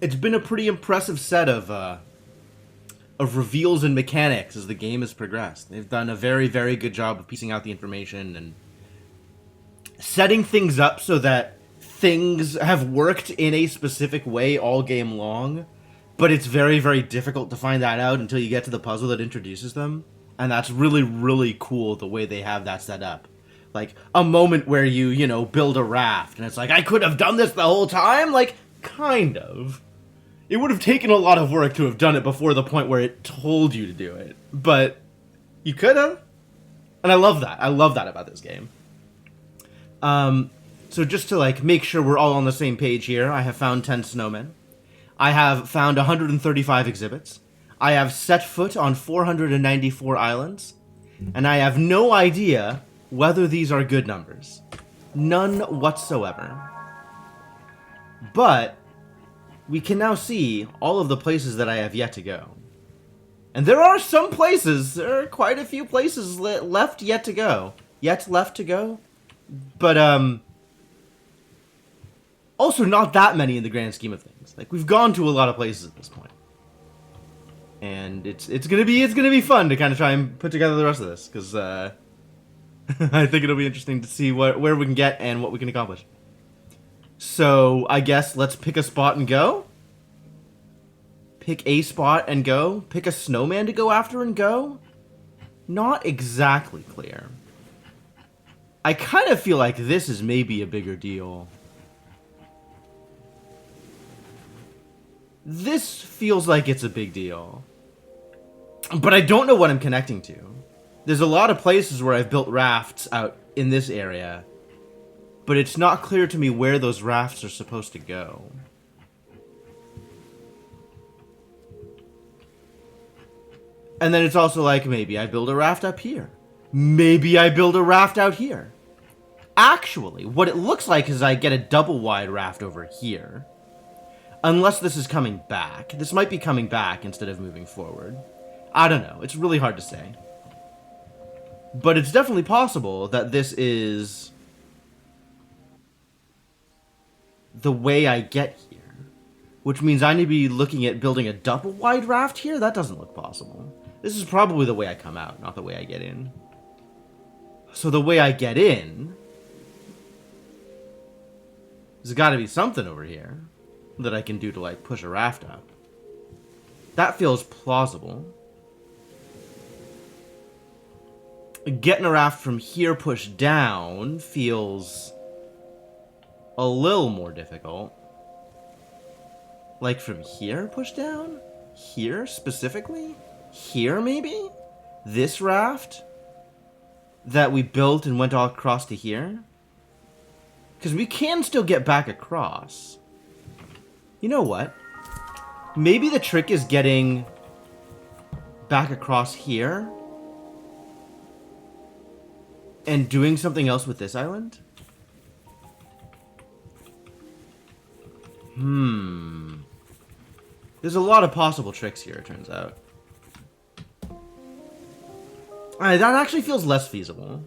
it's been a pretty impressive set of reveals and mechanics as the game has progressed. They've done a very, very good job of piecing out the information and setting things up so that things have worked in a specific way all game long, but it's very, very difficult to find that out until you get to the puzzle that introduces them. And that's really, really cool the way they have that set up. Like, a moment where you build a raft, and it's like, I could have done this the whole time? Like, kind of. It would have taken a lot of work to have done it before the point where it told you to do it. But you could have. And I love that. I love that about this game. So just to like make sure we're all on the same page here, I have found 10 snowmen. I have found 135 exhibits. I have set foot on 494 islands. And I have no idea whether these are good numbers. None whatsoever. But we can now see all of the places that I have yet to go. And there are some places, there are quite a few places left yet to go. Yet left to go? But, also not that many in the grand scheme of things. Like, we've gone to a lot of places at this point. And it's gonna be fun to kind of try and put together the rest of this, because, I think it'll be interesting to see where we can get and what we can accomplish. So, I guess let's pick a spot and go. Pick a spot and go. Pick a snowman to go after and go. Not exactly clear. I kind of feel like this is maybe a bigger deal. This feels like it's a big deal. But I don't know what I'm connecting to. There's a lot of places where I've built rafts out in this area, but it's not clear to me where those rafts are supposed to go. And then it's also like, maybe I build a raft up here. Maybe I build a raft out here. Actually, what it looks like is I get a double wide raft over here. Unless this is coming back. This might be coming back instead of moving forward. I don't know. It's really hard to say. But it's definitely possible that this is the way I get here. Which means I need to be looking at building a double wide raft here? That doesn't look possible. This is probably the way I come out, not the way I get in. So the way I get in, there's got to be something over here that I can do to, like, push a raft up. That feels plausible. Getting a raft from here pushed down feels a little more difficult. Like, from here pushed down? Here, specifically? Here, maybe? This raft that we built and went all across to here? Because we can still get back across. You know what? Maybe the trick is getting back across here and doing something else with this island? There's a lot of possible tricks here, it turns out. Alright, that actually feels less feasible.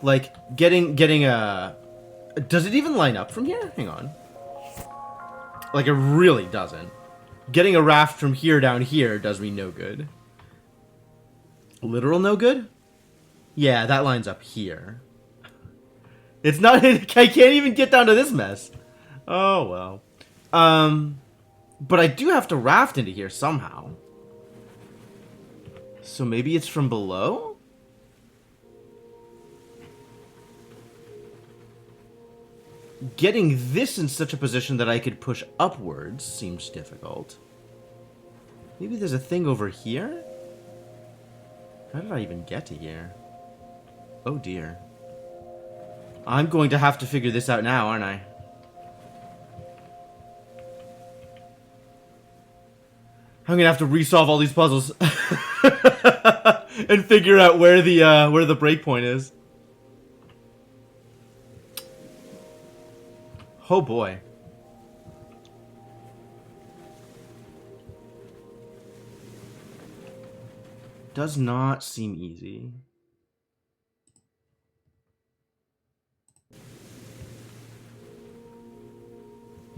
Like, getting a... Does it even line up from here? Hang on. Like, it really doesn't. Getting a raft from here down here does me no good. Literal no good? Yeah, that lines up here. It's not... I can't even get down to this mess. Oh, well. But I do have to raft into here somehow. So maybe it's from below? Getting this in such a position that I could push upwards seems difficult. Maybe there's a thing over here? How did I even get to here? Oh dear. I'm going to have to figure this out now, aren't I? I'm gonna have to resolve all these puzzles and figure out where the breakpoint is. Oh boy. Does not seem easy.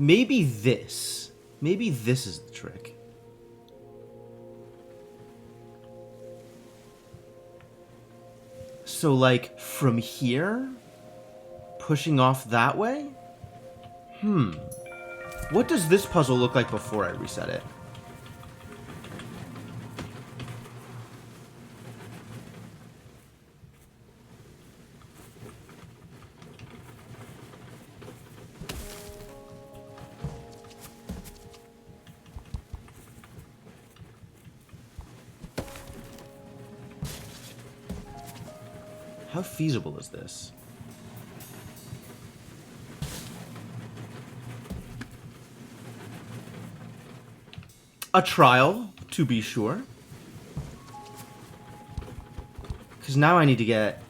Maybe this. Maybe this is the trick. So, like, from here? Pushing off that way? What does this puzzle look like before I reset it? How feasible is this? A trial, to be sure. Because now I need to get...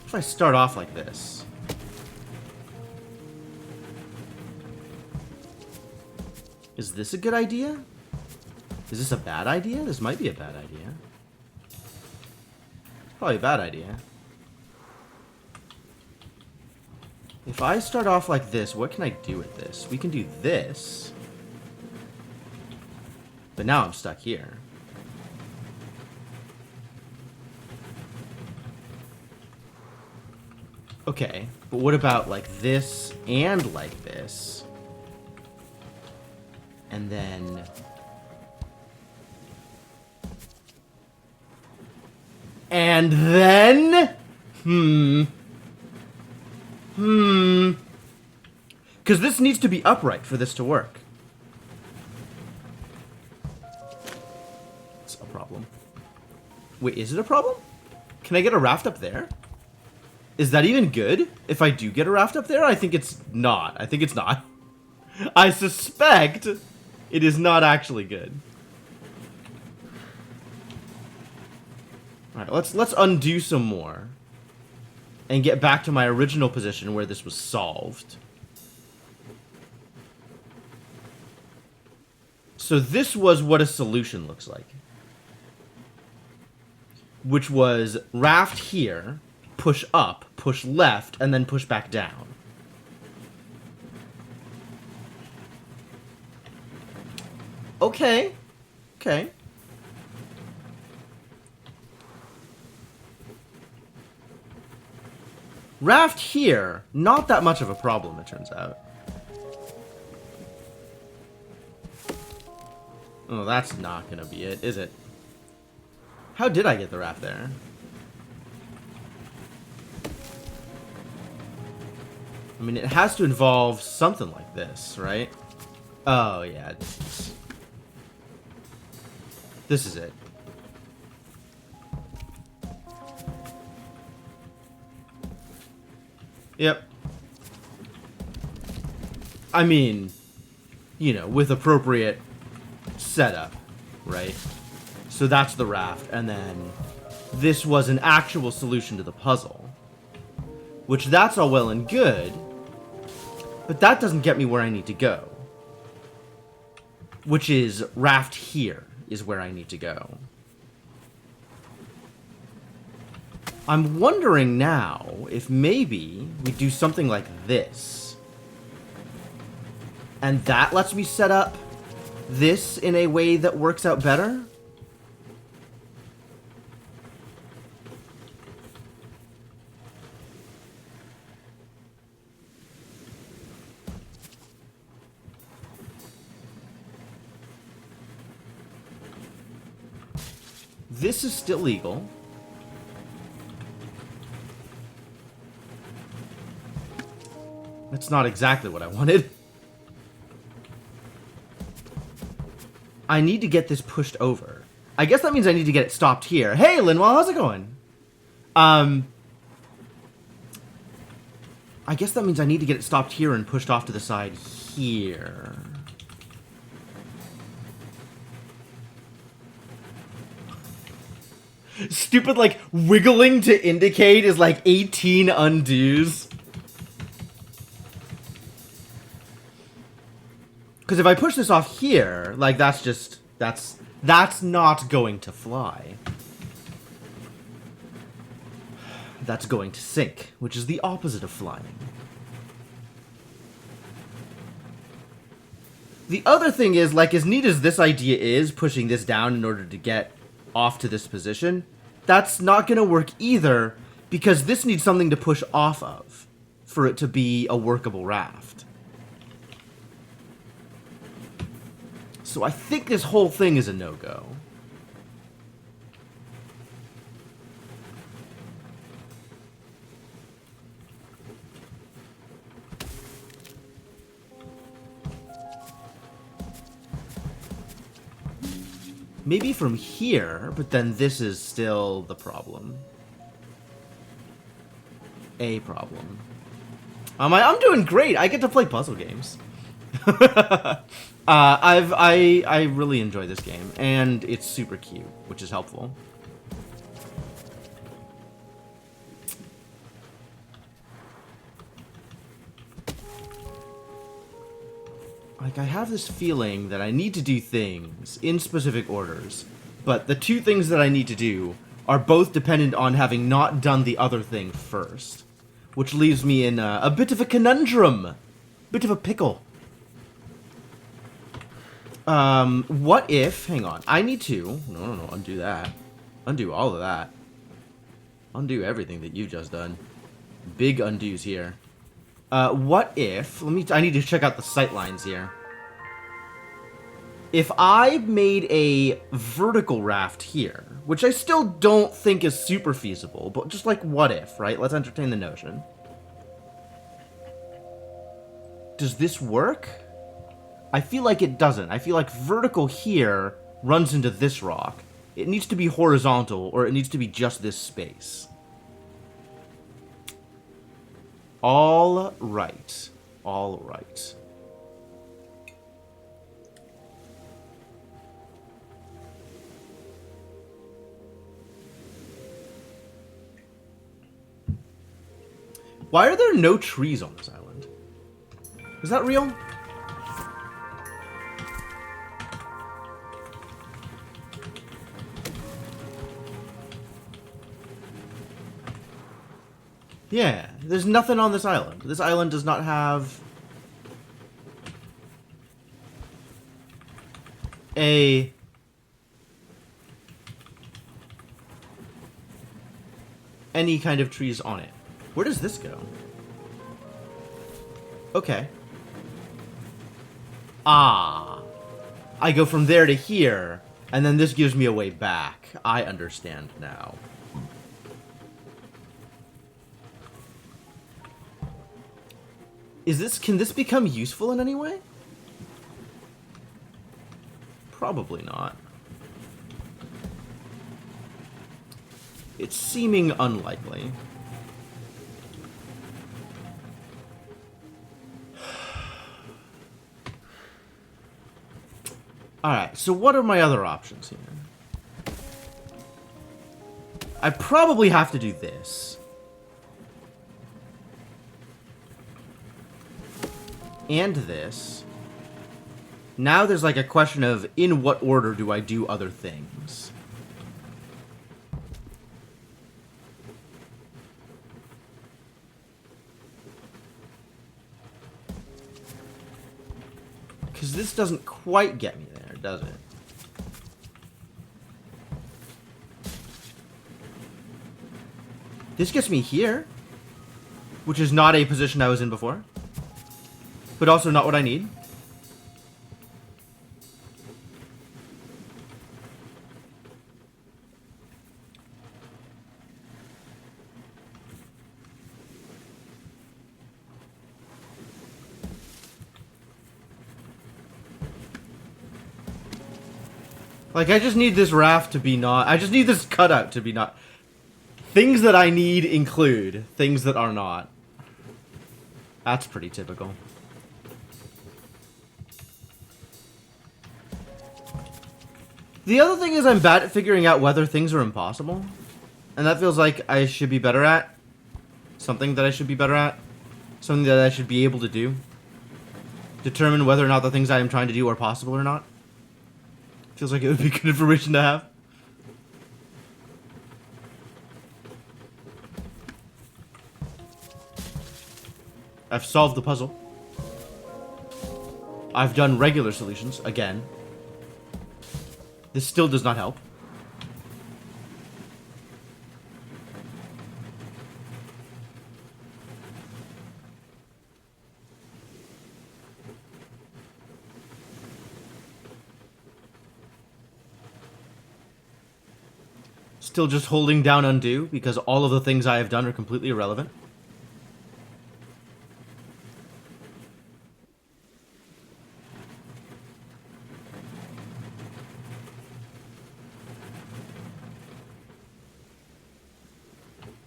If I start off like this... Is this a good idea? Is this a bad idea? This might be a bad idea. Probably a bad idea. If I start off like this, what can I do with this? We can do this. But now I'm stuck here. Okay, but what about like this and like this? And then... And then... Because this needs to be upright for this to work. It's a problem. Wait, is it a problem? Can I get a raft up there? Is that even good? If I do get a raft up there, I think it's not. I think it's not. I suspect it is not actually good. Alright, let's undo some more. And get back to my original position where this was solved. So this was what a solution looks like. Which was raft here, push up, push left, and then push back down. Okay. Okay. Raft here, not that much of a problem, it turns out. Oh, that's not gonna be it, is it? How did I get the raft there? I mean, it has to involve something like this, right? Oh, yeah. This is it. Yep. I mean, you know, with appropriate setup, right? So that's the raft, and then this was an actual solution to the puzzle. Which, that's all well and good, but that doesn't get me where I need to go. Which is, raft here is where I need to go. I'm wondering now if maybe we do something like this. And that lets me set up this in a way that works out better? This is still legal. That's not exactly what I wanted. I need to get this pushed over. I guess that means I need to get it stopped here. Hey, Linwell, how's it going? I guess that means I need to get it stopped here and pushed off to the side here. Stupid, like, wiggling to indicate is like 18 undos. Because if I push this off here, like, that's That's not going to fly. That's going to sink, which is the opposite of flying. The other thing is, like, as neat as this idea is, pushing this down in order to get off to this position, that's not going to work either, because this needs something to push off of for it to be a workable raft. So I think this whole thing is a no-go. Maybe from here, but then this is still the problem. A problem. I'm doing great. I get to play puzzle games. I really enjoy this game, and it's super cute, which is helpful. Like, I have this feeling that I need to do things in specific orders, but the two things that I need to do are both dependent on having not done the other thing first, which leaves me in a bit of a conundrum, bit of a pickle. What if, hang on, I need to, no, undo that, undo all of that, undo everything that you've just done, big undos here. What if, I need to check out the sightlines here. If I made a vertical raft here, which I still don't think is super feasible, but just like what if, right? Let's entertain the notion. Does this work? I feel like it doesn't. I feel like vertical here runs into this rock. It needs to be horizontal, or it needs to be just this space. All right. All right. Why are there no trees on this island? Is that real? Yeah, there's nothing on this island. This island does not have any kind of trees on it. Where does this go? Okay. Ah. I go from there to here, and then this gives me a way back. I understand now. Can this become useful in any way? Probably not. It's seeming unlikely. Alright, so what are my other options here? I probably have to do this. And this. Now there's like a question of, in what order do I do other things? Because this doesn't quite get me there, does it? This gets me here, which is not a position I was in before. But also not what I need. Like, I just need this raft to be not... I just need this cutout to be not... Things that I need include things that are not. That's pretty typical. The other thing is I'm bad at figuring out whether things are impossible. And that feels like I should be better at. Something that I should be better at. Something that I should be able to do. Determine whether or not the things I am trying to do are possible or not. Feels like it would be good information to have. I've solved the puzzle. I've done regular solutions, again. This still does not help. Still just holding down undo, because all of the things I have done are completely irrelevant.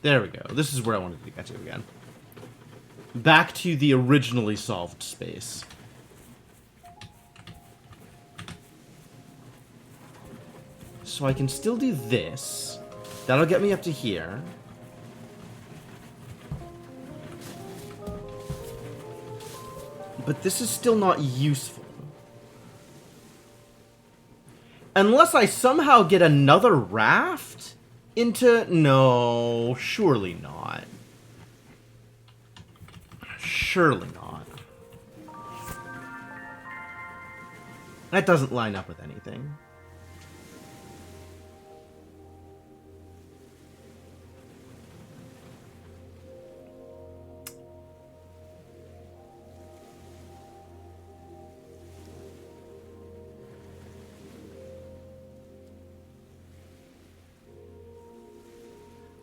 There we go. This is where I wanted to get to again. Back to the originally solved space. So I can still do this. That'll get me up to here. But this is still not useful. Unless I somehow get another raft into... No, surely not. Surely not. That doesn't line up with anything.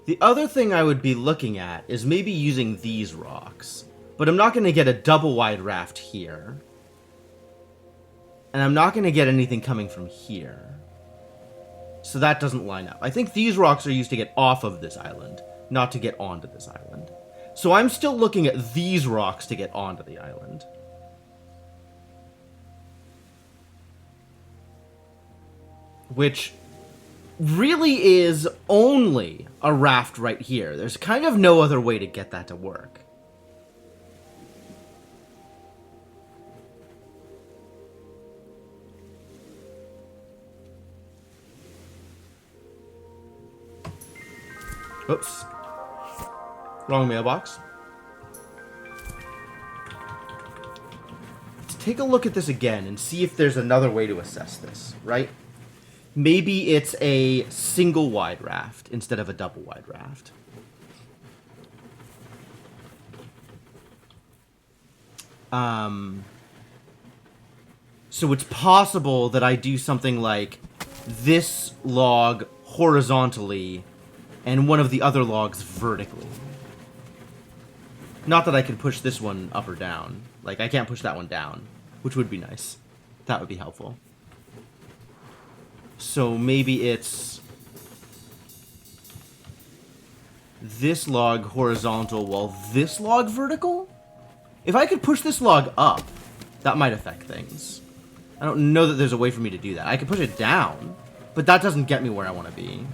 The other thing I would be looking at is maybe using these rocks. But I'm not going to get a double wide raft here. And I'm not going to get anything coming from here. So that doesn't line up. I think these rocks are used to get off of this island, not to get onto this island. So I'm still looking at these rocks to get onto the island. Which really is only a raft right here. There's kind of no other way to get that to work. Oops. Wrong mailbox. Let's take a look at this again and see if there's another way to assess this, right? Maybe it's a single wide raft instead of a double wide raft. So it's possible that I do something like this log horizontally and one of the other logs vertically. Not that I can push this one up or down. Like, I can't push that one down, which would be nice. That would be helpful. So maybe it's this log horizontal while this log vertical? If I could push this log up, that might affect things. I don't know that there's a way for me to do that. I could push it down, but that doesn't get me where I want to be.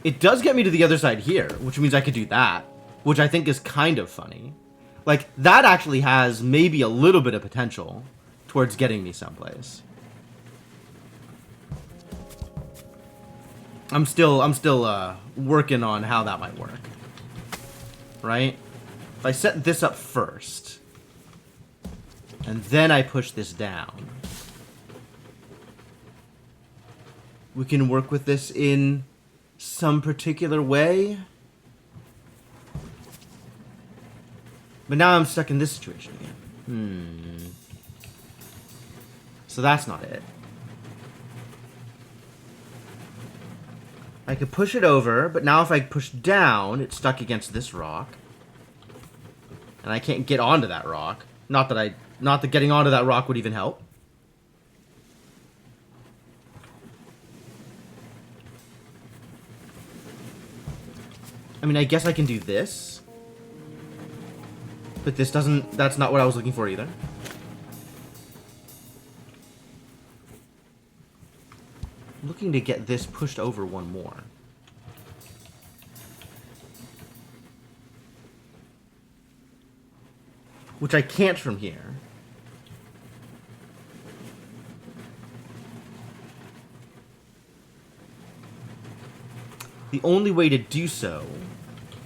It does get me to the other side here, which means I could do that, which I think is kind of funny. Like, that actually has maybe a little bit of potential towards getting me someplace. I'm still working on how that might work. Right? If I set this up first, and then I push this down, we can work with this in some particular way. But now I'm stuck in this situation again. So that's not it. I could push it over, but now if I push down, it's stuck against this rock. And I can't get onto that rock. Not that getting onto that rock would even help. I mean, I guess I can do this. But this doesn't... That's not what I was looking for either. I'm looking to get this pushed over one more. which I can't from here. The only way to do so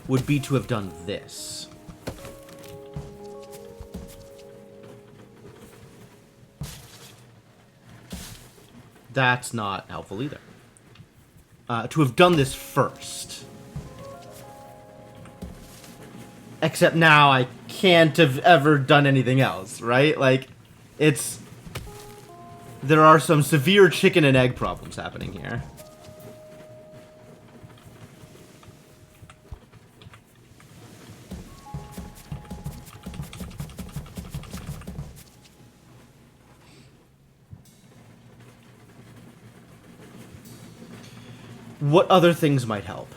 would be to have done this. That's not helpful either. To have done this first. Except now I can't have ever done anything else, right? Like, it's... There are some severe chicken and egg problems happening here. What other things might help?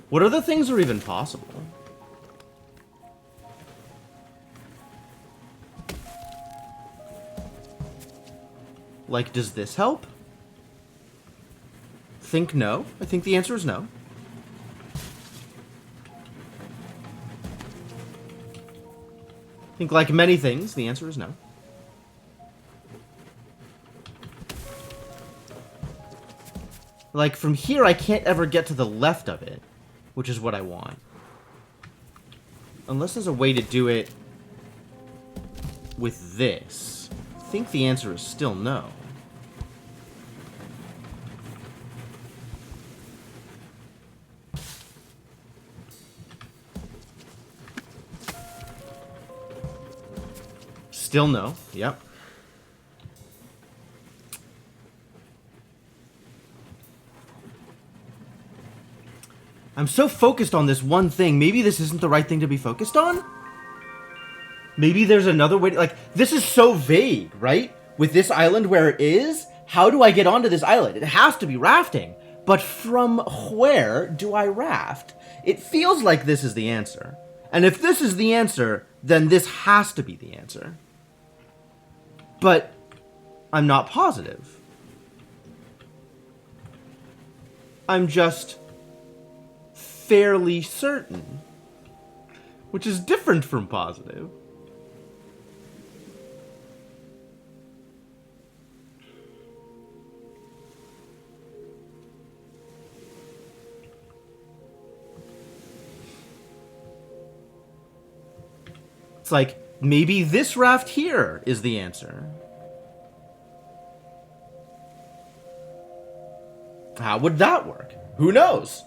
What other things are even possible? Like, does this help? Think no. I think the answer is no. I think, like many things, the answer is no. Like, from here, I can't ever get to the left of it, which is what I want. Unless there's a way to do it with this. I think the answer is still no. Still no. Yep. I'm so focused on this one thing. Maybe this isn't the right thing to be focused on? Maybe there's another way to, like, this is so vague, right? With this island where it is, how do I get onto this island? It has to be rafting. But from where do I raft? It feels like this is the answer. And if this is the answer, then this has to be the answer. But I'm not positive. I'm just fairly certain, which is different from positive. It's like, maybe this raft here is the answer. How would that work? Who knows?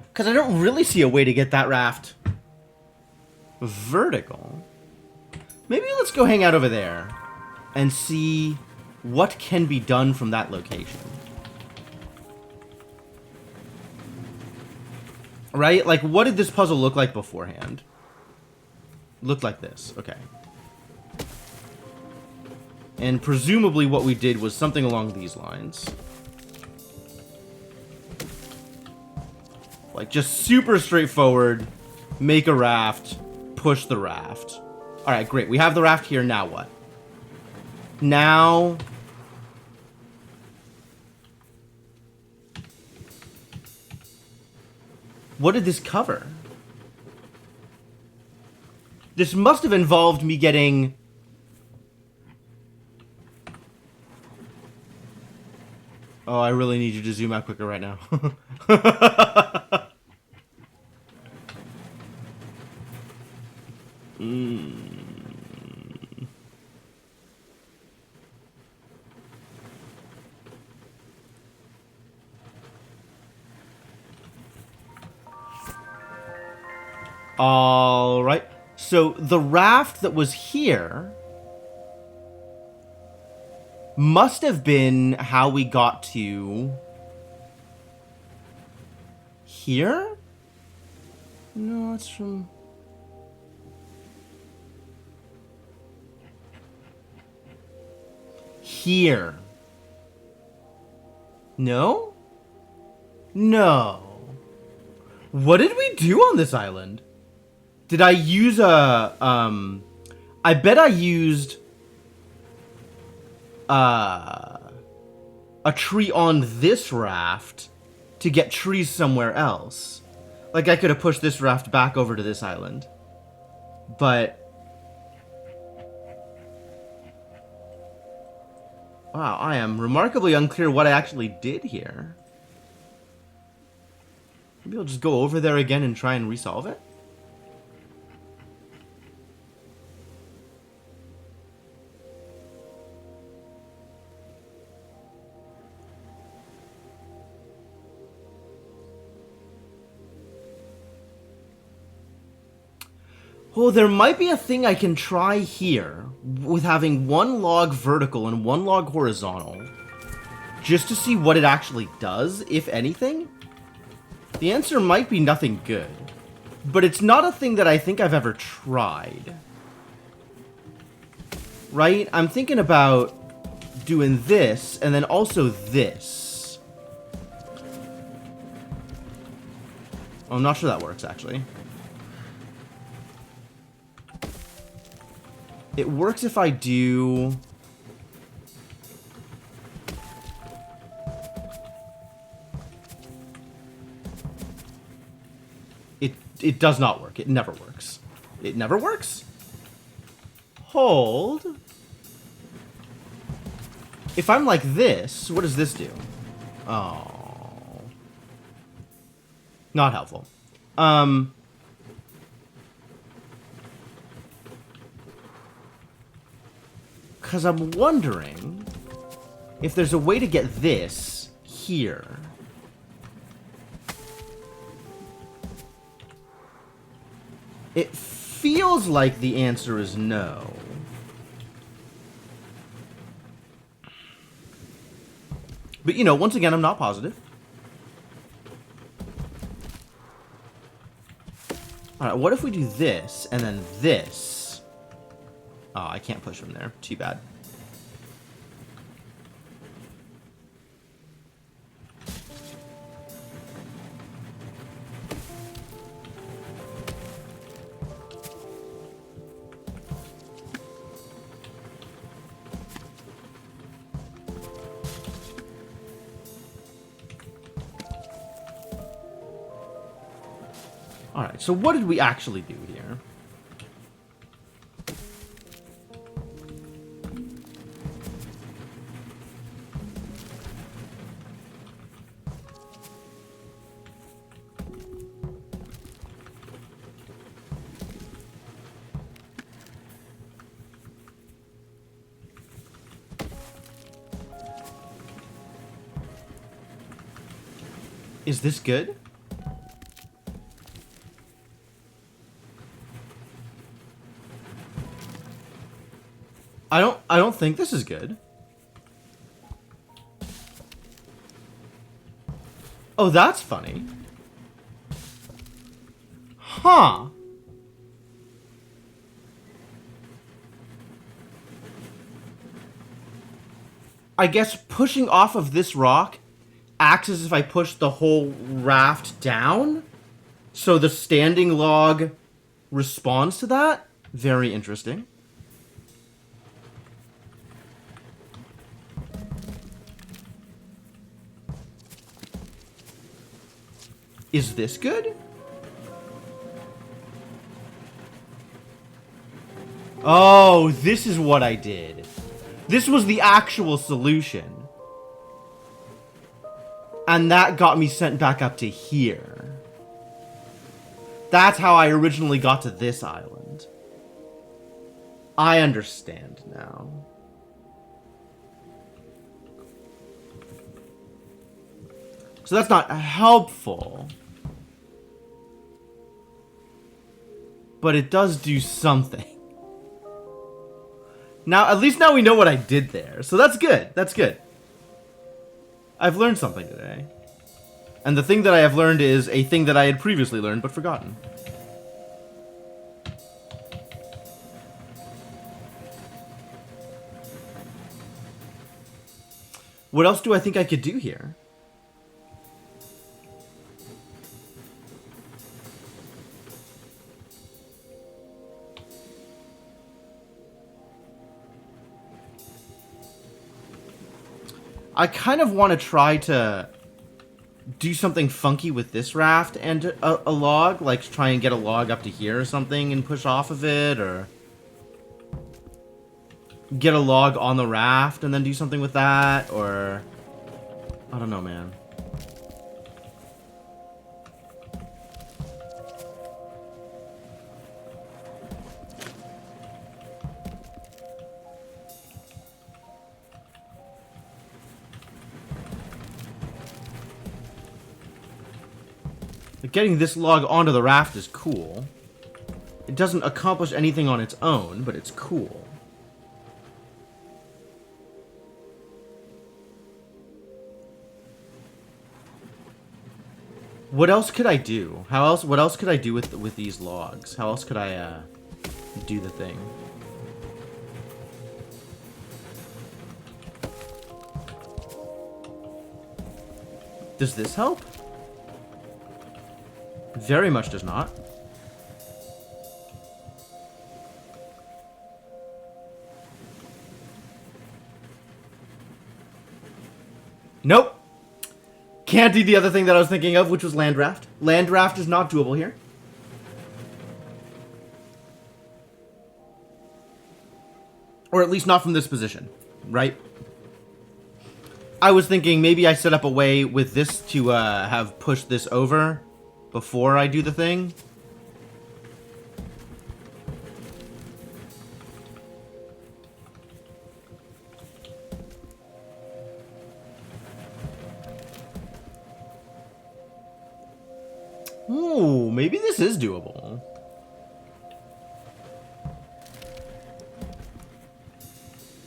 Because I don't really see a way to get that raft vertical. Maybe let's go hang out over there and see what can be done from that location. Right? Like, what did this puzzle look like beforehand? Looked like this. Okay. And presumably what we did was something along these lines. Like, just super straightforward. Make a raft. Push the raft. Alright, great. We have the raft here. Now what? Now... What did this cover? This must have involved me getting... Oh, I really need you to zoom out quicker right now. All right. So the raft that was here must have been how we got to here? No, it's from... Here. No? No. What did we do on this island? Did I use a, I bet I used a tree on this raft to get trees somewhere else. Like, I could have pushed this raft back over to this island. But... wow, I am remarkably unclear what I actually did here. Maybe I'll just go over there again and try and resolve it? Oh, there might be a thing I can try here with having one log vertical and one log horizontal, just to see what it actually does, if anything. The answer might be nothing good, but it's not a thing that I think I've ever tried. Right? I'm thinking about doing this, and then also this. Oh, I'm not sure that works, actually. It works if I do... It does not work. It never works. It never works? Hold. If I'm like this, what does this do? Oh. Not helpful. Because I'm wondering if there's a way to get this here. It feels like the answer is no. But, you know, once again, I'm not positive. Alright, what if we do this, and then this? Oh, I can't push from there. Too bad. Alright, so what did we actually do here? Is this good? I don't think this is good. Oh, that's funny. Huh. I guess pushing off of this rock acts as if I push the whole raft down, so the standing log responds to that. Very interesting. Is this good? Oh, this is what I did. This was the actual solution. And that got me sent back up to here. That's how I originally got to this island. I understand now. So that's not helpful. But it does do something. Now, at least now we know what I did there. So that's good. That's good. I've learned something today. And the thing that I have learned is a thing that I had previously learned but forgotten. What else do I think I could do here? I kind of want to try to do something funky with this raft and a log, like try and get a log up to here or something and push off of it, or get a log on the raft and then do something with that, or I don't know, man. Getting this log onto the raft is cool. It doesn't accomplish anything on its own, but it's cool. What else could I do? What else could I do with these logs? How else could I do the thing? Does this help? Very much does not. Nope. Can't do the other thing that I was thinking of, which was land raft. Land raft is not doable here. Or at least not from this position, right? I was thinking maybe I set up a way with this to have pushed this over before I do the thing. Ooh, maybe this is doable.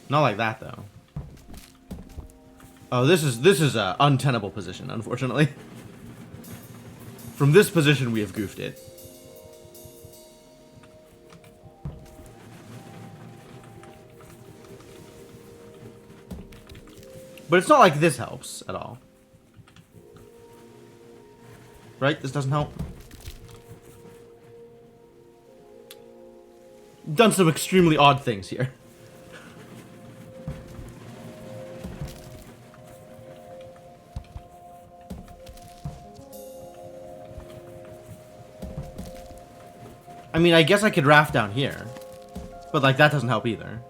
Not like that, though. Oh, this is a untenable position, unfortunately. From this position, we have goofed it. But it's not like this helps at all. Right? This doesn't help. Done some extremely odd things here. I mean, I guess I could raft down here. But, like, that doesn't help either.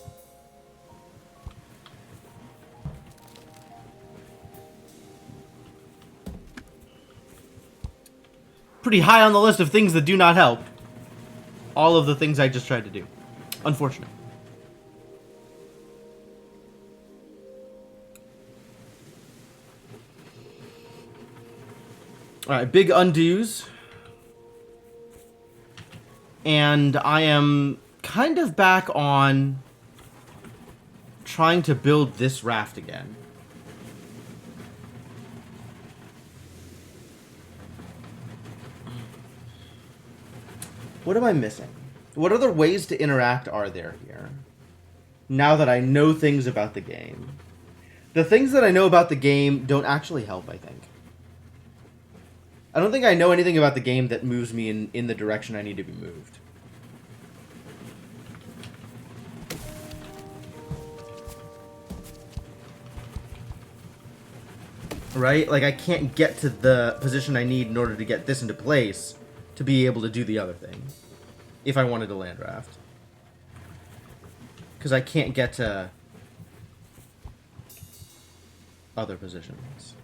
Pretty high on the list of things that do not help. All of the things I just tried to do. Unfortunate. Alright, big undos. And I am kind of back on trying to build this raft again. What am I missing? What other ways to interact are there here? Now that I know things about the game. The things that I know about the game don't actually help, I think. I don't think I know anything about the game that moves me in the direction I need to be moved. Right? Like, I can't get to the position I need in order to get this into place to be able to do the other thing. If I wanted to land raft. Because I can't get to other positions.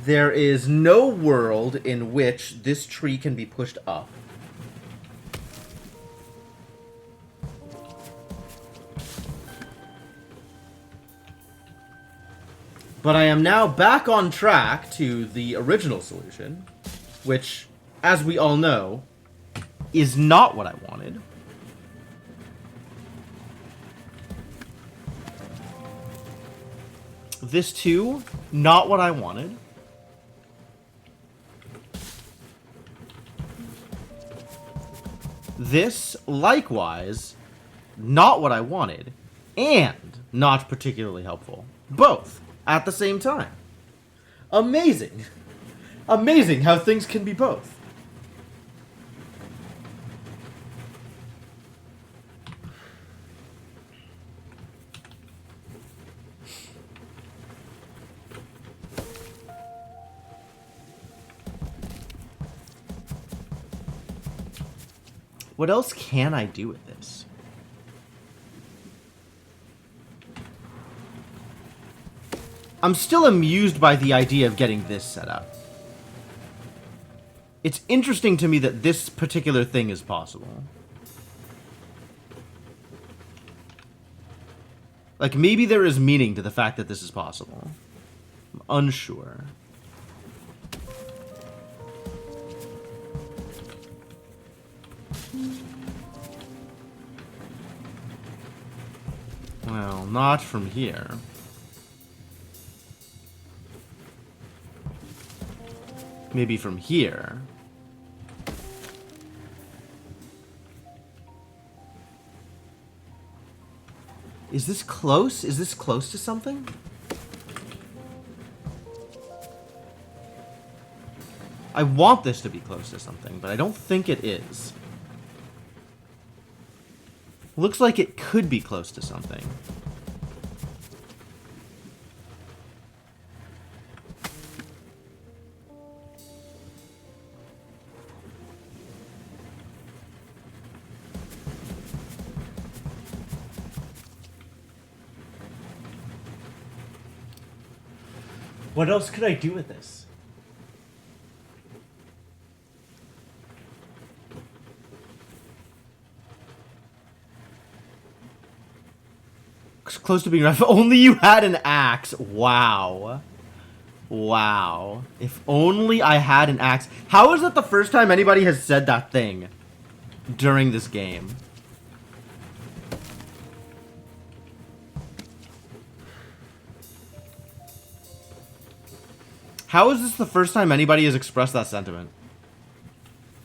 There is no world in which this tree can be pushed up. But I am now back on track to the original solution, which, as we all know, is not what I wanted. This too, not what I wanted. This, likewise, not what I wanted, and not particularly helpful. Both, at the same time. Amazing. Amazing how things can be both. What else can I do with this? I'm still amused by the idea of getting this set up. It's interesting to me that this particular thing is possible. Like, maybe there is meaning to the fact that this is possible. I'm unsure. Well, not from here. Maybe from here. Is this close? Is this close to something? I want this to be close to something, but I don't think it is. Looks like it could be close to something. What else could I do with this? It's close to being rough. If only you had an axe. Wow. Wow. If only I had an axe. How is it the first time anybody has said that thing during this game? How is this the first time anybody has expressed that sentiment?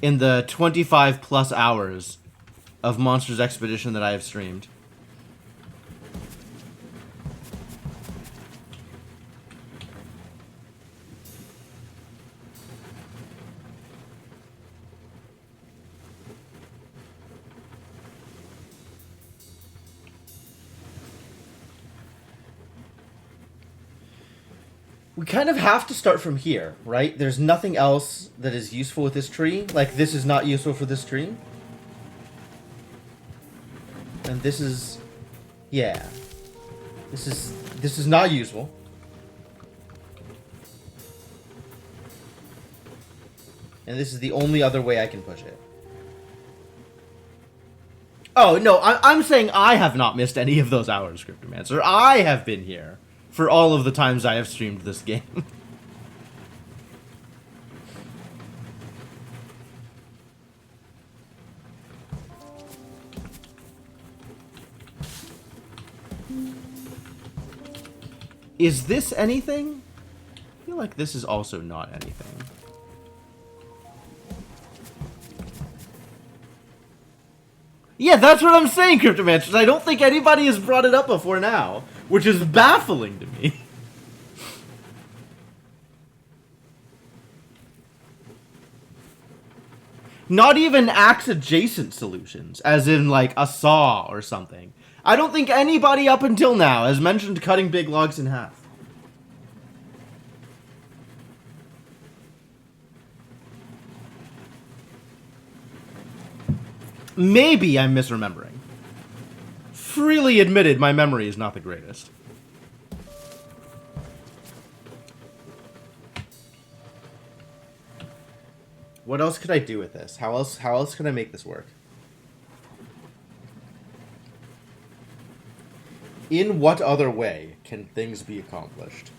In the 25 plus hours of Monsters Expedition that I have streamed. We kind of have to start from here, right? There's nothing else that is useful with this tree. Like, this is not useful for this tree. And this is... yeah. This is not useful. And this is the only other way I can push it. Oh, no, I'm saying I have not missed any of those hours, Cryptomancer. I have been here for all of the times I have streamed this game. Is this anything? I feel like this is also not anything. Yeah, that's what I'm saying, Cryptomancers. I don't think anybody has brought it up before now, which is baffling to me. Not even axe-adjacent solutions, as in, like, a saw or something. I don't think anybody up until now has mentioned cutting big logs in half. Maybe I'm misremembering. Freely admitted, my memory is not the greatest. What else could I do with this? How else can I make this work? In what other way can things be accomplished?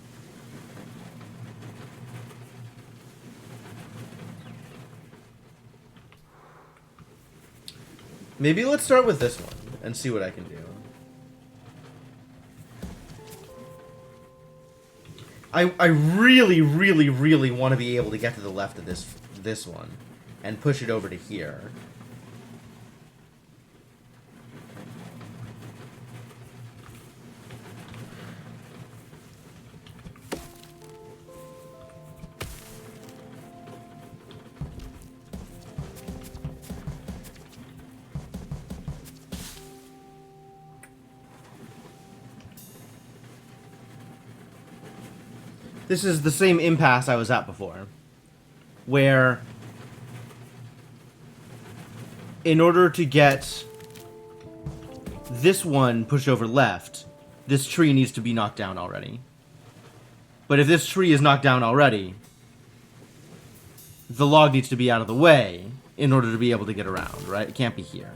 Maybe let's start with this one and see what I can do. I really, really, really want to be able to get to the left of this one and push it over to here. This is the same impasse I was at before, where in order to get this one pushed over left, this tree needs to be knocked down already. But if this tree is knocked down already, the log needs to be out of the way in order to be able to get around, right? It can't be here.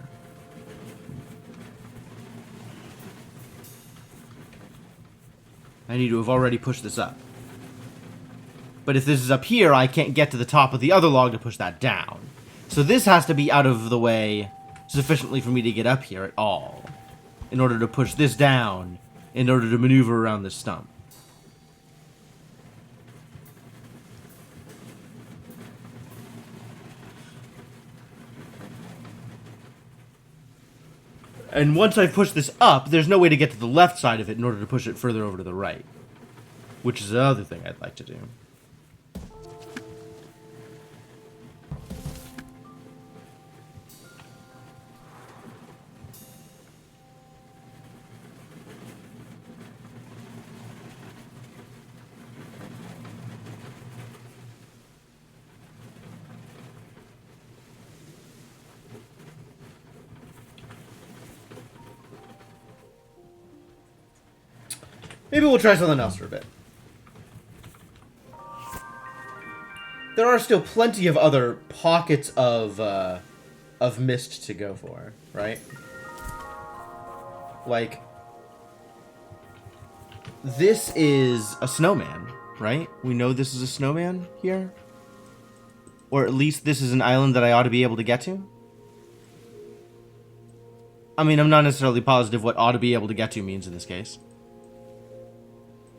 I need to have already pushed this up. But if this is up here, I can't get to the top of the other log to push that down. So this has to be out of the way sufficiently for me to get up here at all, in order to push this down, in order to maneuver around this stump. And once I've pushed this up, there's no way to get to the left side of it in order to push it further over to the right. Which is another thing I'd like to do. Maybe we'll try something else for a bit. There are still plenty of other pockets of mist to go for, right? Like, this is a snowman, right? We know this is a snowman here. Or at least this is an island that I ought to be able to get to. I mean, I'm not necessarily positive what ought to be able to get to means in this case.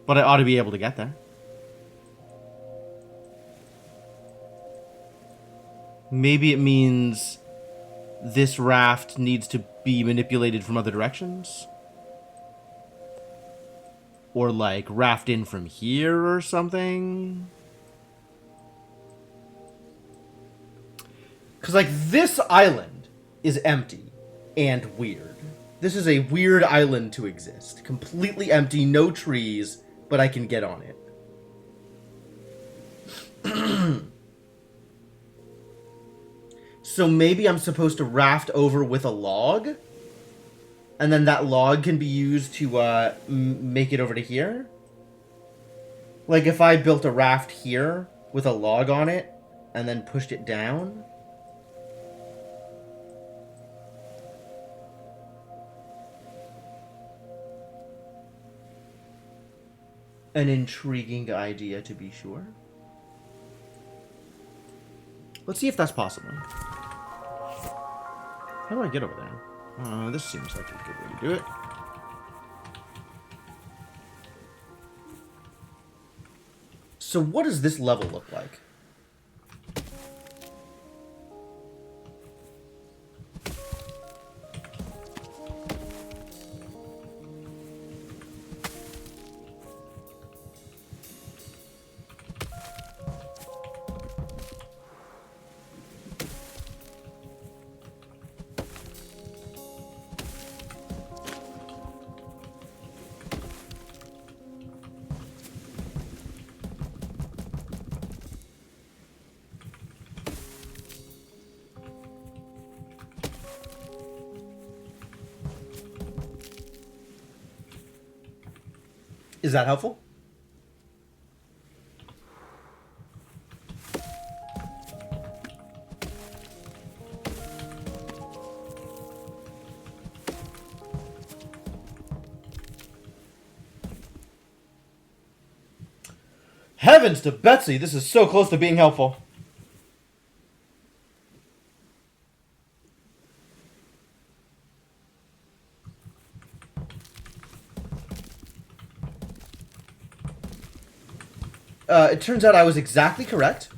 But I ought to be able to get there. Maybe it means this raft needs to be manipulated from other directions? Or like raft in from here or something? Because like this island is empty and weird. This is a weird island to exist. Completely empty, no trees, but I can get on it. So maybe I'm supposed to raft over with a log? And then that log can be used to make it over to here? Like if I built a raft here with a log on it and then pushed it down? An intriguing idea, to be sure. Let's see if that's possible. How do I get over there? This seems like a good way to do it. So what does this level look like? Is that helpful? Heavens to Betsy, this is so close to being helpful. It turns out I was exactly correct.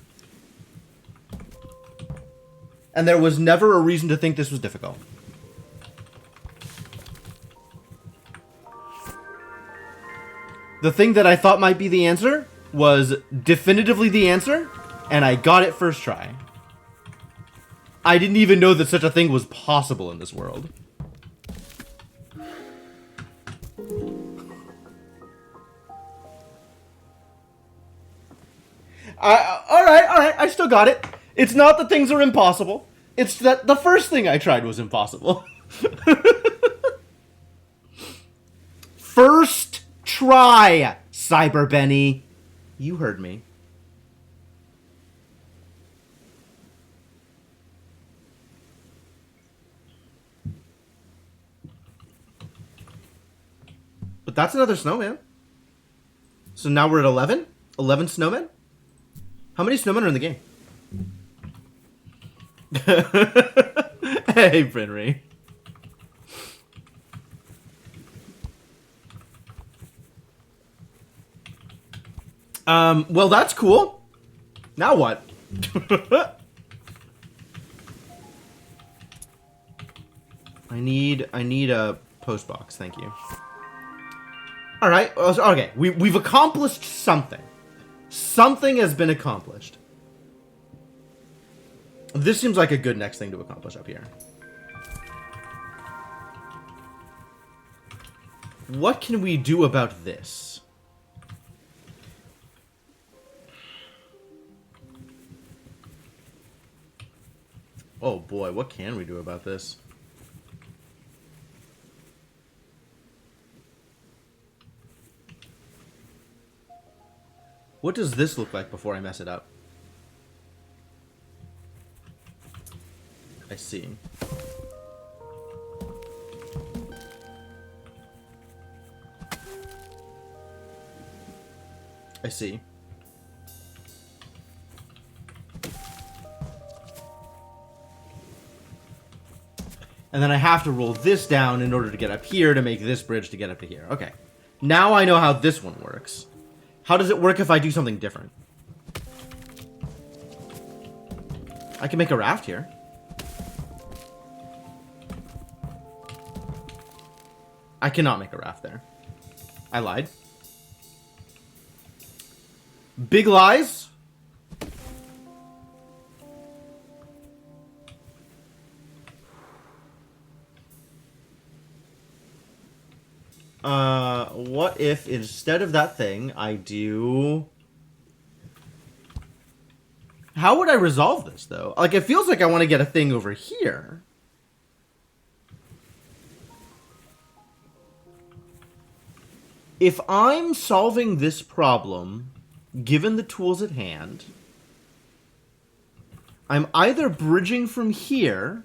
And there was never a reason to think this was difficult. The thing that I thought might be the answer was definitively the answer, and I got it first try. I didn't even know that such a thing was possible in this world. Alright, I still got it. It's not that things are impossible. It's that the first thing I tried was impossible. First try, Cyber Benny. You heard me. But that's another snowman. So now we're at 11? 11 snowmen? How many snowmen are in the game? Hey, Brinry. Well, that's cool. Now what? I need a post box, thank you. Alright, okay, we've accomplished something. Something has been accomplished. This seems like a good next thing to accomplish up here. What can we do about this? Oh boy, what can we do about this? What does this look like before I mess it up? I see. I see. And then I have to roll this down in order to get up here to make this bridge to get up to here. Okay. Now I know how this one works. How does it work if I do something different? I can make a raft here. I cannot make a raft there. I lied. Big lies. What if instead of that thing, I do... How would I resolve this, though? Like, it feels like I want to get a thing over here. If I'm solving this problem, given the tools at hand, I'm either bridging from here,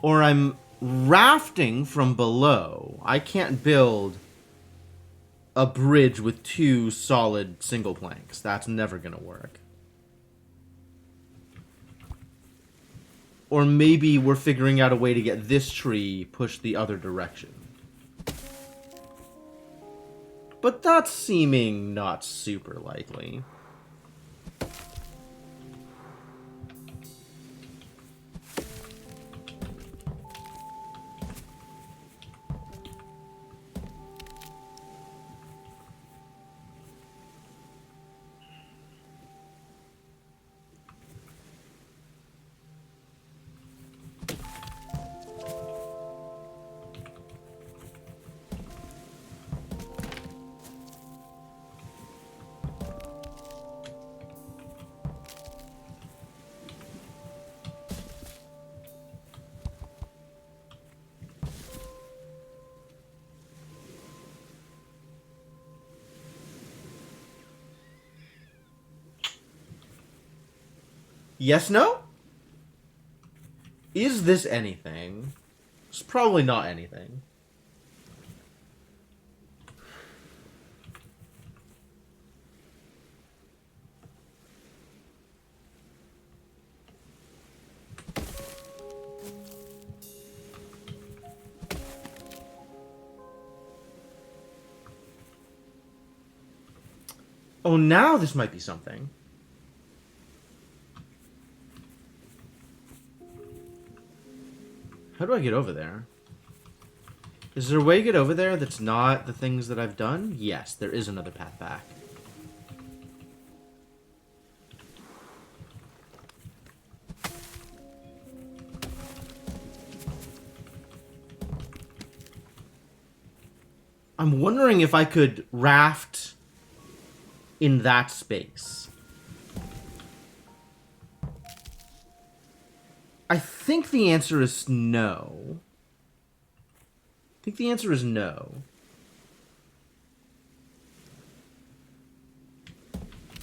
or I'm rafting from below. I can't build a bridge with two solid single planks. That's never gonna work. Or maybe we're figuring out a way to get this tree pushed the other direction. But that's seeming not super likely. Yes, no? Is this anything? It's probably not anything. Oh, now this might be something. How do I get over there? Is there a way to get over there that's not the things that I've done? Yes, there is another path back. I'm wondering if I could raft in that space. think the answer is no. I think the answer is no.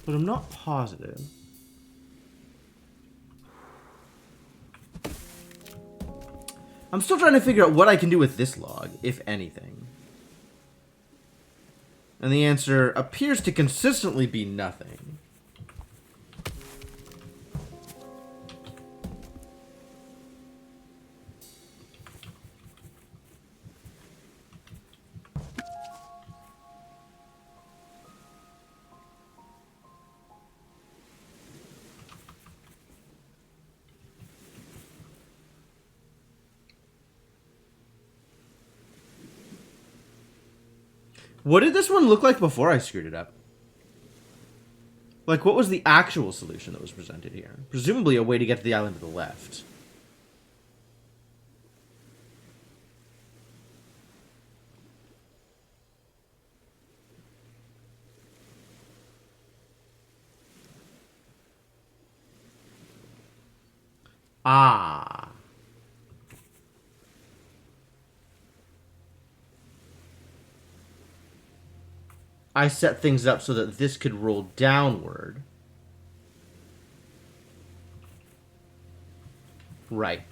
But I'm not positive. I'm still trying to figure out what I can do with this log, if anything. And the answer appears to consistently be nothing. What did this one look like before I screwed it up? Like, what was the actual solution that was presented here? Presumably a way to get to the island to the left. Ah. I set things up so that this could roll downward. Right.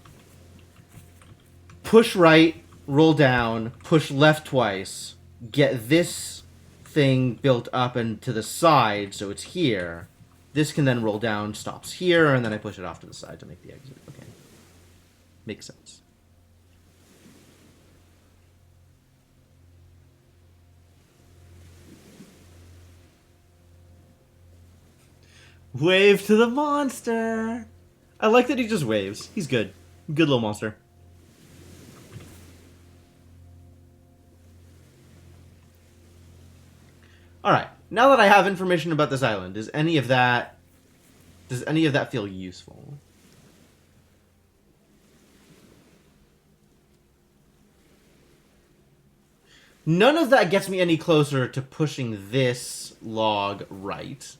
Push right, roll down, push left twice, get this thing built up and to the side so it's here. This can then roll down, stops here, and then I push it off to the side to make the exit. Okay. Makes sense. Wave to the monster. I like that he just waves. He's good. Good little monster. Alright. Now that I have information about this island, does any of that feel useful? None of that gets me any closer to pushing this log right,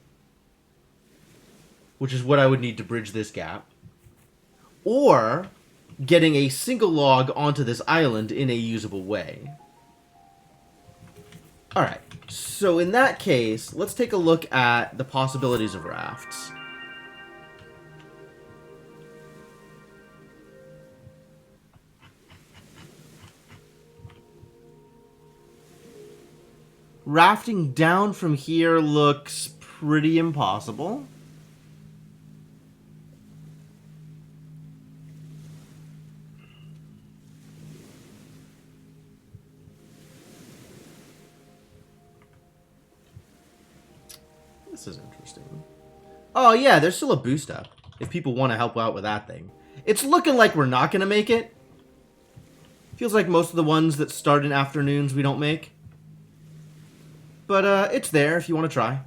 which is what I would need to bridge this gap, or getting a single log onto this island in a usable way. Alright, so in that case, let's take a look at the possibilities of rafts. Rafting down from here looks pretty impossible. This is interesting. Oh yeah, there's still a boost up, if people want to help out with that thing. It's looking like we're not going to make it. Feels like most of the ones that start in afternoons we don't make. But it's there if you want to try.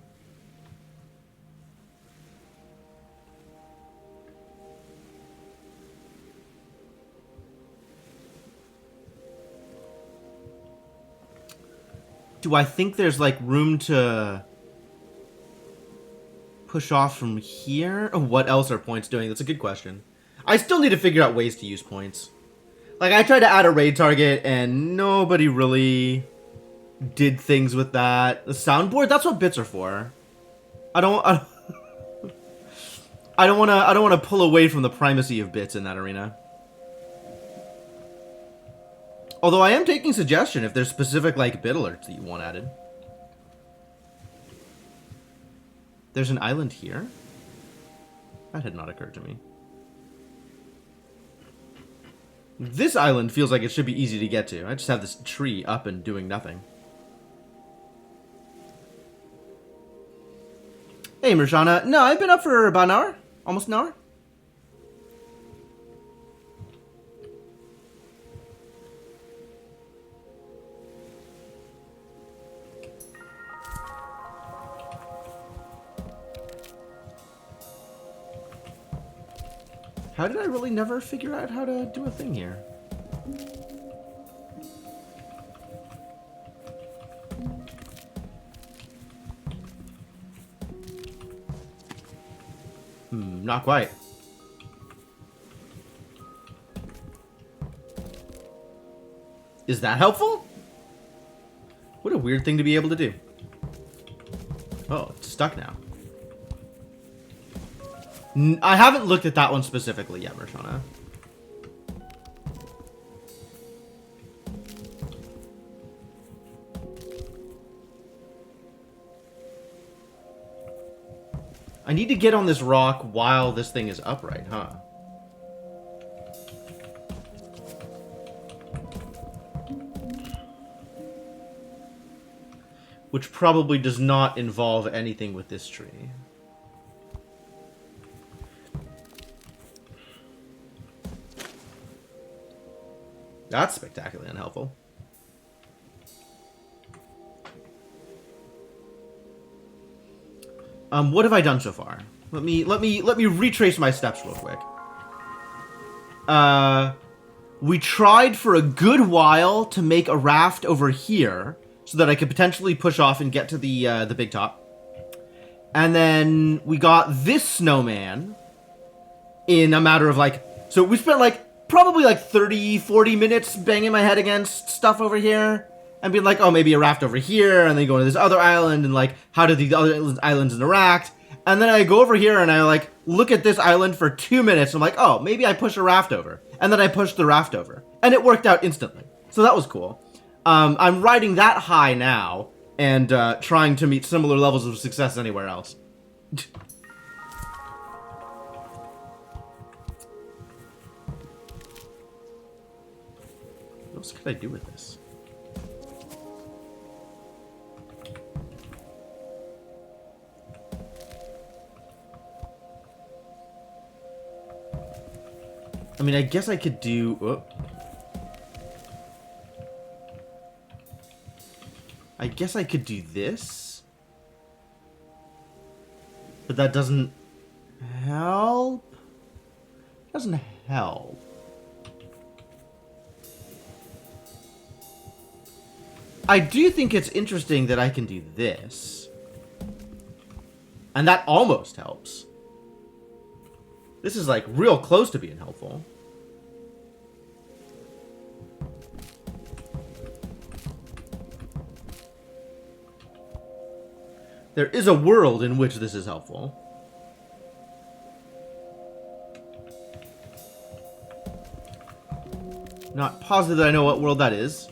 Do I think there's like room to push off from here? What else are points doing? That's a good question. I still need to figure out ways to use points. Like, I tried to add a raid target and nobody really did things with that. The soundboard, that's what bits are for. I don't want to pull away from the primacy of bits in that arena. Although I am taking suggestion if there's specific like bit alerts that you want added. There's an island here? That had not occurred to me. This island feels like it should be easy to get to. I just have this tree up and doing nothing. Hey, Mershana. No, I've been up for about an hour. Almost an hour. How did I really never figure out how to do a thing here? Not quite. Is that helpful? What a weird thing to be able to do. Oh, it's stuck now. I haven't looked at that one specifically yet, Mershana. I need to get on this rock while this thing is upright, huh? Which probably does not involve anything with this tree. That's spectacularly unhelpful. What have I done so far? Let me retrace my steps real quick. We tried for a good while to make a raft over here so that I could potentially push off and get to the big top. And then we got this snowman in a matter of like... So we spent like probably like 30, 40 minutes banging my head against stuff over here. And being like, oh, maybe a raft over here. And then go to this other island. And like, how do the other islands interact? And then I go over here and I like look at this island for 2 minutes. I'm like, oh, maybe I push a raft over. And then I push the raft over. And it worked out instantly. So that was cool. I'm riding that high now. And trying to meet similar levels of success anywhere else. What else could I do with this? I mean, I guess I could do... Oh. I guess I could do this. But that doesn't help. Doesn't help. I do think it's interesting that I can do this. And that almost helps. This is like real close to being helpful. There is a world in which this is helpful. Not positive that I know what world that is.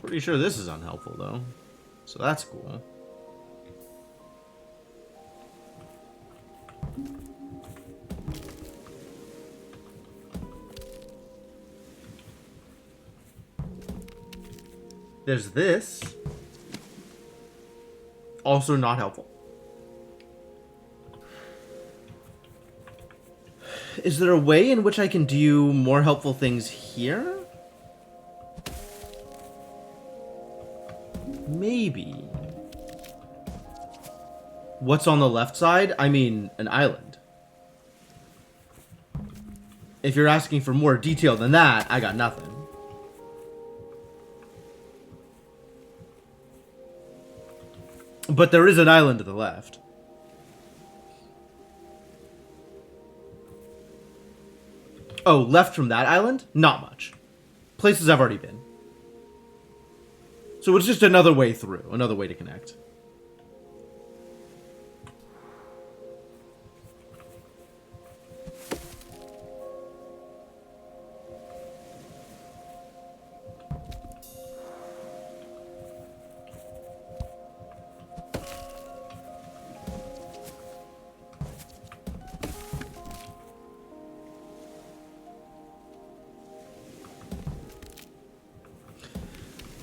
Pretty sure this is unhelpful, though. So that's cool. There's this. Also not helpful. Is there a way in which I can do more helpful things here? Maybe. What's on the left side? I mean, an island. If you're asking for more detail than that, I got nothing. But there is an island to the left. Oh, left from that island? Not much. Places I've already been. So it's just another way through, another way to connect.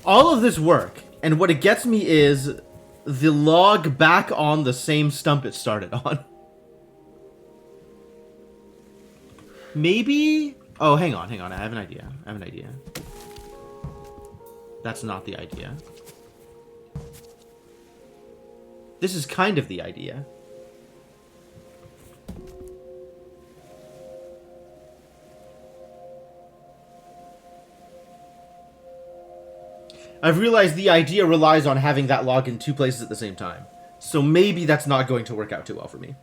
All of this work, and what it gets me is the log back on the same stump it started on. Maybe... Oh, hang on. I have an idea. That's not the idea. This is kind of the idea. I've realized the idea relies on having that log in two places at the same time. So maybe that's not going to work out too well for me.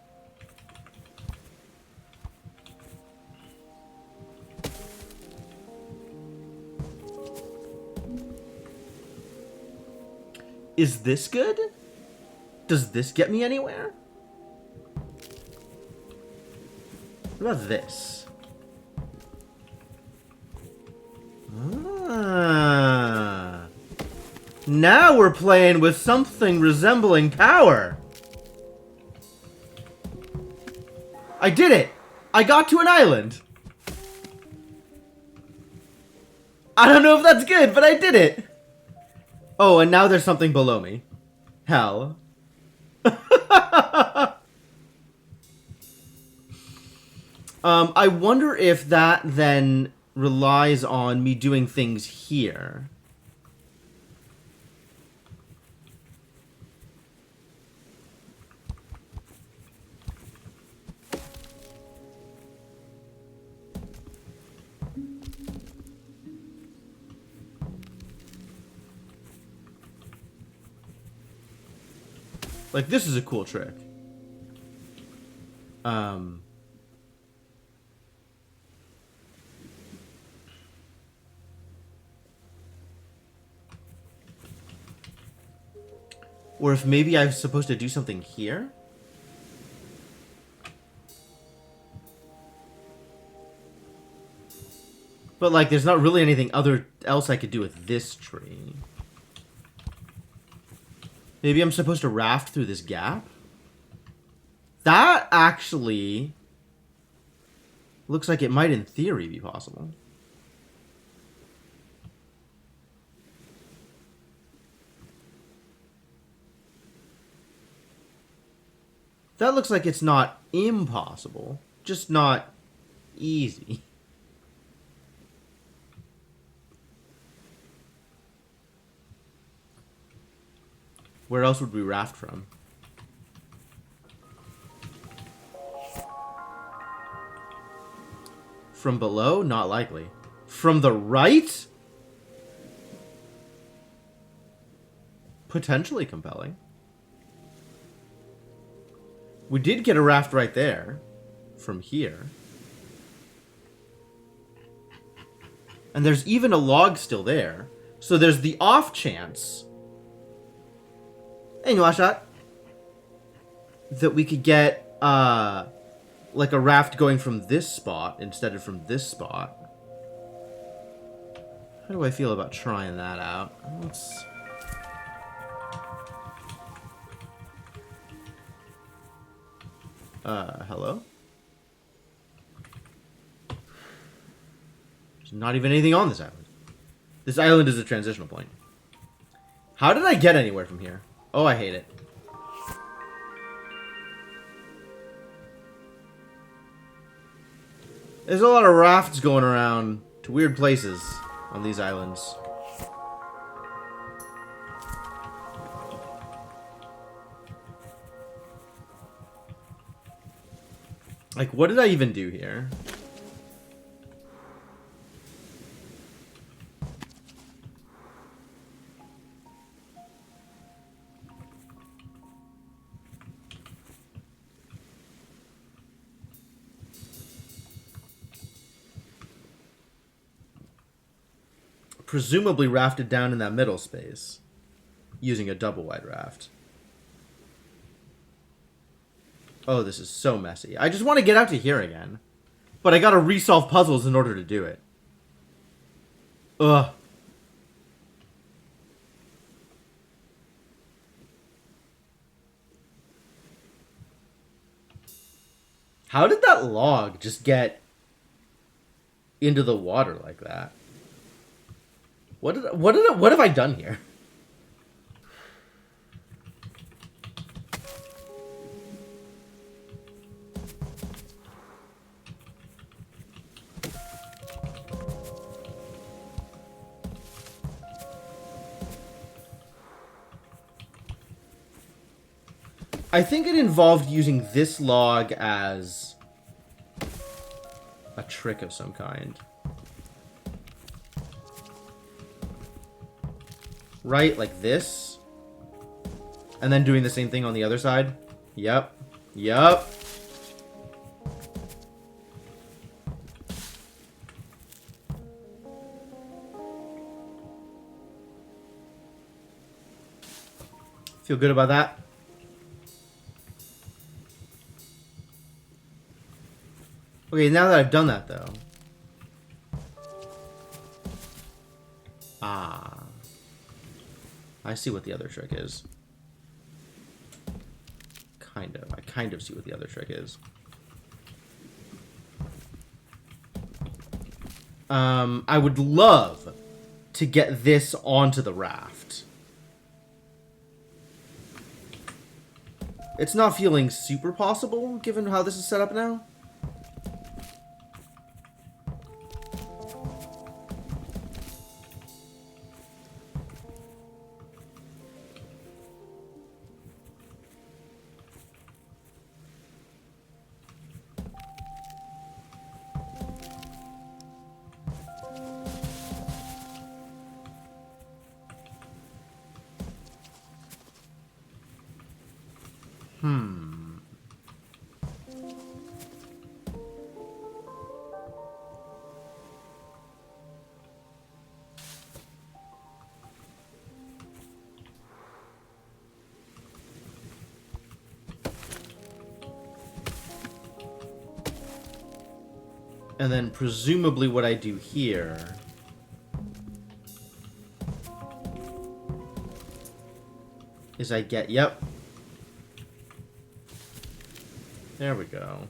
Is this good? Does this get me anywhere? What about this? Ah. Now we're playing with something resembling power. I did it! I got to an island! I don't know if that's good, but I did it! Oh, and now there's something below me. Hell. I wonder if that then relies on me doing things here. Like, this is a cool trick. Or if maybe I'm supposed to do something here? But, like, there's not really anything else I could do with this tree. Maybe I'm supposed to raft through this gap? That actually looks like it might, in theory, be possible. That looks like it's not impossible, just not easy. Where else would we raft from? From below? Not likely. From the right? Potentially compelling. We did get a raft right there. From here. And there's even a log still there. So there's the off chance. Hey, you watch that? That we could get, like a raft going from this spot instead of from this spot. How do I feel about trying that out? Let's... hello? There's not even anything on this island. This island is a transitional point. How did I get anywhere from here? Oh, I hate it. There's a lot of rafts going around to weird places on these islands. Like, what did I even do here? Presumably rafted down in that middle space using a double wide raft. Oh, this is so messy. I just want to get out to here again. But I gotta resolve puzzles in order to do it. Ugh. How did that log just get into the water like that? What have I done here? I think it involved using this log as a trick of some kind. Right, like this. And then doing the same thing on the other side. Yep. Yep. Feel good about that? Okay, now that I've done that, though. Ah. I see what the other trick is. Kind of. I kind of see what the other trick is. I would love to get this onto the raft. It's not feeling super possible, given how this is set up now. And then presumably what I do here is I get, yep. There we go.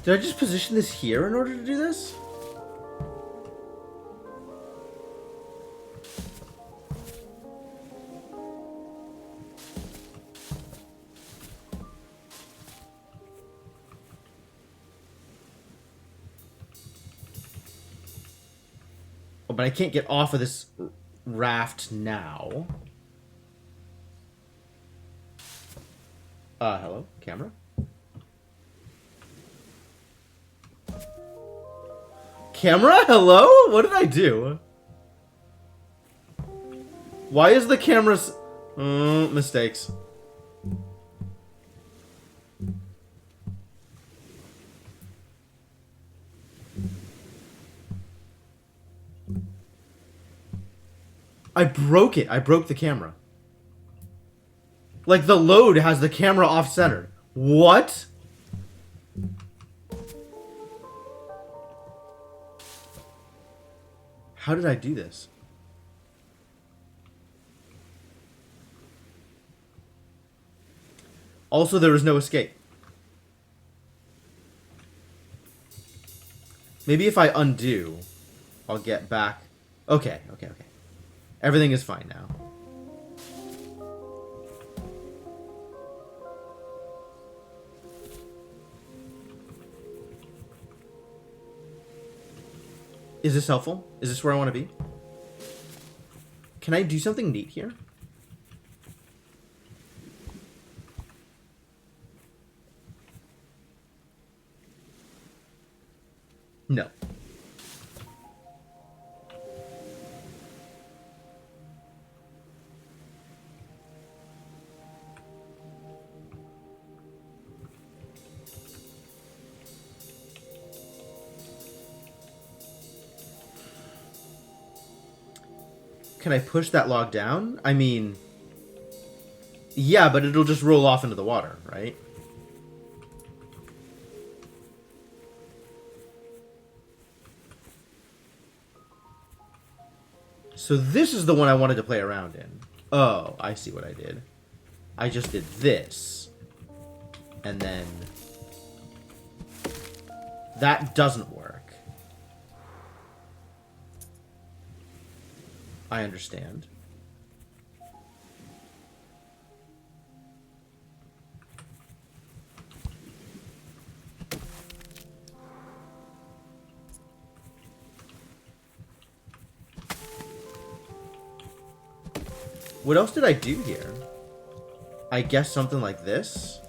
Did I just position this here in order to do this? Oh, but I can't get off of this raft now. Hello? Camera? Camera? Hello? What did I do? Why is the camera... mistakes. I broke it. I broke the camera. Like, the load has the camera off-centered. What? How did I do this? Also, there was no escape. Maybe if I undo, I'll get back. Okay. Everything is fine now. Is this helpful? Is this where I want to be? Can I do something neat here? No. Can I push that log down? I mean... Yeah, but it'll just roll off into the water, right? So this is the one I wanted to play around in. Oh, I see what I did. I just did this. And then... That doesn't work. I understand. What else did I do here? I guess something like this?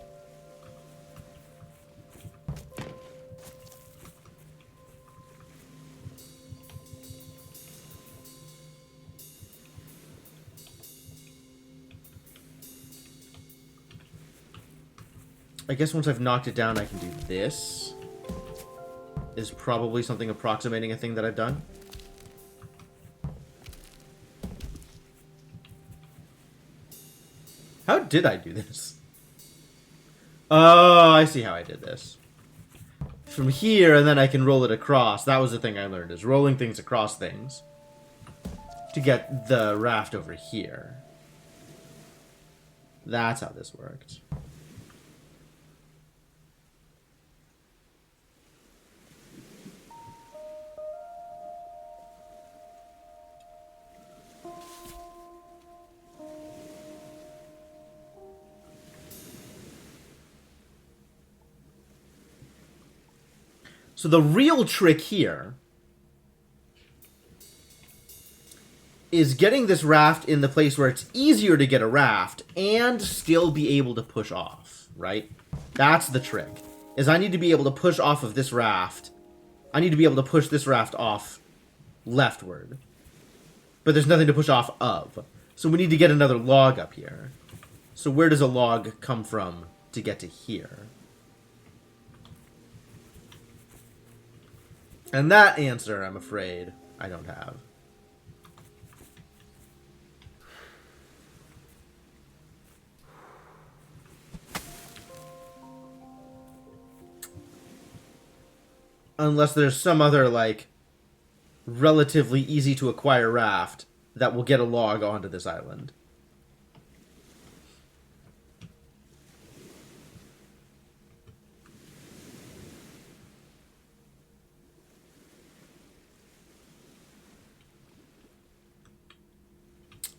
I guess once I've knocked it down, I can do this. Is probably something approximating a thing that I've done. How did I do this? Oh, I see how I did this. From here, and then I can roll it across. That was the thing I learned, is rolling things across things to get the raft over here. That's how this worked. So the real trick here is getting this raft in the place where it's easier to get a raft and still be able to push off, right? That's the trick. Is I need to be able to push off of this raft. I need to be able to push this raft off leftward. But there's nothing to push off of. So we need to get another log up here. So where does a log come from to get to here? And that answer, I'm afraid, I don't have. Unless there's some other, like, relatively easy to acquire raft that will get a log onto this island.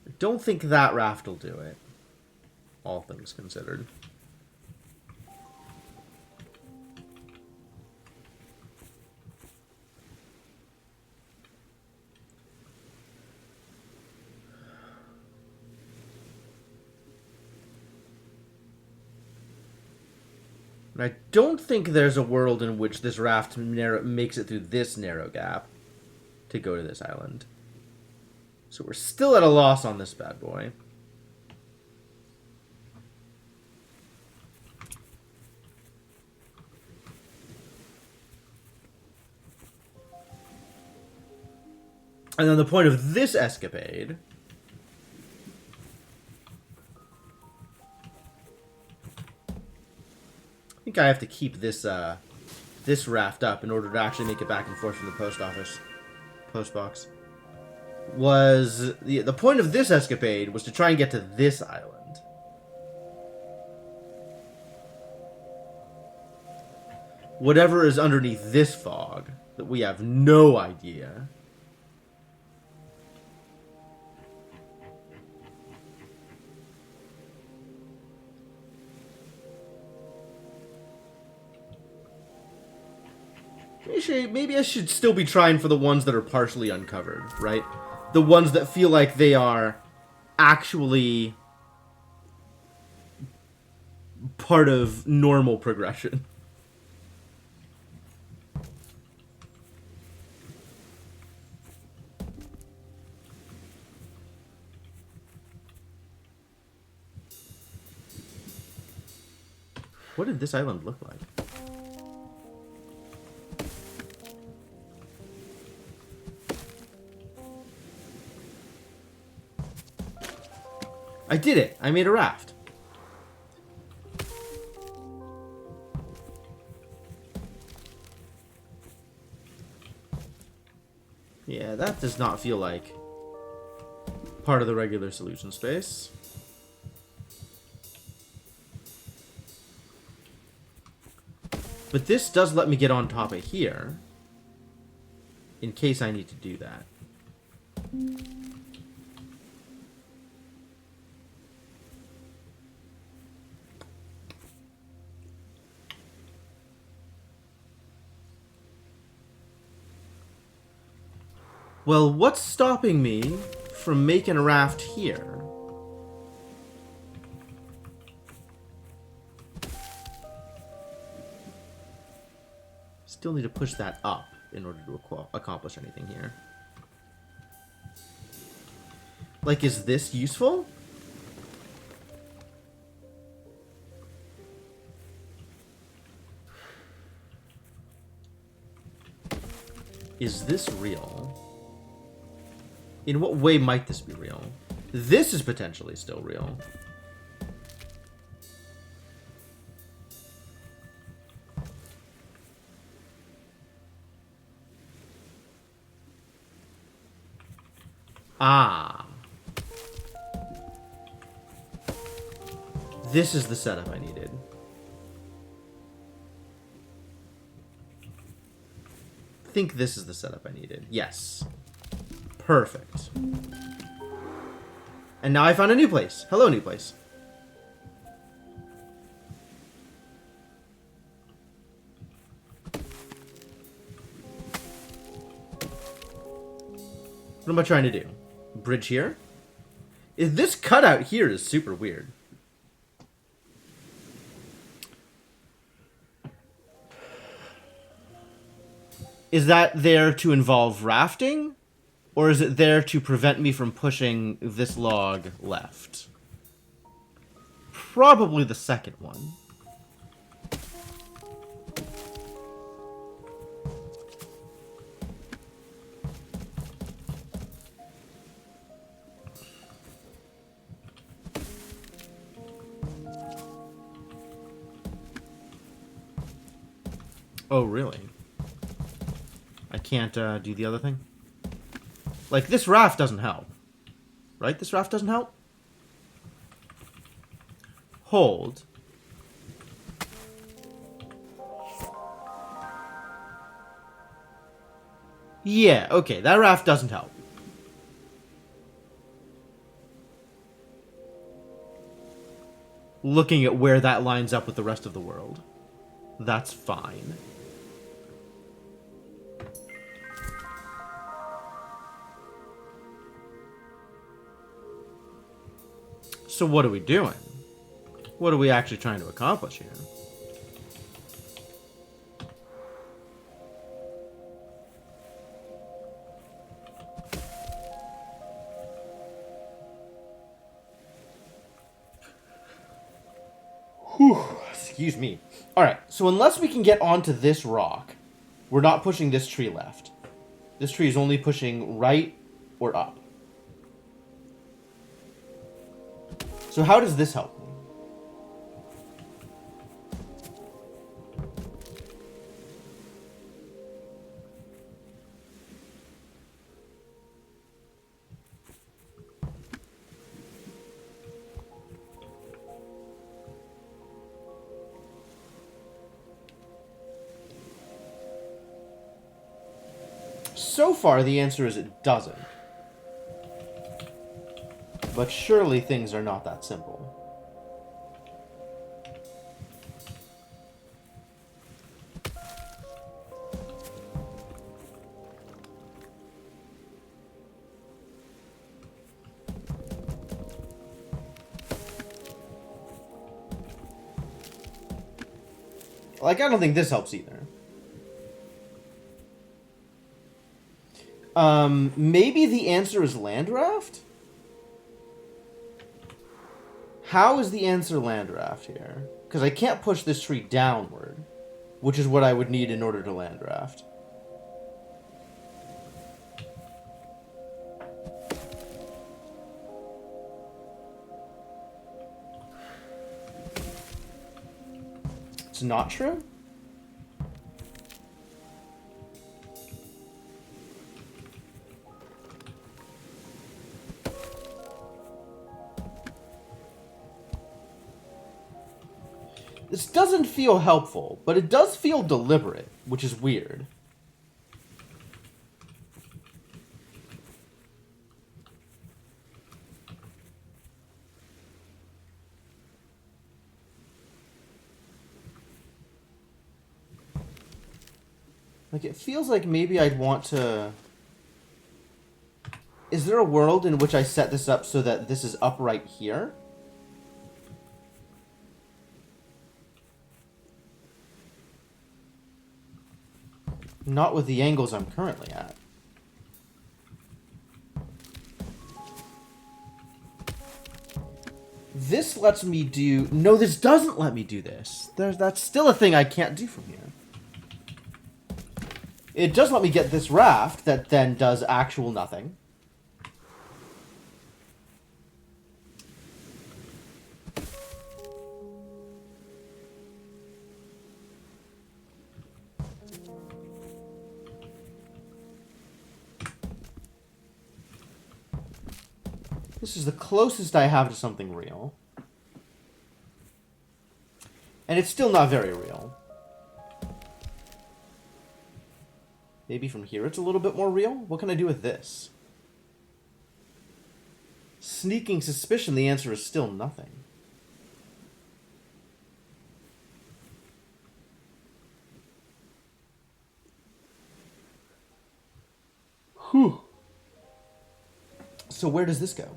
I don't think that raft will do it, all things considered. And I don't think there's a world in which this raft makes it through this narrow gap to go to this island. So we're still at a loss on this bad boy. And then the point of this escapade I think I have to keep this this raft up in order to actually make it back and forth from the post box. Was the point of this escapade was to try and get to this island. Whatever is underneath this fog that we have no idea. Maybe I should still be trying for the ones that are partially uncovered, right? The ones that feel like they are actually part of normal progression. What did this island look like? I did it! I made a raft. Yeah, that does not feel like part of the regular solution space. But this does let me get on top of here, in case I need to do that. Well, what's stopping me from making a raft here? Still need to push that up in order to accomplish anything here. Like, is this useful? Is this real? In what way might this be real? This is potentially still real. Ah. This is the setup I needed. I think this is the setup I needed. Yes. Perfect. And now I found a new place. Hello, new place. What am I trying to do? Bridge here? This cutout here is super weird. Is that there to involve rafting? Or is it there to prevent me from pushing this log left? Probably the second one. Oh, really? I can't do the other thing? Like, this raft doesn't help. Right? This raft doesn't help? Hold. Yeah, okay, that raft doesn't help. Looking at where that lines up with the rest of the world. That's fine. So what are we doing? What are we actually trying to accomplish here? Whew, excuse me. Alright, so unless we can get onto this rock, we're not pushing this tree left. This tree is only pushing right or up. So how does this help me? So far, the answer is it doesn't. But surely things are not that simple. Like, I don't think this helps either. Maybe the answer is land raft? How is the answer land raft here? Because I can't push this tree downward, which is what I would need in order to land raft. It's not true? This doesn't feel helpful, but it does feel deliberate, which is weird. Like, it feels like maybe I'd want to... Is there a world in which I set this up so that this is upright here? Not with the angles I'm currently at. This lets me do... No, this doesn't let me do this. That's still a thing I can't do from here. It does let me get this raft that then does actual nothing. This is the closest I have to something real. And it's still not very real. Maybe from here it's a little bit more real? What can I do with this? Sneaking suspicion, the answer is still nothing. Whew. So where does this go?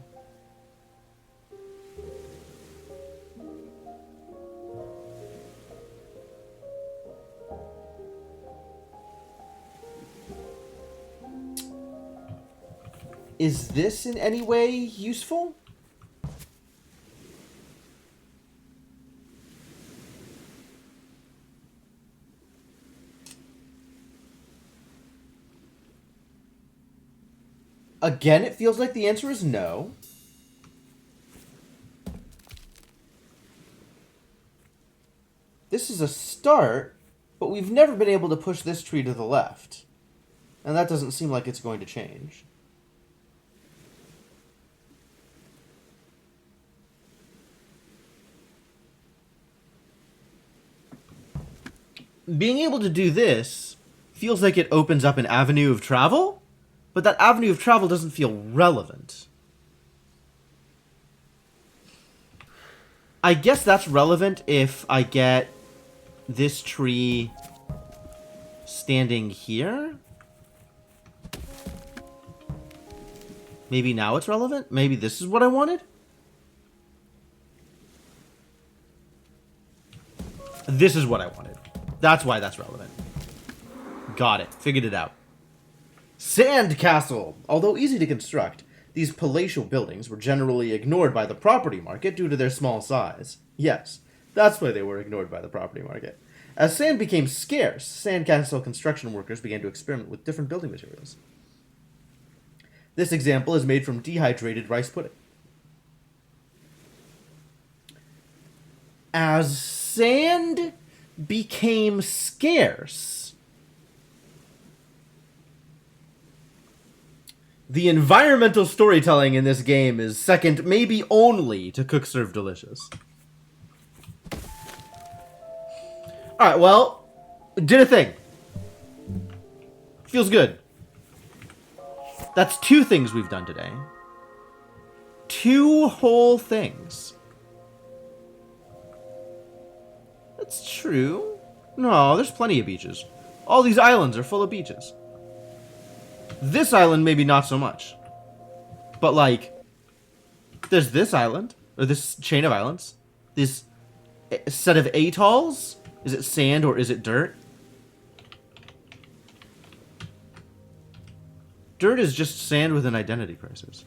Is this in any way useful? Again, it feels like the answer is no. This is a start, but we've never been able to push this tree to the left. And that doesn't seem like it's going to change. Being able to do this feels like it opens up an avenue of travel, but that avenue of travel doesn't feel relevant. I guess that's relevant if I get this tree standing here. Maybe now it's relevant? Maybe this is what I wanted? This is what I wanted. That's why that's relevant. Got it. Figured it out. Sand Castle! Although easy to construct, these palatial buildings were generally ignored by the property market due to their small size. Yes, that's why they were ignored by the property market. As sand became scarce, sandcastle construction workers began to experiment with different building materials. This example is made from dehydrated rice pudding. As sand became scarce, the environmental storytelling in this game is second maybe only to Cook Serve Delicious. Alright, well, did a thing. Feels good. That's 2 things we've done today. 2 whole things. That's true. No, there's plenty of beaches. All these islands are full of beaches. This island, maybe not so much. But, like, there's this island, or this chain of islands. This set of atolls. Is it sand or is it dirt? Dirt is just sand with an identity crisis.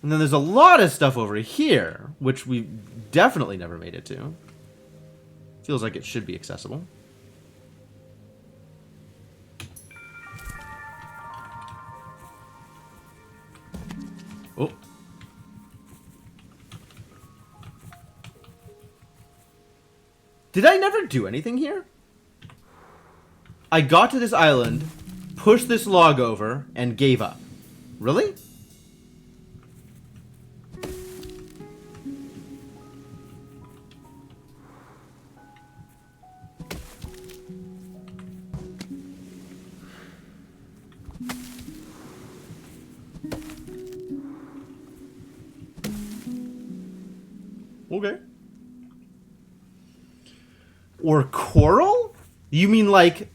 And then there's a lot of stuff over here, which we definitely never made it to. Feels like it should be accessible. Oh. Did I never do anything here? I got to this island, pushed this log over, and gave up. Really? Okay. Or coral? You mean like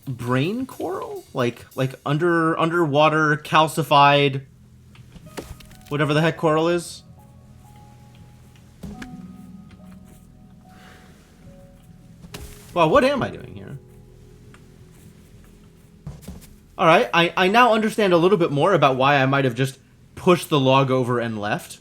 brain coral? Like underwater calcified whatever the heck coral is? Well, what am I doing here? Alright, I now understand a little bit more about why I might have just pushed the log over and left.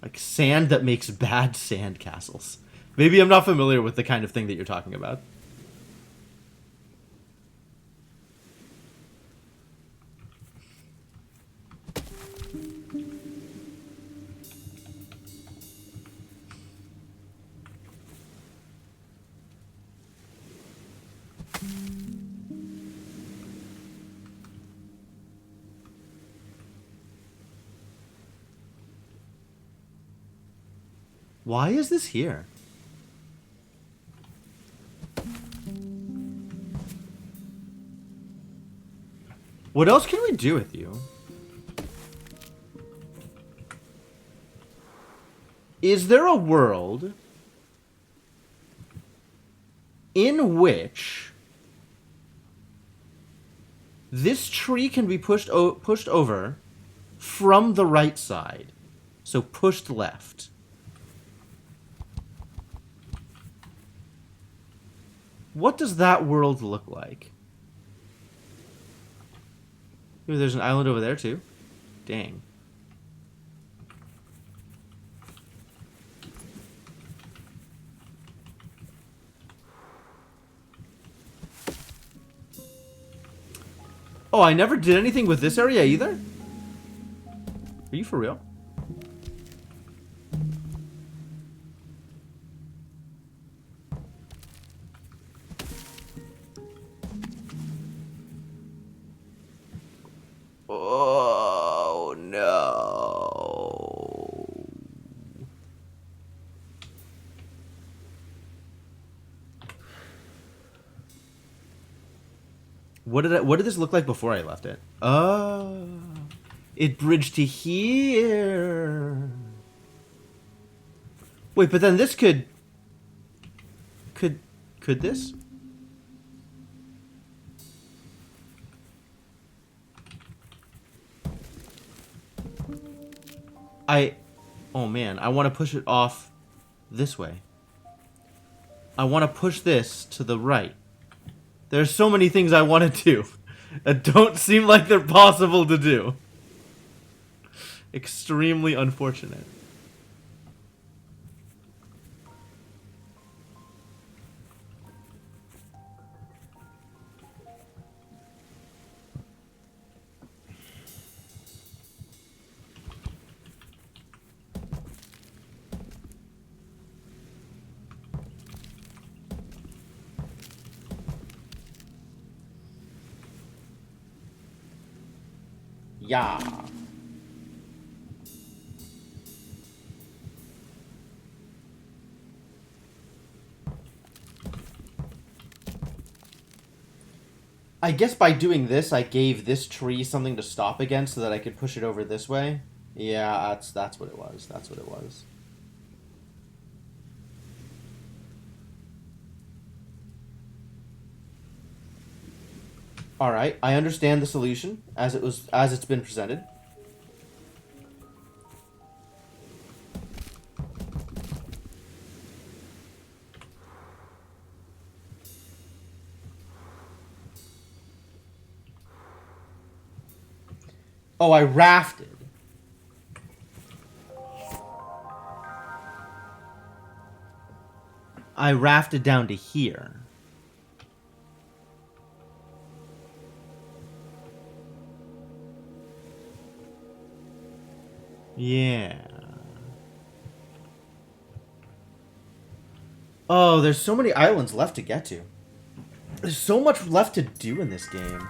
Like sand that makes bad sand castles. Maybe I'm not familiar with the kind of thing that you're talking about. Why is this here? What else can we do with you? Is there a world in which this tree can be pushed over from the right side? So pushed left. What does that world look like? Maybe there's an island over there too. Dang. Oh, I never did anything with this area either? Are you for real? Oh, no. What did this look like before I left it? Oh, it bridged to here. Wait, but then this could this? Oh man, I want to push it off this way. I want to push this to the right. There's so many things I want to do that don't seem like they're possible to do. Extremely unfortunate. Yeah. I guess by doing this, I gave this tree something to stop against so that I could push it over this way. Yeah, that's what it was. That's what it was. All right, I understand the solution as it's been presented. Oh, I rafted. I rafted down to here. Yeah. Oh, there's so many islands left to get to. There's so much left to do in this game.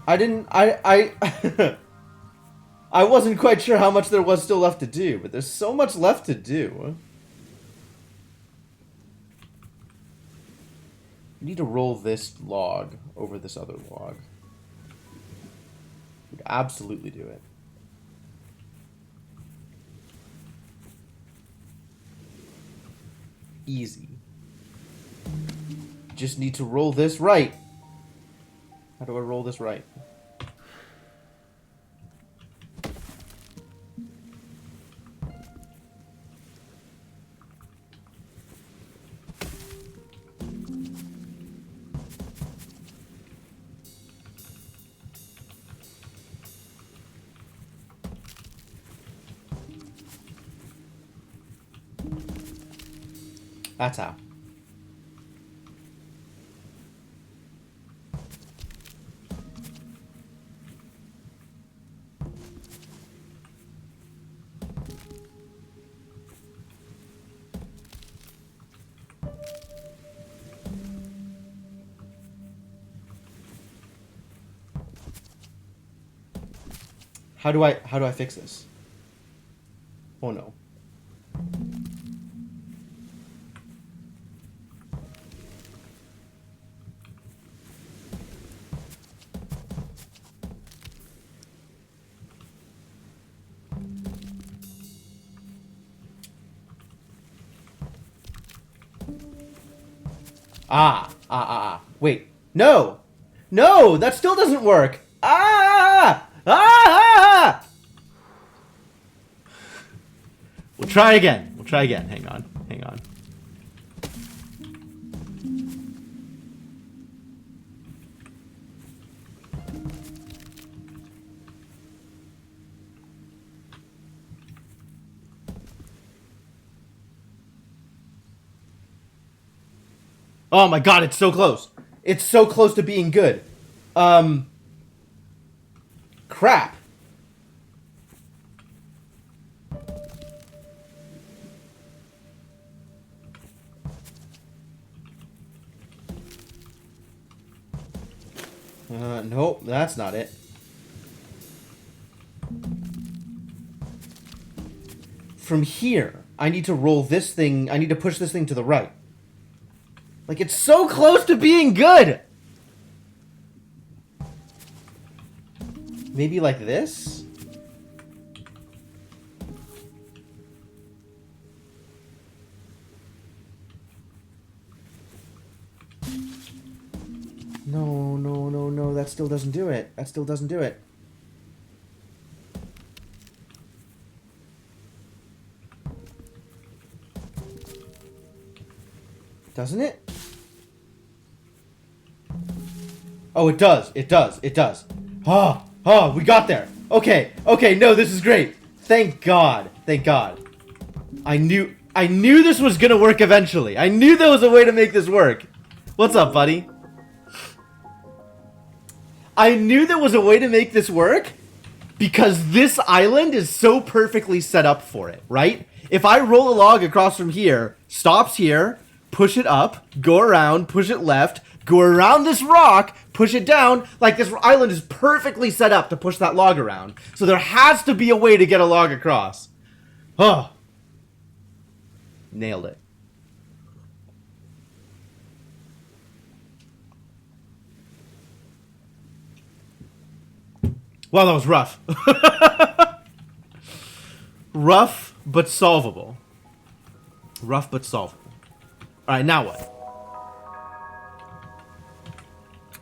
I wasn't quite sure how much there was still left to do, but there's so much left to do. I need to roll this log over this other log. Would absolutely do it. Easy. Just need to roll this right. How do I roll this right? That's how. How do I fix this? Oh no. Wait. No! No! That still doesn't work! We'll try again. We'll try again. Hang on. Hang on. Oh my god, it's so close. It's so close to being good. Crap. Nope, that's not it. From here, I need to roll this thing, I need to push this thing to the right. Like, it's so close to being good! Maybe like this? No, no, no, no, that still doesn't do it. That still doesn't do it. Doesn't it? Oh, it does. It does. It does. Oh, oh, we got there. Okay. Okay, no, this is great. Thank God. Thank God. I knew this was gonna work eventually. I knew there was a way to make this work. What's up, buddy? I knew there was a way to make this work because this island is so perfectly set up for it, right? If I roll a log across from here, stops here, push it up, go around, push it left, go around this rock, push it down, like this island is perfectly set up to push that log around. So there has to be a way to get a log across. Oh. Nailed it. Wow, that was rough. Rough, but solvable. Rough, but solvable. Alright, now what?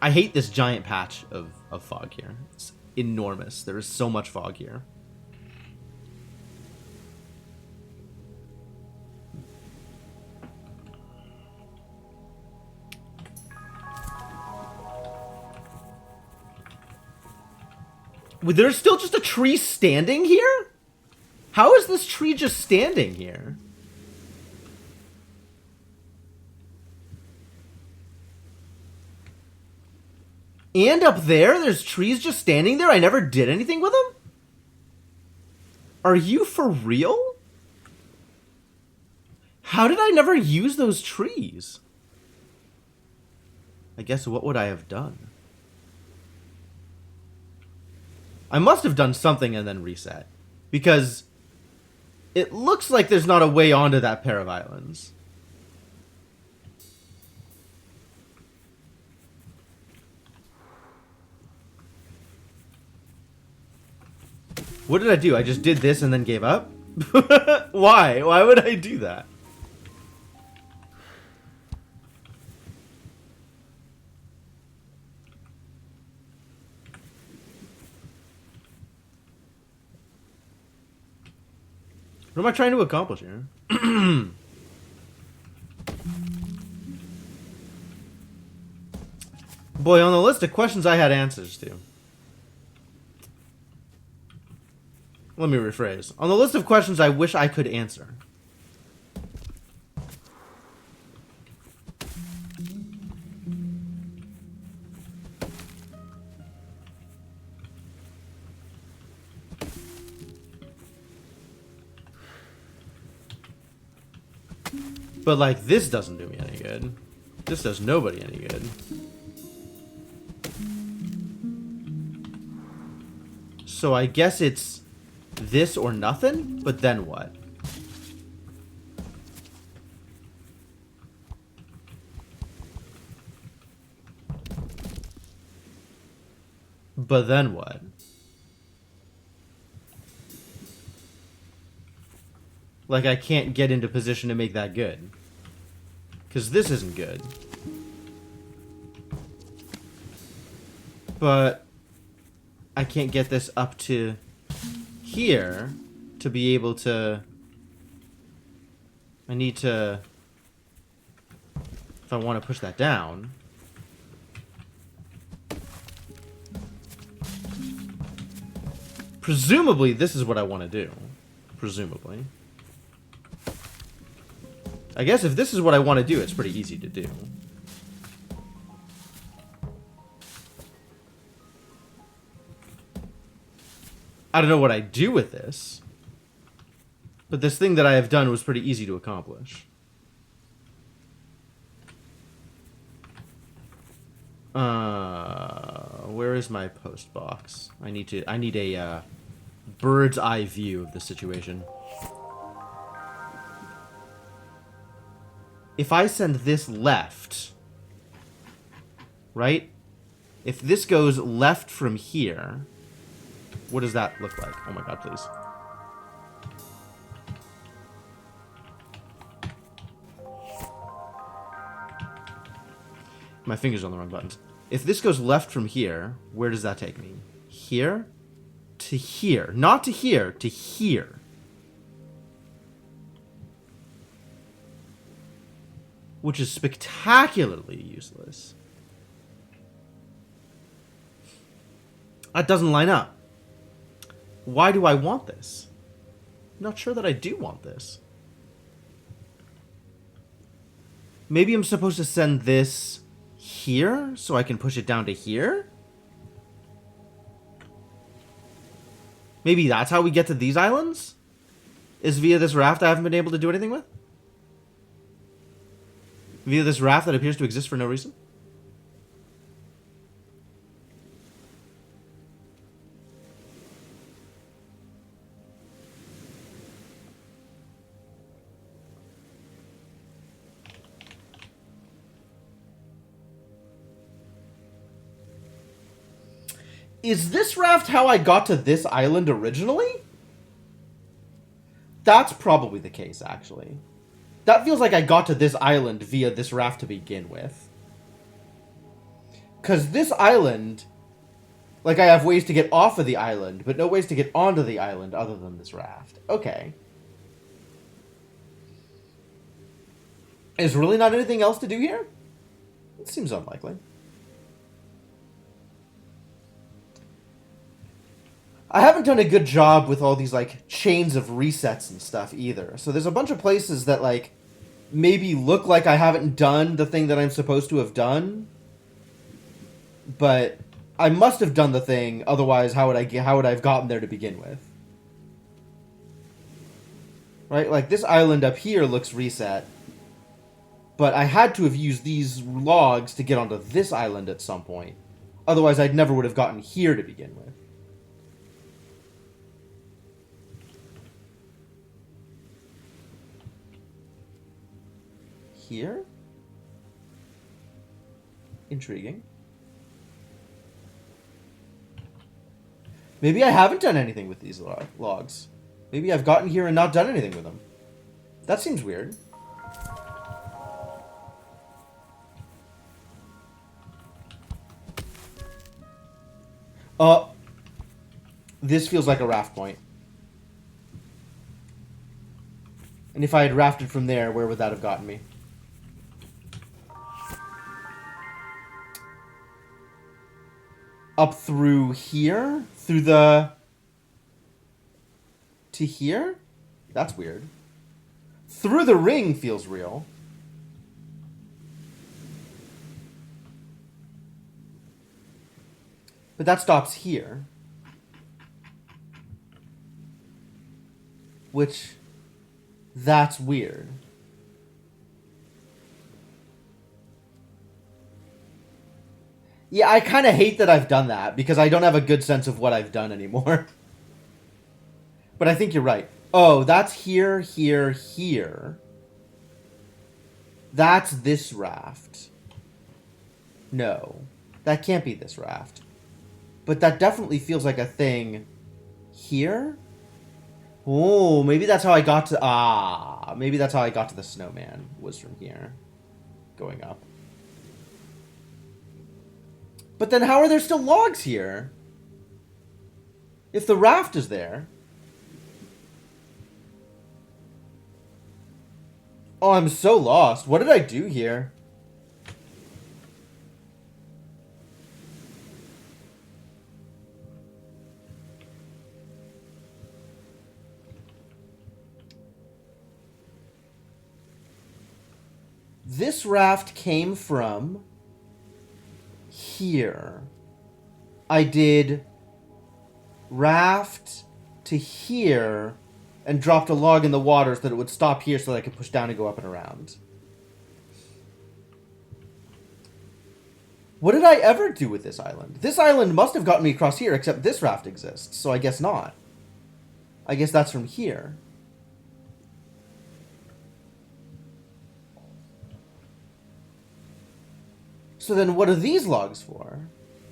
I hate this giant patch of fog here. It's enormous. There is so much fog here. There's still just a tree standing here? How is this tree just standing here? And up there, there's trees just standing there? I never did anything with them? Are you for real? How did I never use those trees? I guess what would I have done? I must have done something and then reset. Because it looks like there's not a way onto that pair of islands. What did I do? I just did this and then gave up? Why? Why would I do that? What am I trying to accomplish here? Boy, on the list of questions I had answers to. Let me rephrase. On the list of questions I wish I could answer. But, like, this doesn't do me any good. This does nobody any good. So I guess it's this or nothing? But then what? But then what? Like, I can't get into position to make that good. Because this isn't good. But I can't get this up to here to be able to... I need to... If I want to push that down... Presumably, this is what I want to do. Presumably. I guess if this is what I want to do, it's pretty easy to do. I don't know what I do with this. But this thing that I have done was pretty easy to accomplish. Where is my post box? I need a bird's eye view of the situation. If I send this left, right? If this goes left from here, what does that look like? Oh my god, please. My fingers are on the wrong buttons. If this goes left from here, where does that take me? Here? To here. Not to here, to here. Which is spectacularly useless. That doesn't line up. Why do I want this? I'm not sure that I do want this. Maybe I'm supposed to send this here so I can push it down to here? Maybe that's how we get to these islands? Is via this raft I haven't been able to do anything with? Via this raft that appears to exist for no reason? Is this raft how I got to this island originally? That's probably the case, actually. That feels like I got to this island via this raft to begin with. Because this island... Like, I have ways to get off of the island, but no ways to get onto the island other than this raft. Okay. Is really not anything else to do here? It seems unlikely. I haven't done a good job with all these, like, chains of resets and stuff either. So there's a bunch of places that, like, maybe look like I haven't done the thing that I'm supposed to have done. But I must have done the thing, otherwise how would I have gotten there to begin with? Right? Like, this island up here looks reset. But I had to have used these logs to get onto this island at some point. Otherwise, I never would have gotten here to begin with. Here? Intriguing. Maybe I haven't done anything with these logs. Maybe I've gotten here and not done anything with them. That seems weird. This feels like a raft point. And if I had rafted from there, where would that have gotten me? Up through here? Through the... to here? That's weird. Through the ring feels real. But that stops here. Which... that's weird. Yeah, I kind of hate that I've done that, because I don't have a good sense of what I've done anymore. But I think you're right. Oh, that's here, here, here. That's this raft. No. That can't be this raft. But that definitely feels like a thing here? Oh, maybe that's how I got to... Ah, maybe that's how I got to the snowman, was from here. Going up. But then how are there still logs here? If the raft is there... Oh, I'm so lost. What did I do here? This raft came from here. I did raft to here and dropped a log in the water so that it would stop here so that I could push down and go up and around. What did I ever do with this island? This island must have gotten me across here, except this raft exists, so I guess not. I guess that's from here. So then what are these logs for?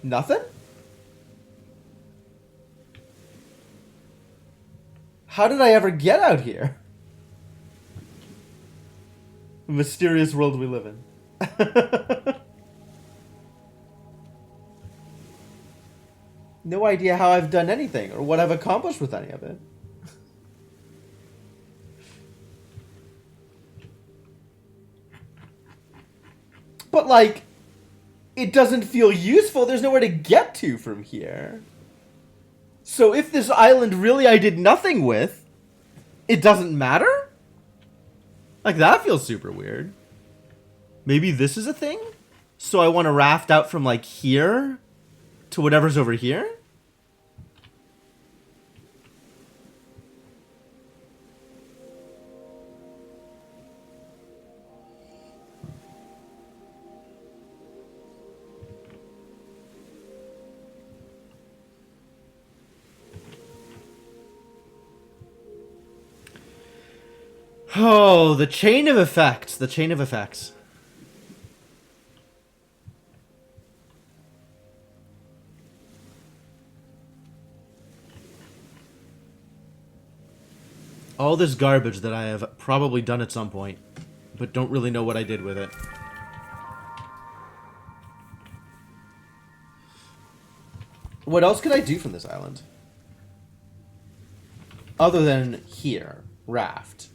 Nothing? How did I ever get out here? The mysterious world we live in. No idea how I've done anything or what I've accomplished with any of it. But, like, it doesn't feel useful. There's nowhere to get to from here. So if this island really I did nothing with, it doesn't matter? Like, that feels super weird. Maybe this is a thing? So I want to raft out from, like, here to whatever's over here? Oh, the chain of effects. The chain of effects. All this garbage that I have probably done at some point, but don't really know what I did with it. What else could I do from this island? Other than here. Raft.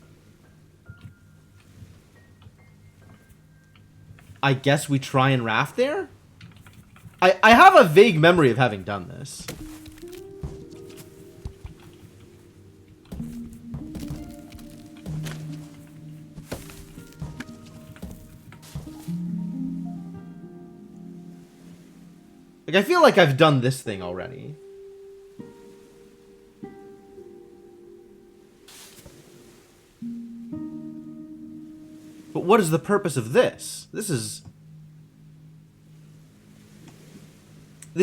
I guess we try and raft there? I have a vague memory of having done this. Like, I feel like I've done this thing already. But what is the purpose of this? This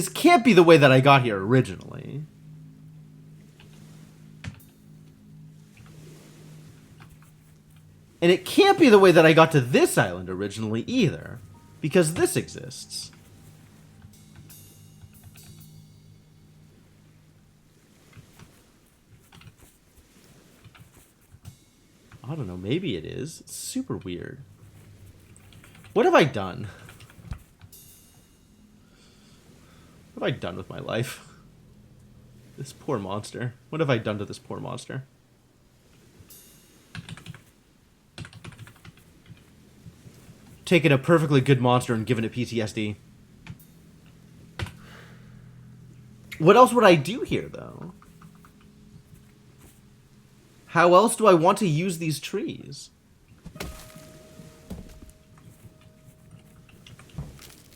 can't be the way that I got here originally. And it can't be the way that I got to this island originally either. Because this exists. I don't know, maybe it is. It's super weird. What have I done? What have I done with my life? This poor monster. What have I done to this poor monster? Taken a perfectly good monster and given it PTSD. What else would I do here, though? How else do I want to use these trees?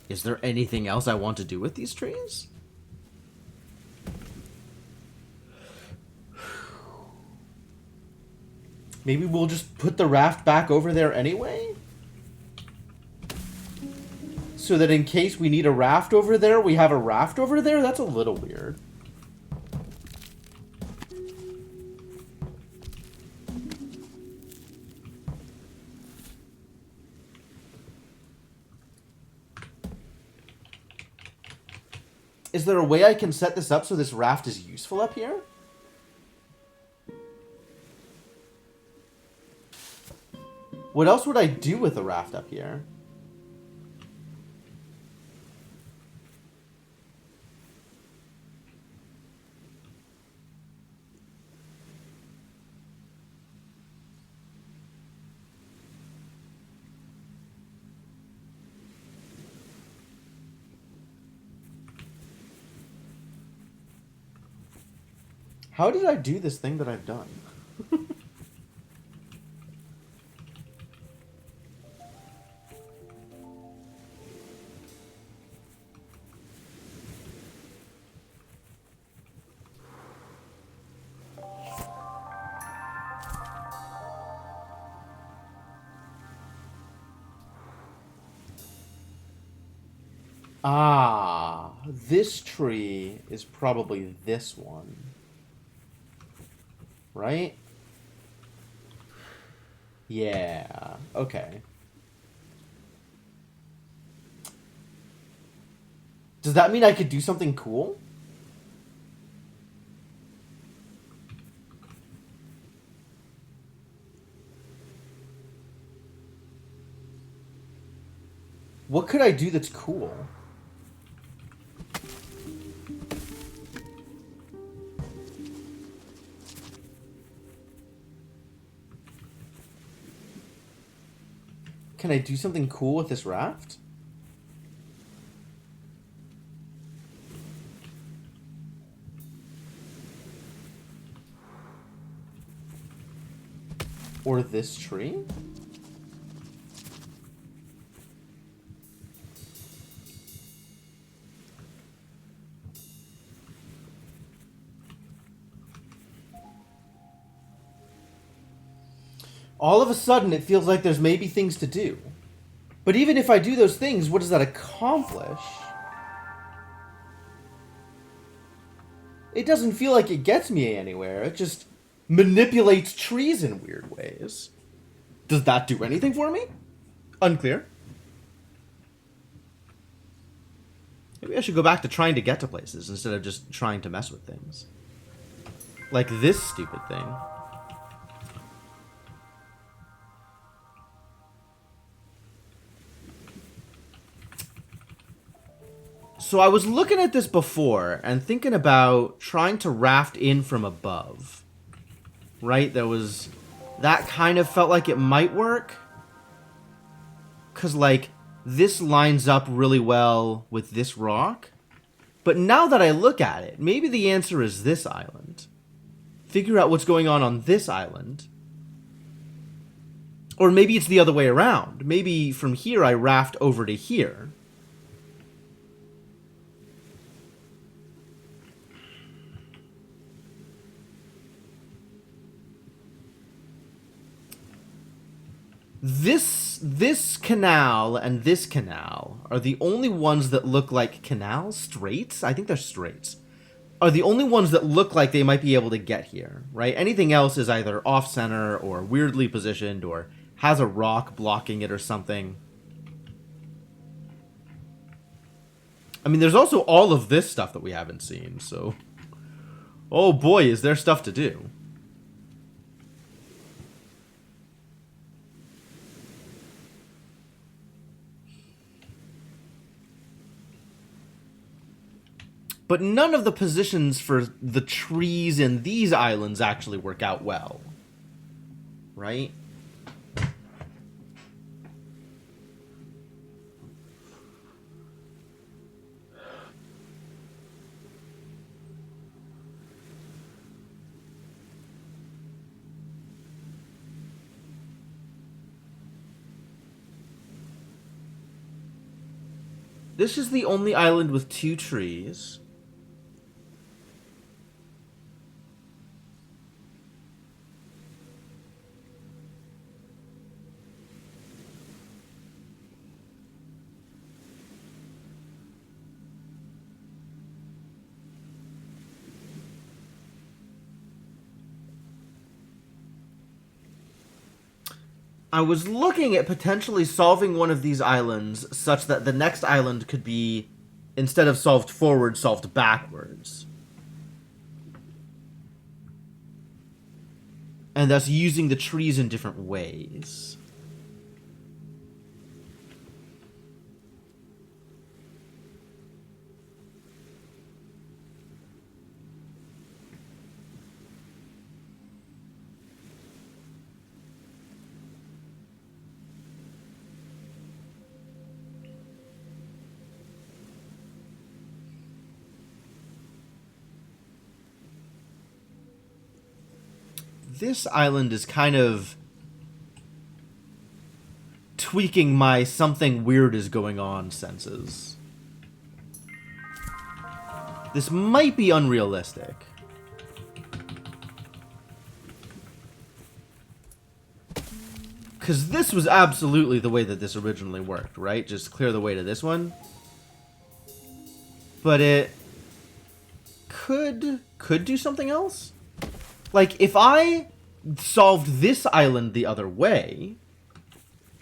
Is there anything else I want to do with these trees? Maybe we'll just put the raft back over there anyway? so that in case we need a raft over there, we have a raft over there? That's a little weird. Is there a way I can set this up so this raft is useful up here? What else would I do with a raft up here? How did I do this thing that I've done? Ah, this tree is probably this one. Right? Yeah, okay. Does that mean I could do something cool? What could I do that's cool? Can I do something cool with this raft? Or this tree? All of a sudden, it feels like there's maybe things to do. But even if I do those things, what does that accomplish? It doesn't feel like it gets me anywhere. It just manipulates trees in weird ways. Does that do anything for me? Unclear. Maybe I should go back to trying to get to places instead of just trying to mess with things. Like this stupid thing. So I was looking at this before and thinking about trying to raft in from above. Right? That kind of felt like it might work. Because, like, this lines up really well with this rock. But now that I look at it, maybe the answer is this island. Figure out what's going on this island. Or maybe it's the other way around. Maybe from here I raft over to here. This canal and this canal are the only ones that look like canals? Straits? I think they're straits. Are the only ones that look like they might be able to get here, right? Anything else is either off-center or weirdly positioned or has a rock blocking it or something. I mean, there's also all of this stuff that we haven't seen, so... Oh boy, is there stuff to do. But none of the positions for the trees in these islands actually work out well. Right? This is the only island with 2 trees. I was looking at potentially solving one of these islands such that the next island could be, instead of solved forward, solved backwards. And thus using the trees in different ways. This island is kind of tweaking my something weird is going on senses. This might be unrealistic. Because this was absolutely the way that this originally worked, right? Just clear the way to this one. But it could do something else? Like, if I solved this island the other way,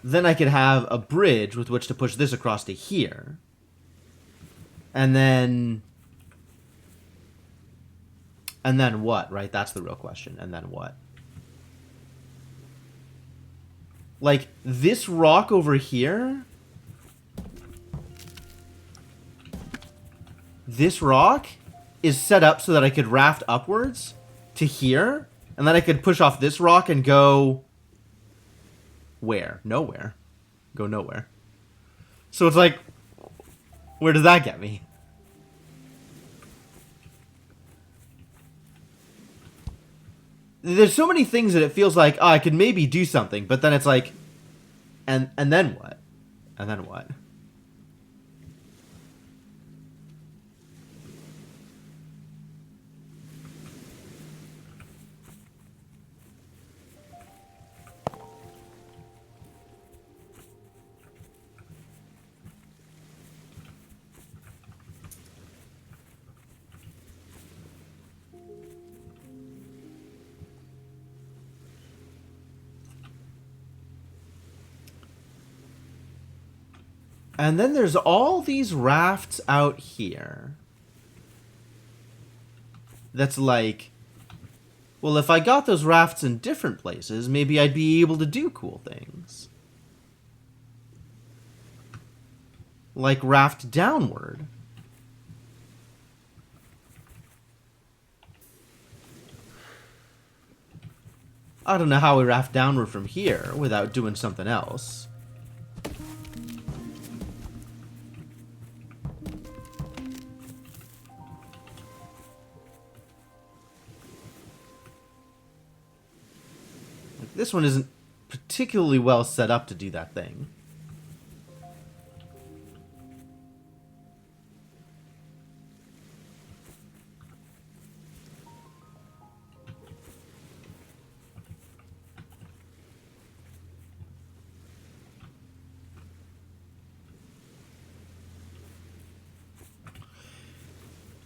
then I could have a bridge with which to push this across to here. And then what, right? That's the real question. And then what? Like, this rock over here... This rock is set up so that I could raft upwards to here, and then I could push off this rock and go... Where? Nowhere. Go nowhere. So it's like, where does that get me? There's so many things that it feels like, oh, I could maybe do something, but then it's like, and then what? And then what? And then there's all these rafts out here. That's like, well, if I got those rafts in different places, maybe I'd be able to do cool things. Like raft downward. I don't know how we raft downward from here without doing something else. This one isn't particularly well set up to do that thing.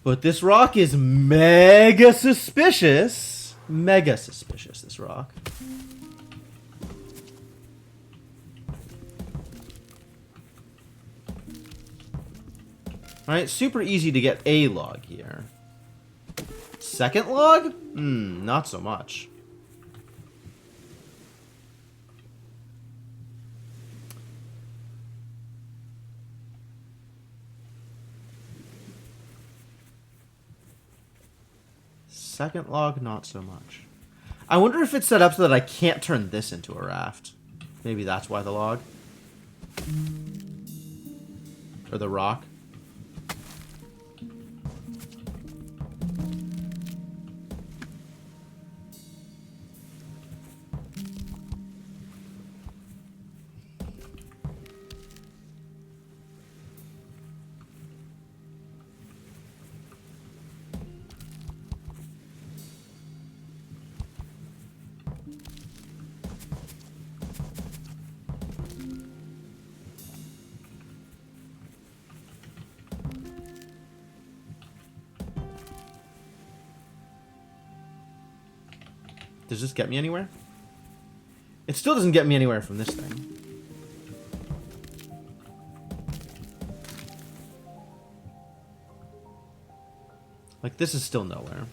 But this rock is mega suspicious. Mega suspicious, this rock. Alright, super easy to get a log here. Second log? Not so much. Second log, not so much. I wonder if it's set up so that I can't turn this into a raft. Maybe that's why the log. Or the rock. Does this get me anywhere? It still doesn't get me anywhere from this thing. Like, this is still nowhere.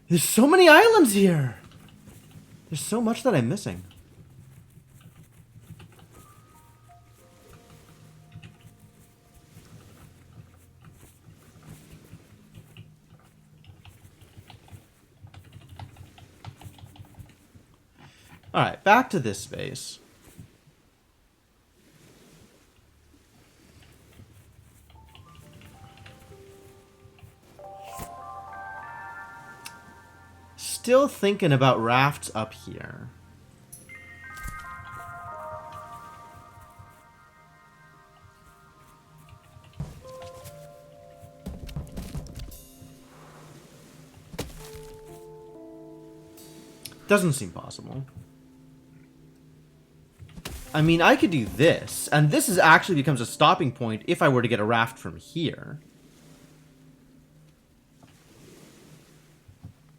There's so many islands here! There's so much that I'm missing. Alright, back to this space. Still thinking about rafts up here. Doesn't seem possible. I mean, I could do this, and this is actually becomes a stopping point if I were to get a raft from here.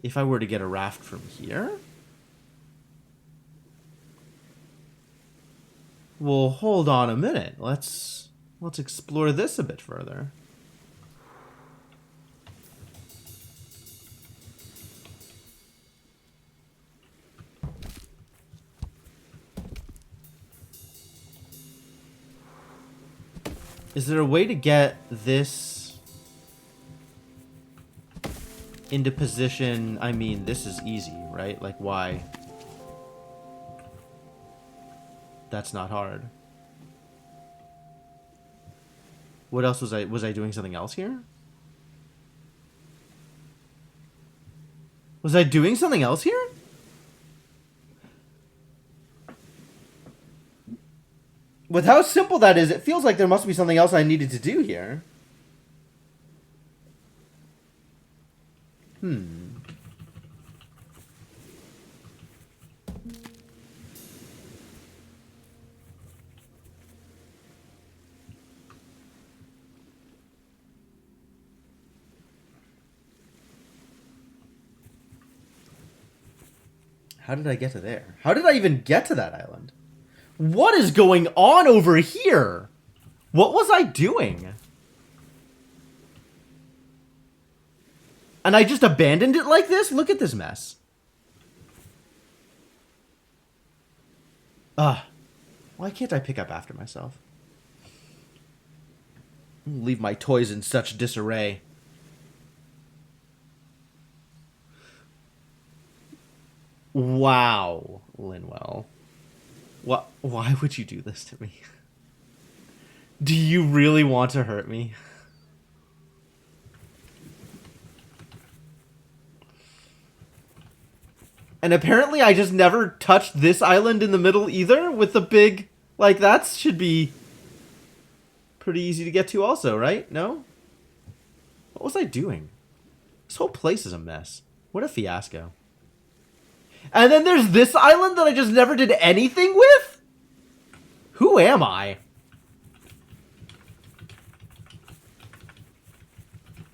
If I were to get a raft from here? Well, hold on a minute. Let's explore this a bit further. Is there a way to get this into position? I mean, this is easy, right? Like, why? That's not hard. What else was I doing something else here? Was I doing something else here? With how simple that is, it feels like there must be something else I needed to do here. How did I get to there? How did I even get to that island? What is going on over here? What was I doing? And I just abandoned it like this? Look at this mess. Why can't I pick up after myself? Leave my toys in such disarray. Wow, Linwell. What? Why would you do this to me? Do you really want to hurt me? And apparently I just never touched this island in the middle either with the big... Like, that should be pretty easy to get to also, right? No? What was I doing? This whole place is a mess. What a fiasco. And then there's this island that I just never did anything with? Who am I?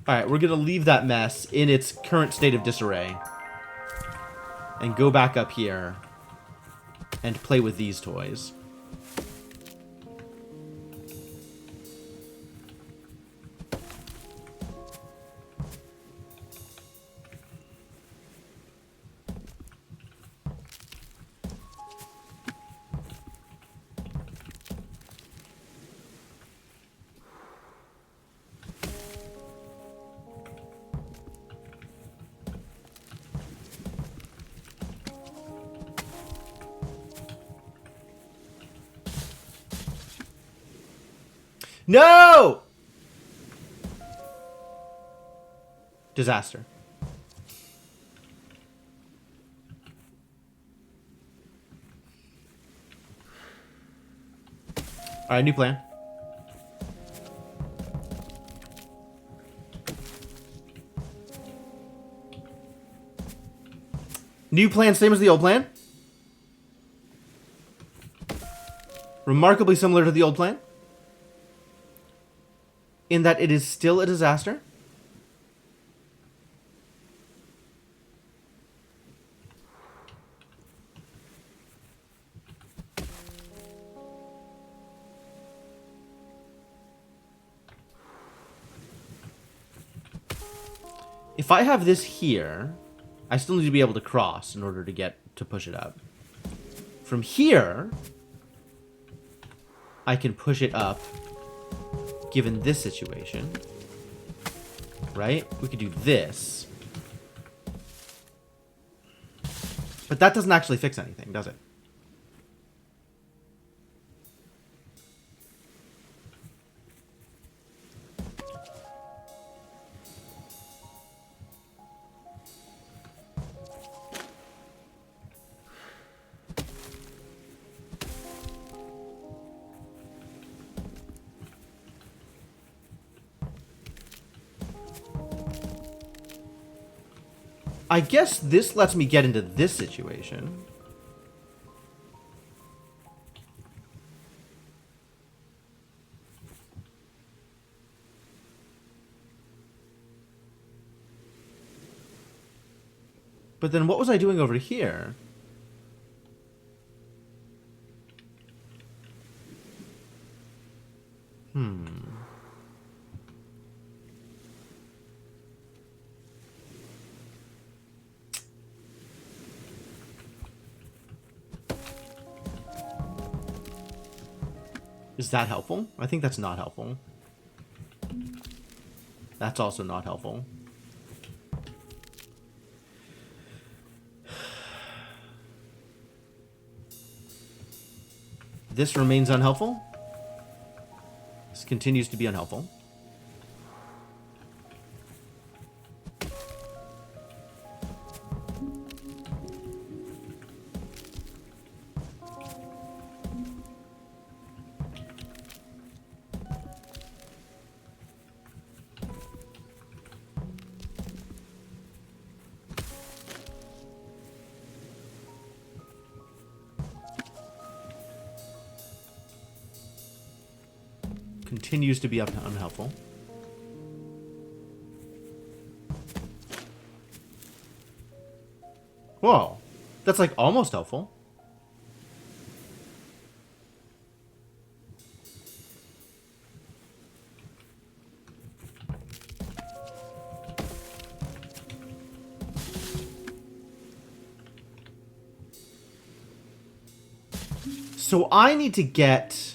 Alright, we're gonna leave that mess in its current state of disarray. And go back up here. And play with these toys. No! Disaster. Alright, new plan. New plan, same as the old plan. Remarkably similar to the old plan. in that it is still a disaster? If I have this here, I still need to be able to cross in order to get to push it up. From here, I can push it up, given this situation. Right? We could do this. But that doesn't actually fix anything, does it? I guess this lets me get into this situation. But then what was I doing over here? Is that helpful? I think that's not helpful. That's also not helpful. This remains unhelpful. This continues to be unhelpful. Continues to be unhelpful. Whoa. That's like almost helpful. So I need to get...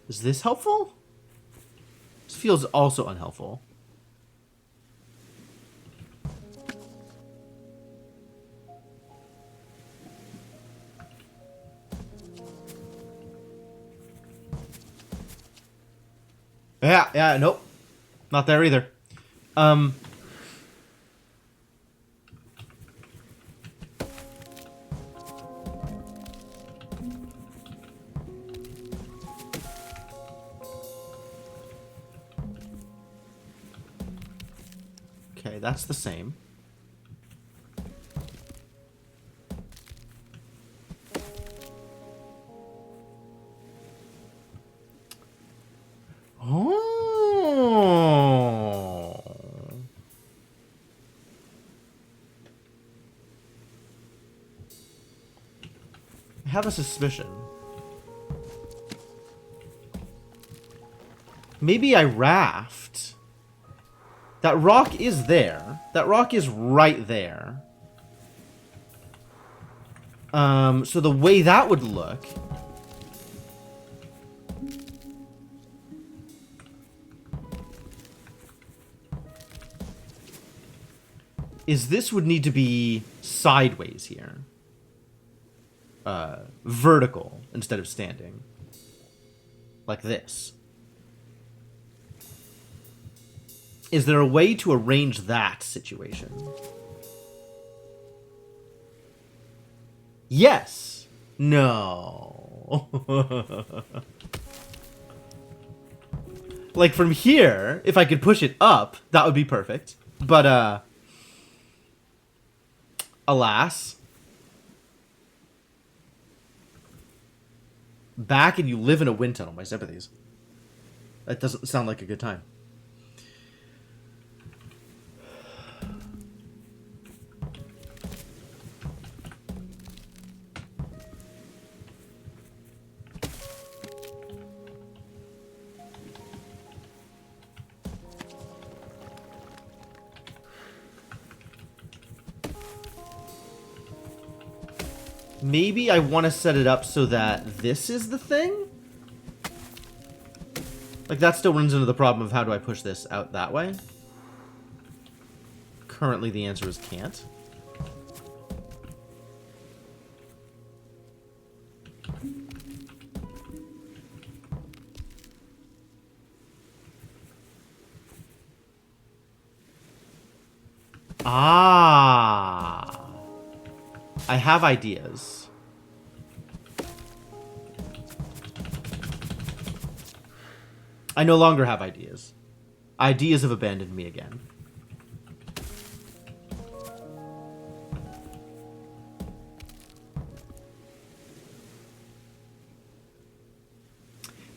Is this helpful? This feels also unhelpful. Yeah, nope. Not there either. Okay, that's the same. Oh. I have a suspicion. Maybe I raft. That rock is there. That rock is right there. So the way that would look... is this would need to be sideways here. Vertical instead of standing. Like this. Is there a way to arrange that situation? Yes. No. Like, from here, if I could push it up, that would be perfect. But, alas. Back and you live in a wind tunnel. My sympathies. That doesn't sound like a good time. Maybe I want to set it up so that this is the thing? Like, that still runs into the problem of how do I push this out that way? Currently, the answer is can't. Ah. I have ideas. I no longer have ideas. Ideas have abandoned me again.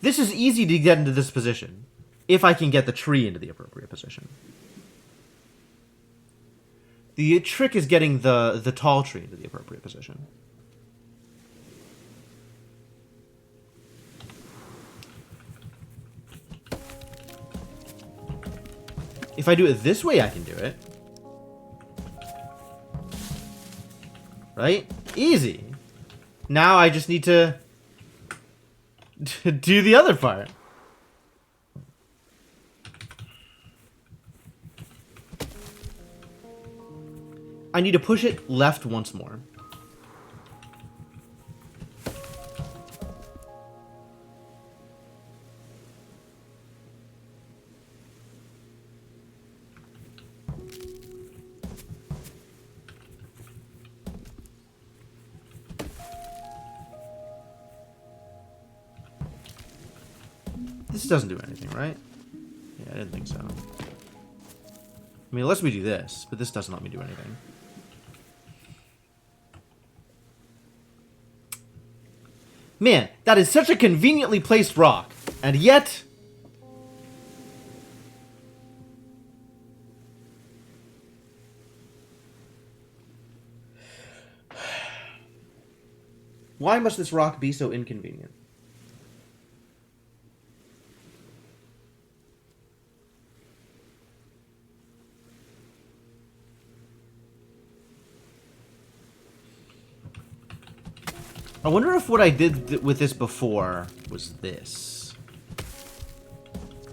This is easy to get into this position, if I can get the tree into the appropriate position. The trick is getting the tall tree into the appropriate position. If I do it this way, I can do it. Right? Easy. Now I just need to do the other part. I need to push it left once more. This doesn't do anything, right? Yeah, I didn't think so. I mean, unless we do this, but this doesn't let me do anything. Man, that is such a conveniently placed rock. And yet... Why must this rock be so inconvenient? I wonder if what I did with this before was this.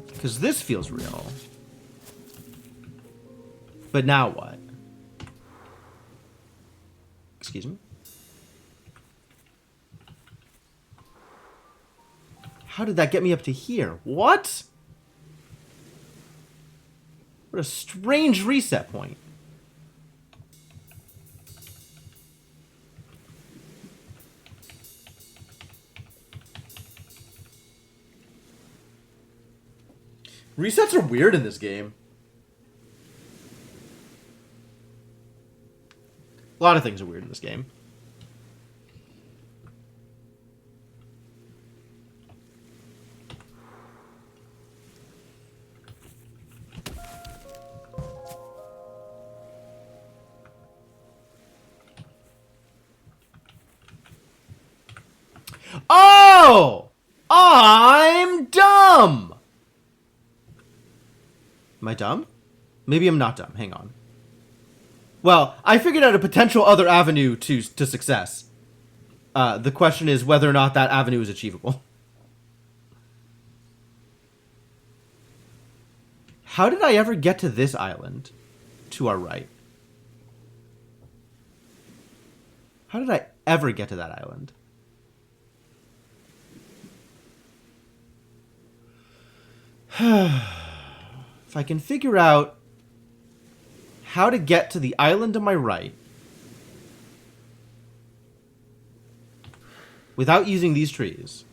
Because this feels real. But now what? Excuse me? How did that get me up to here? What? What a strange reset point. Resets are weird in this game. A lot of things are weird in this game. Oh! I'm dumb! Am I dumb? Maybe I'm not dumb. Hang on. Well, I figured out a potential other avenue to success. The question is whether or not that avenue is achievable. How did I ever get to this island? To our right. How did I ever get to that island? If I can figure out how to get to the island to my right, without using these trees.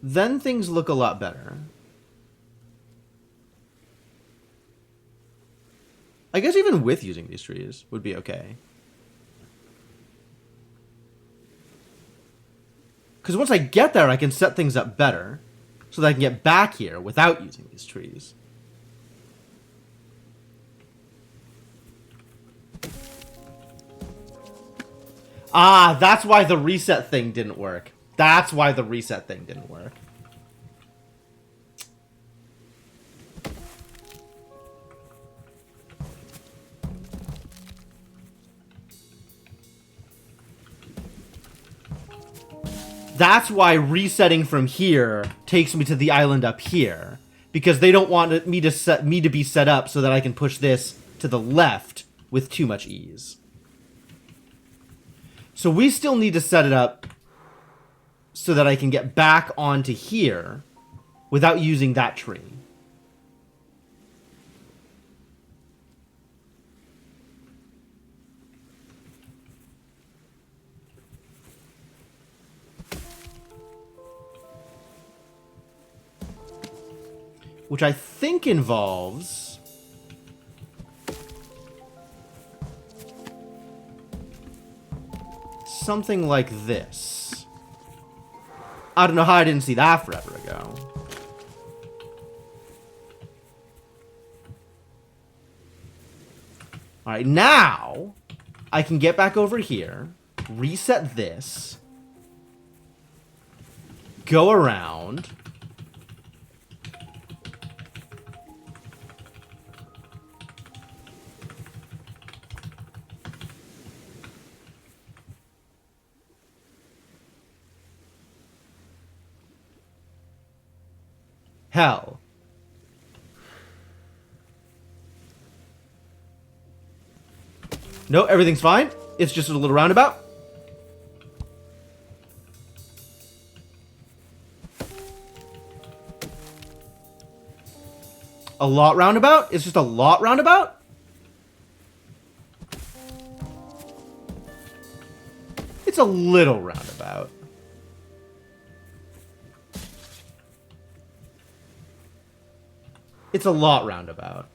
Then things look a lot better. I guess even with using these trees would be okay. Because once I get there, I can set things up better so that I can get back here without using these trees. Ah, that's why the reset thing didn't work. That's why the reset thing didn't work. That's why resetting from here takes me to the island up here. Because they don't want me to be set up so that I can push this to the left with too much ease. So we still need to set it up so that I can get back onto here without using that tree. Which I think involves something like this. I don't know how I didn't see that forever ago. Alright, now I can get back over here, reset this, go around. Hell. No, everything's fine. It's just a little roundabout. A lot roundabout? It's just a lot roundabout? It's a little roundabout. It's a lot roundabout.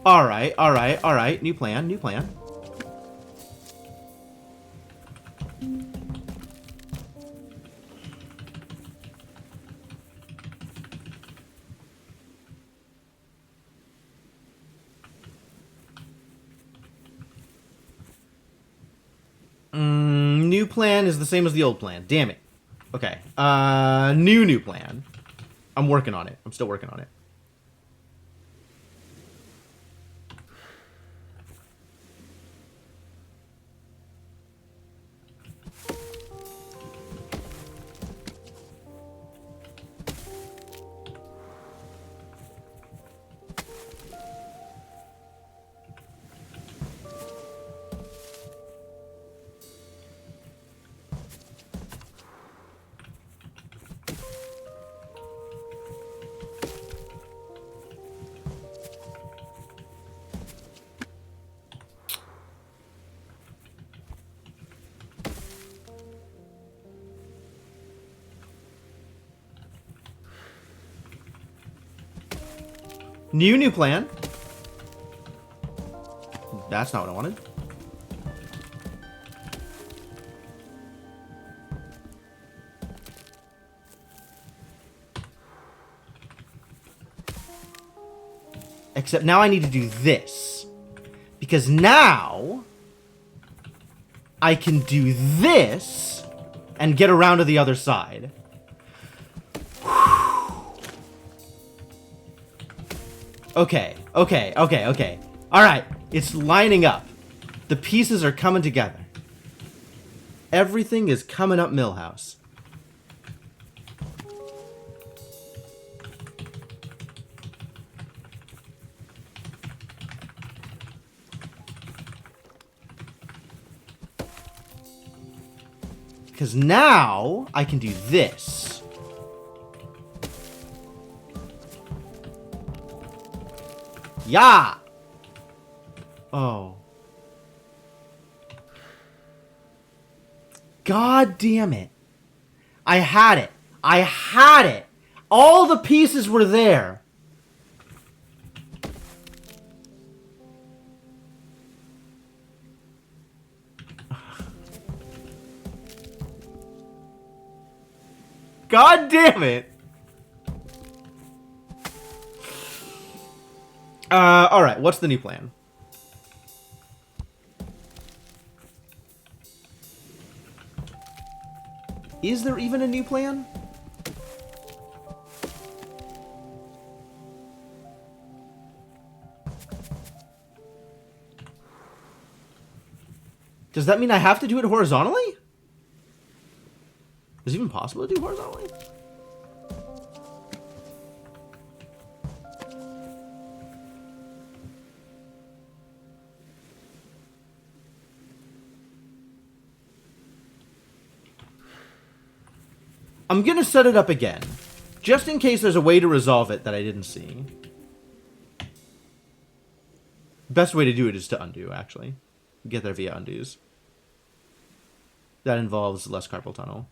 Alright, alright, alright. New plan, new plan. New plan is the same as the old plan. Damn it. Okay. New plan. I'm working on it. I'm still working on it. New plan. That's not what I wanted. Except now I need to do this. Because now I can do this and get around to the other side. Okay, okay, okay, okay. Alright, it's lining up. The pieces are coming together. Everything is coming up Millhouse. Because now I can do this. Yeah! Oh. God damn it. I had it. I had it. All the pieces were there. God damn it. Alright, what's the new plan? Is there even a new plan? Does that mean I have to do it horizontally? Is it even possible to do horizontally? I'm gonna set it up again, just in case there's a way to resolve it that I didn't see. Best way to do it is to undo, actually. Get there via undos. That involves less carpal tunnel.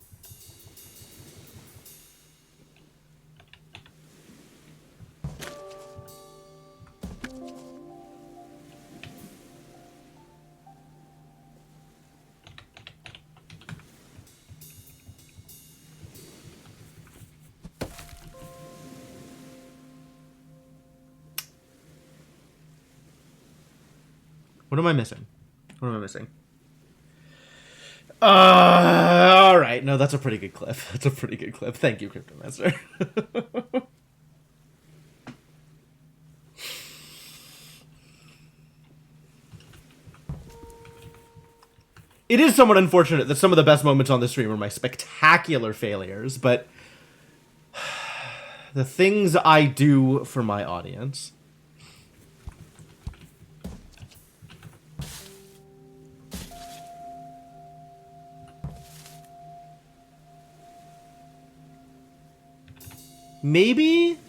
What am I missing? What am I missing? Alright. No, that's a pretty good clip. That's a pretty good clip. Thank you, Cryptomaster. It is somewhat unfortunate that some of the best moments on the stream were my spectacular failures, but the things I do for my audience. Maybe?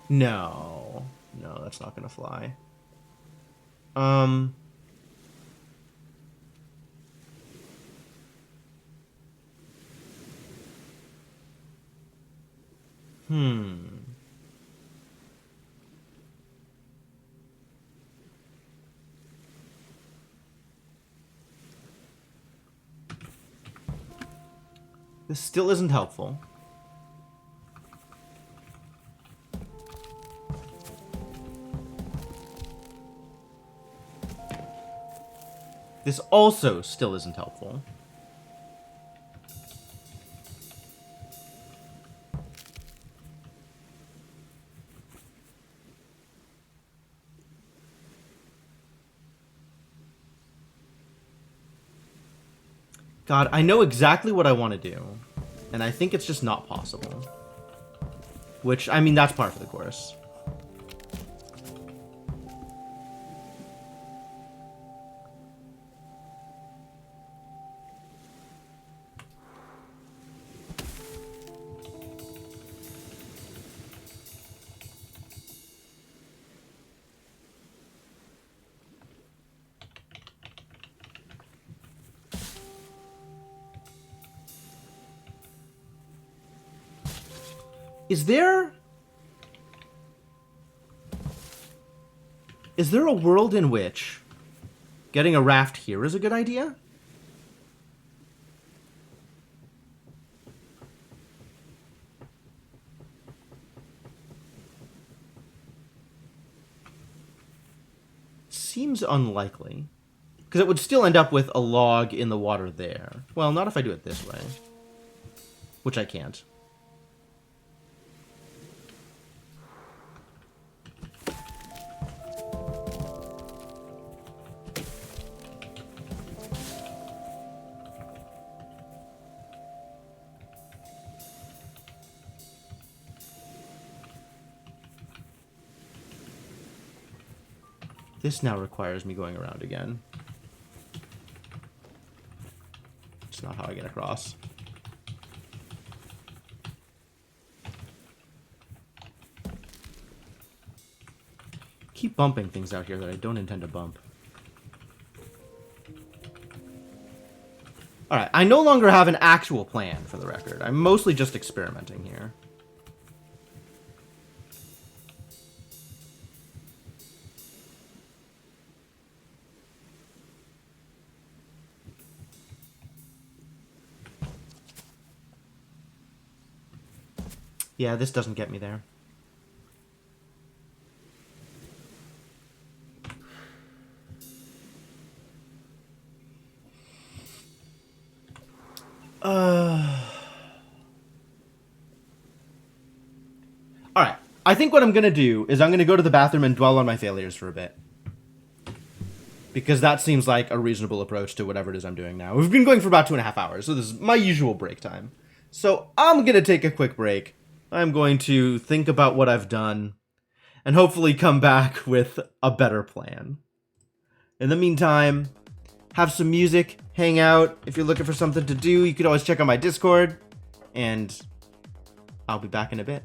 No. No, that's not gonna fly. This still isn't helpful. This also still isn't helpful. God, I know exactly what I want to do, and I think it's just not possible. Which, I mean, that's par for the course. Is there a world in which getting a raft here is a good idea? Seems unlikely. Because it would still end up with a log in the water there. Well, not if I do it this way. which I can't. This now requires me going around again. It's not how I get across. Keep bumping things out here that I don't intend to bump. Alright, I no longer have an actual plan, for the record. I'm mostly just experimenting here. Yeah, this doesn't get me there. Alright, I think what I'm gonna do is I'm gonna go to the bathroom and dwell on my failures for a bit. Because that seems like a reasonable approach to whatever it is I'm doing now. We've been going for about 2.5 hours, so this is my usual break time. So I'm gonna take a quick break. I'm going to think about what I've done, and hopefully come back with a better plan. In the meantime, have some music, hang out. If you're looking for something to do, you could always check out my Discord, and I'll be back in a bit.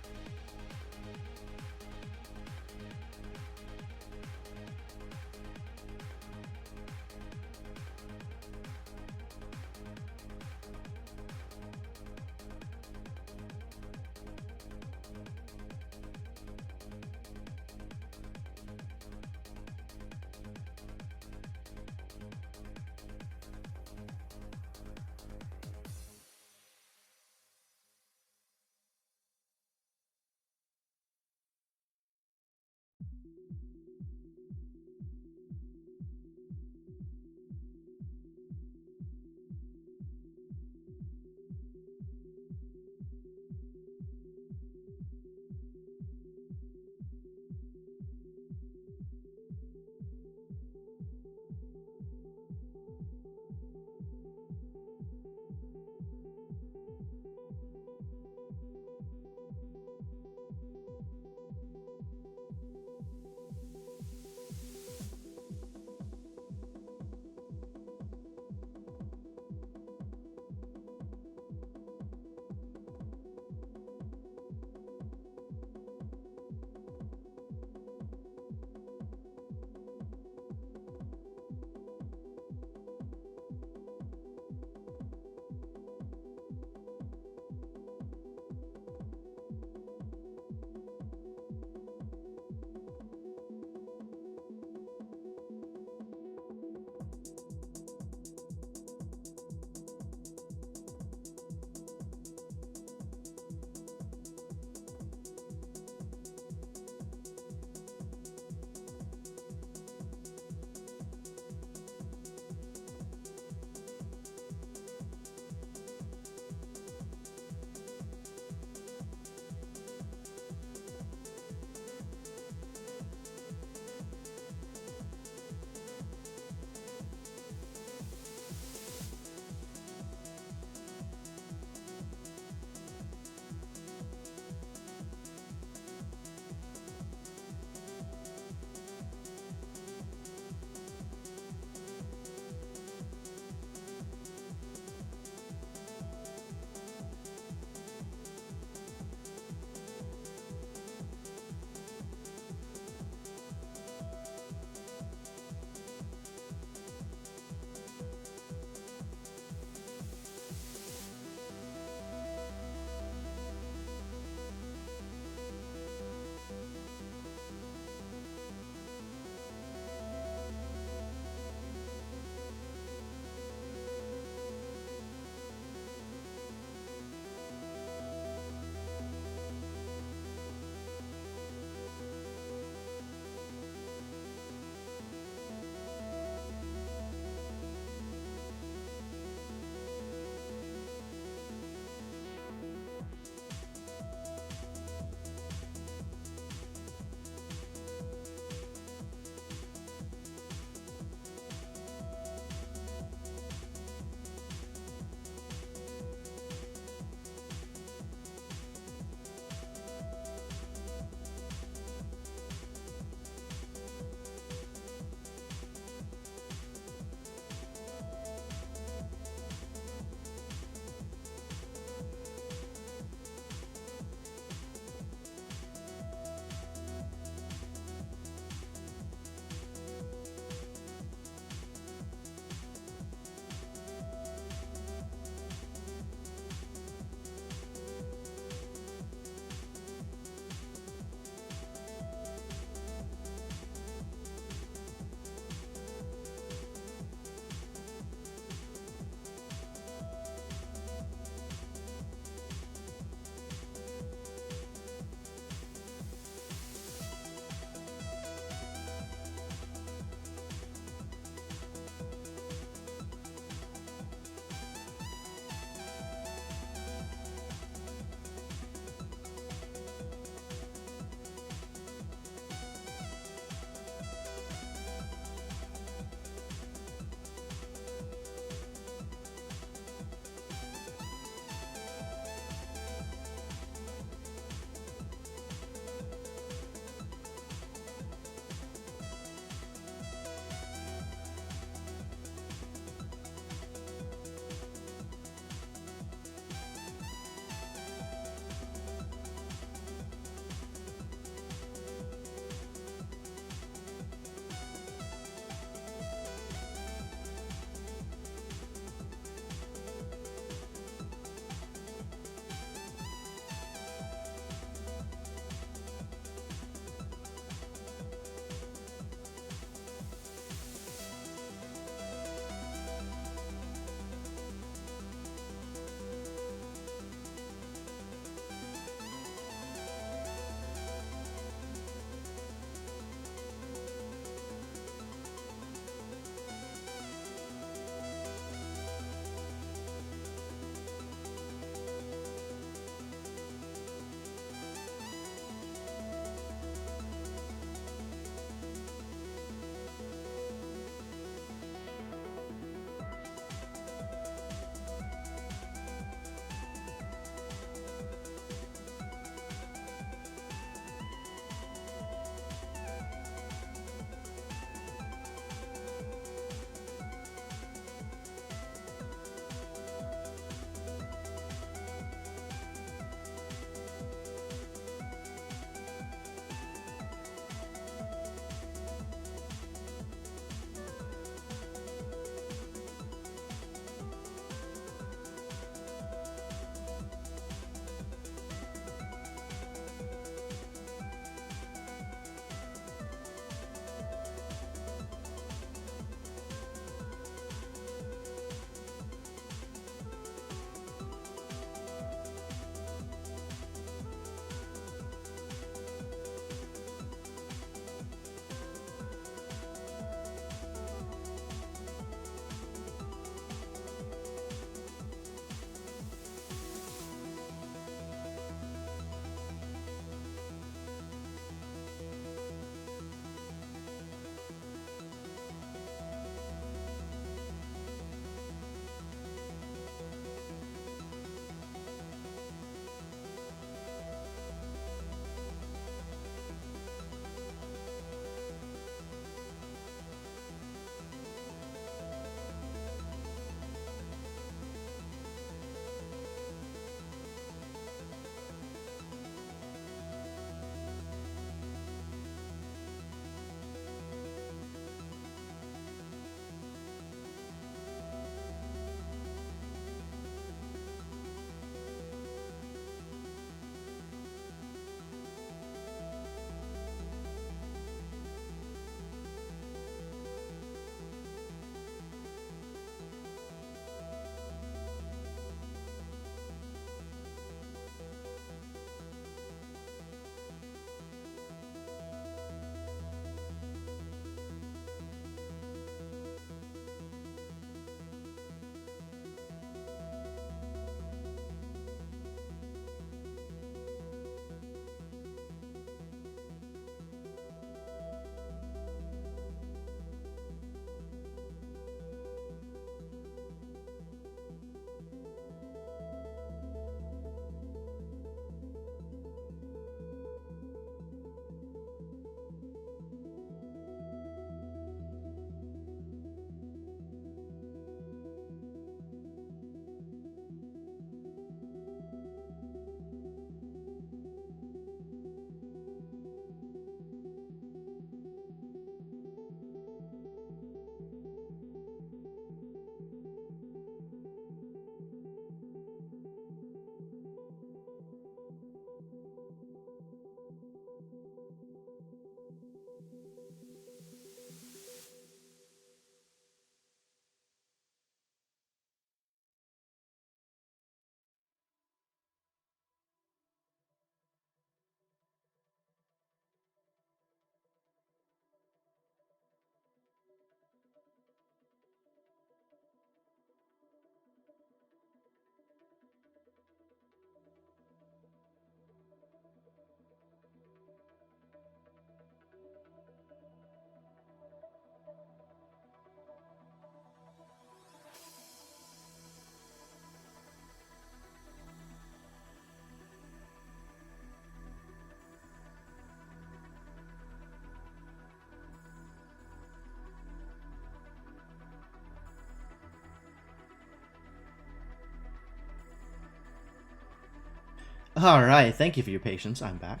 Alright, thank you for your patience. I'm back.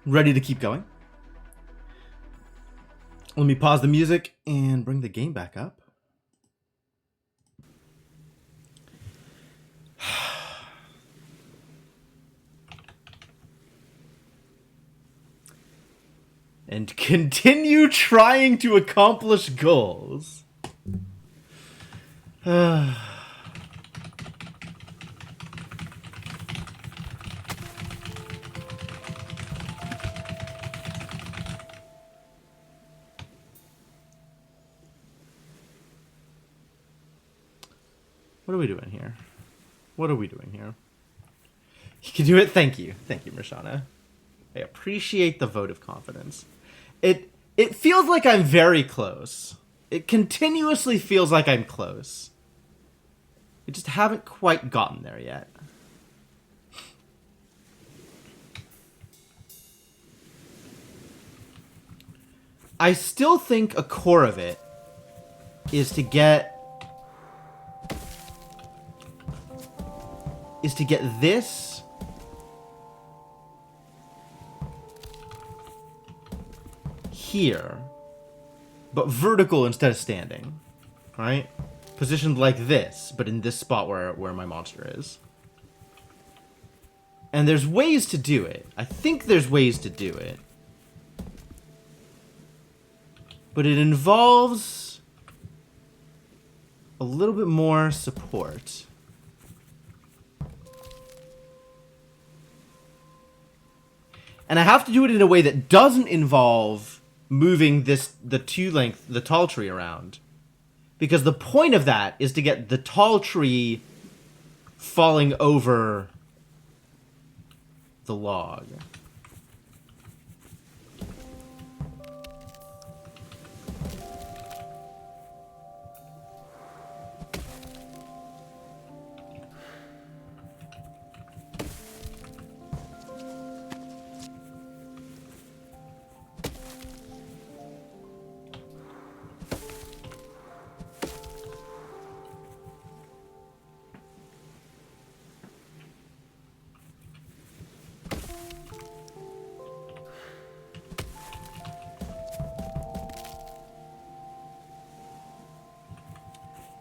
Ready to keep going. Let me pause the music and bring the game back up. And continue trying to accomplish goals. What are we doing here? What are we doing here? You can do it. Thank you. Thank you, Mirshana. I appreciate the vote of confidence. It feels like I'm very close. It continuously feels like I'm close. I just haven't quite gotten there yet. I still think a core of it is to get this here, but vertical instead of standing, right? Positioned like this, but in this spot where my monster is. And there's ways to do it. I think there's ways to do it. But it involves a little bit more support. And I have to do it in a way that doesn't involve moving the tall tree around. Because the point of that is to get the tall tree falling over the log.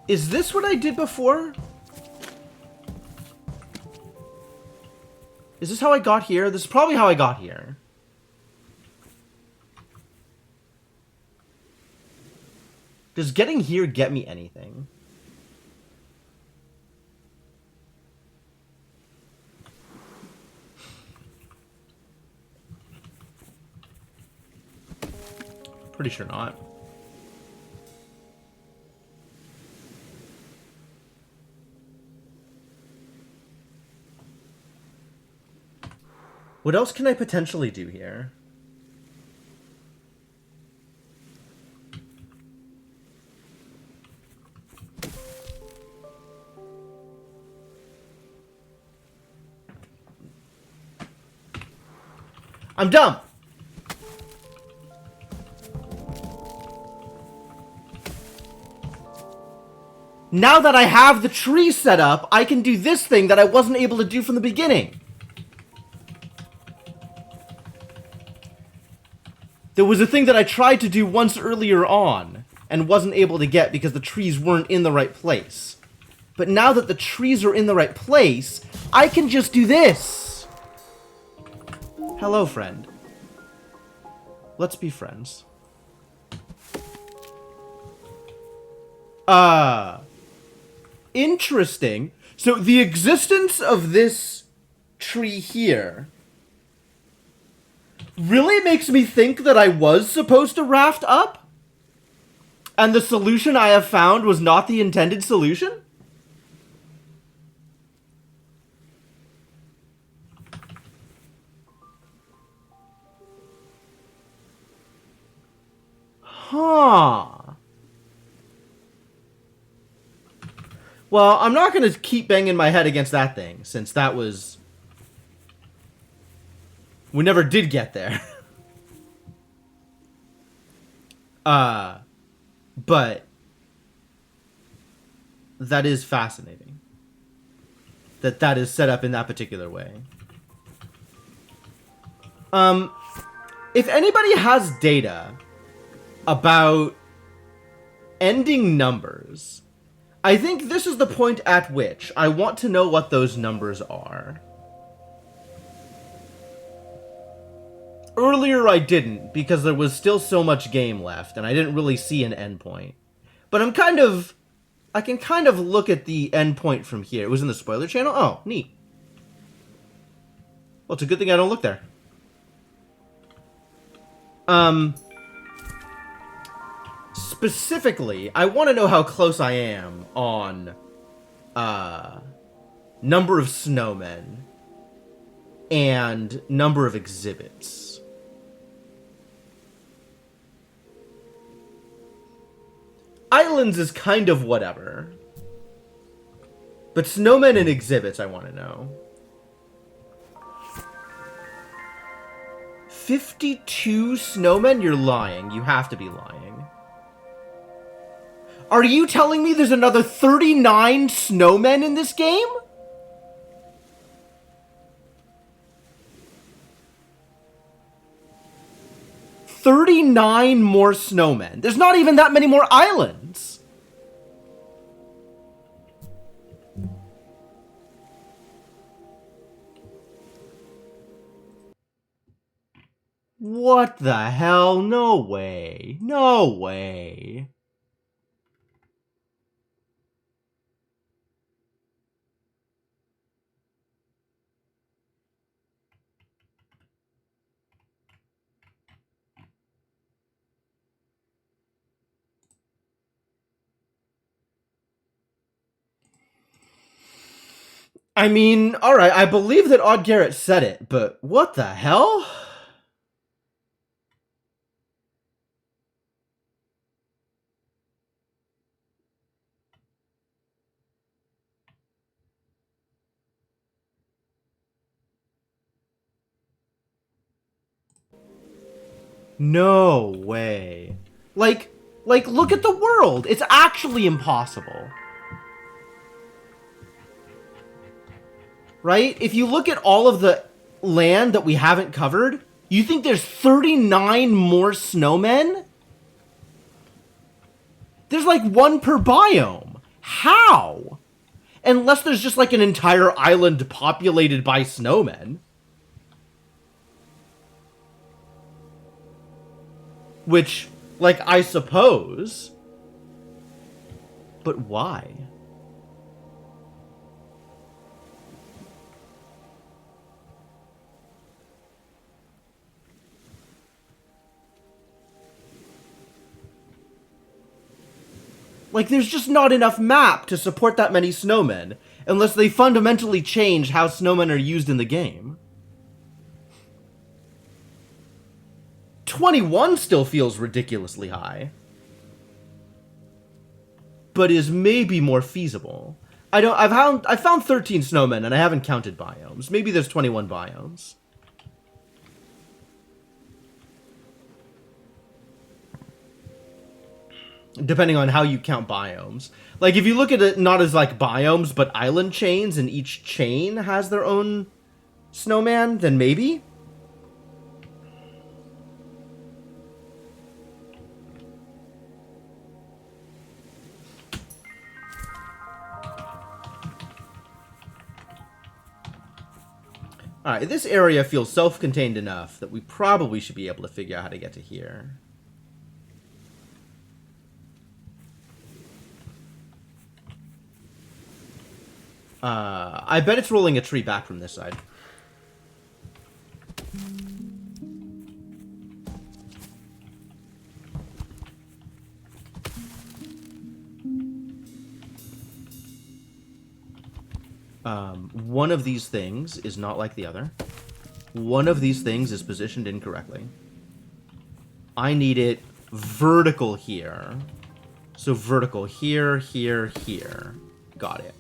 Is this what I did before? Is this how I got here? This is probably how I got here. Does getting here get me anything? Pretty sure not. What else can I potentially do here? I'm dumb! Now that I have the tree set up, I can do this thing that I wasn't able to do from the beginning. There was a thing that I tried to do once earlier on, and wasn't able to get because the trees weren't in the right place. But now that the trees are in the right place, I can just do this! Hello, friend. Let's be friends. Interesting. So the existence of this tree here really makes me think that I was supposed to raft up? And the solution I have found was not the intended solution? Huh. Well, I'm not going to keep banging my head against that thing, since that was... We never did get there. But that is fascinating. That is set up in that particular way. If anybody has data about ending numbers, I think this is the point at which I want to know what those numbers are. Earlier I didn't, because there was still so much game left, and I didn't really see an endpoint. But I can kind of look at the endpoint from here. It was in the spoiler channel? Oh, neat. Well, it's a good thing I don't look there. Specifically, I want to know how close I am on, number of snowmen and number of exhibits. Islands is kind of whatever. But snowmen and exhibits, I want to know. 52 snowmen? You're lying. You have to be lying. Are you telling me there's another 39 snowmen in this game? "39 more snowmen." There's not even that many more islands. What the hell? No way. No way. I mean, alright, I believe that Odd Garrett said it, but what the hell? No way. Like, look at the world. It's actually impossible. Right? If you look at all of the land that we haven't covered, you think there's 39 more snowmen? There's like one per biome. How? Unless there's just like an entire island populated by snowmen. Which, like, I suppose. But why? Like, there's just not enough map to support that many snowmen, unless they fundamentally change how snowmen are used in the game. 21 still feels ridiculously high, but is maybe more feasible. I found 13 snowmen, and I haven't counted biomes. Maybe there's 21 biomes. Depending on how you count biomes. Like, if you look at it not as, like, biomes, but island chains, and each chain has their own snowman, then maybe? Alright, this area feels self-contained enough that we probably should be able to figure out how to get to here. I bet it's rolling a tree back from this side. One of these things is not like the other. One of these things is positioned incorrectly. I need it vertical here. So vertical here, here, here. Got it.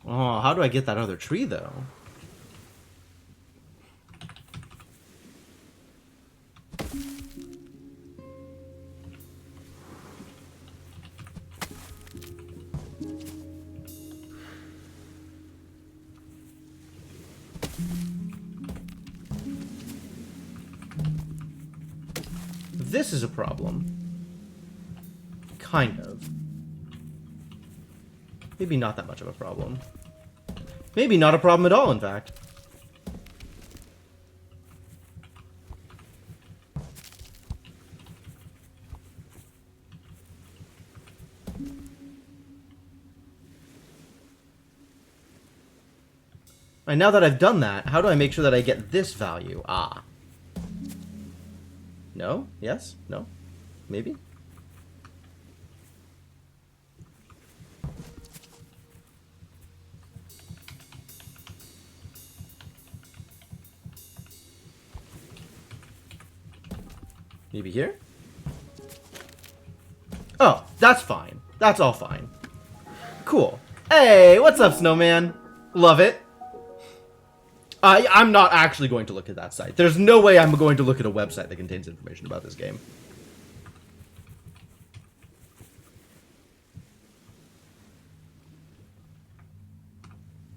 Oh, how do I get that other tree, though? this is a problem. Kind of. Maybe not that much of a problem. Maybe not a problem at all, in fact. Right, now that I've done that, how do I make sure that I get this value? Ah. No? Yes? No? Maybe? Maybe here? Oh, that's fine. That's all fine. Cool. Hey, what's up, Snowman? Love it. I'm not actually going to look at that site. There's no way I'm going to look at a website that contains information about this game.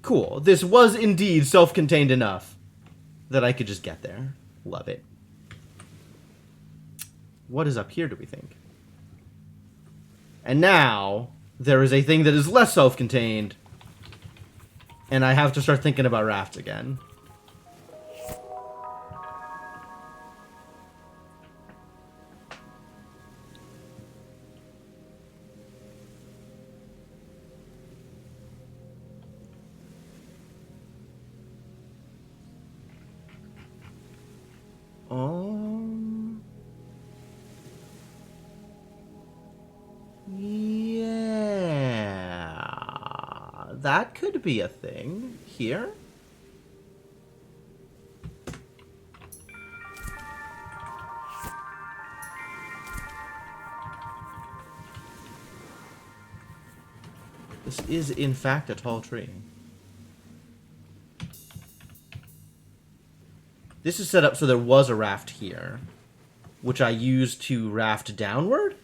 Cool. This was indeed self-contained enough that I could just get there. Love it. What is up here, do we think? And now, there is a thing that is less self-contained, and I have to start thinking about rafts again. Yeah, that could be a thing here. This is, in fact, a tall tree. This is set up so there was a raft here, which I used to raft downward?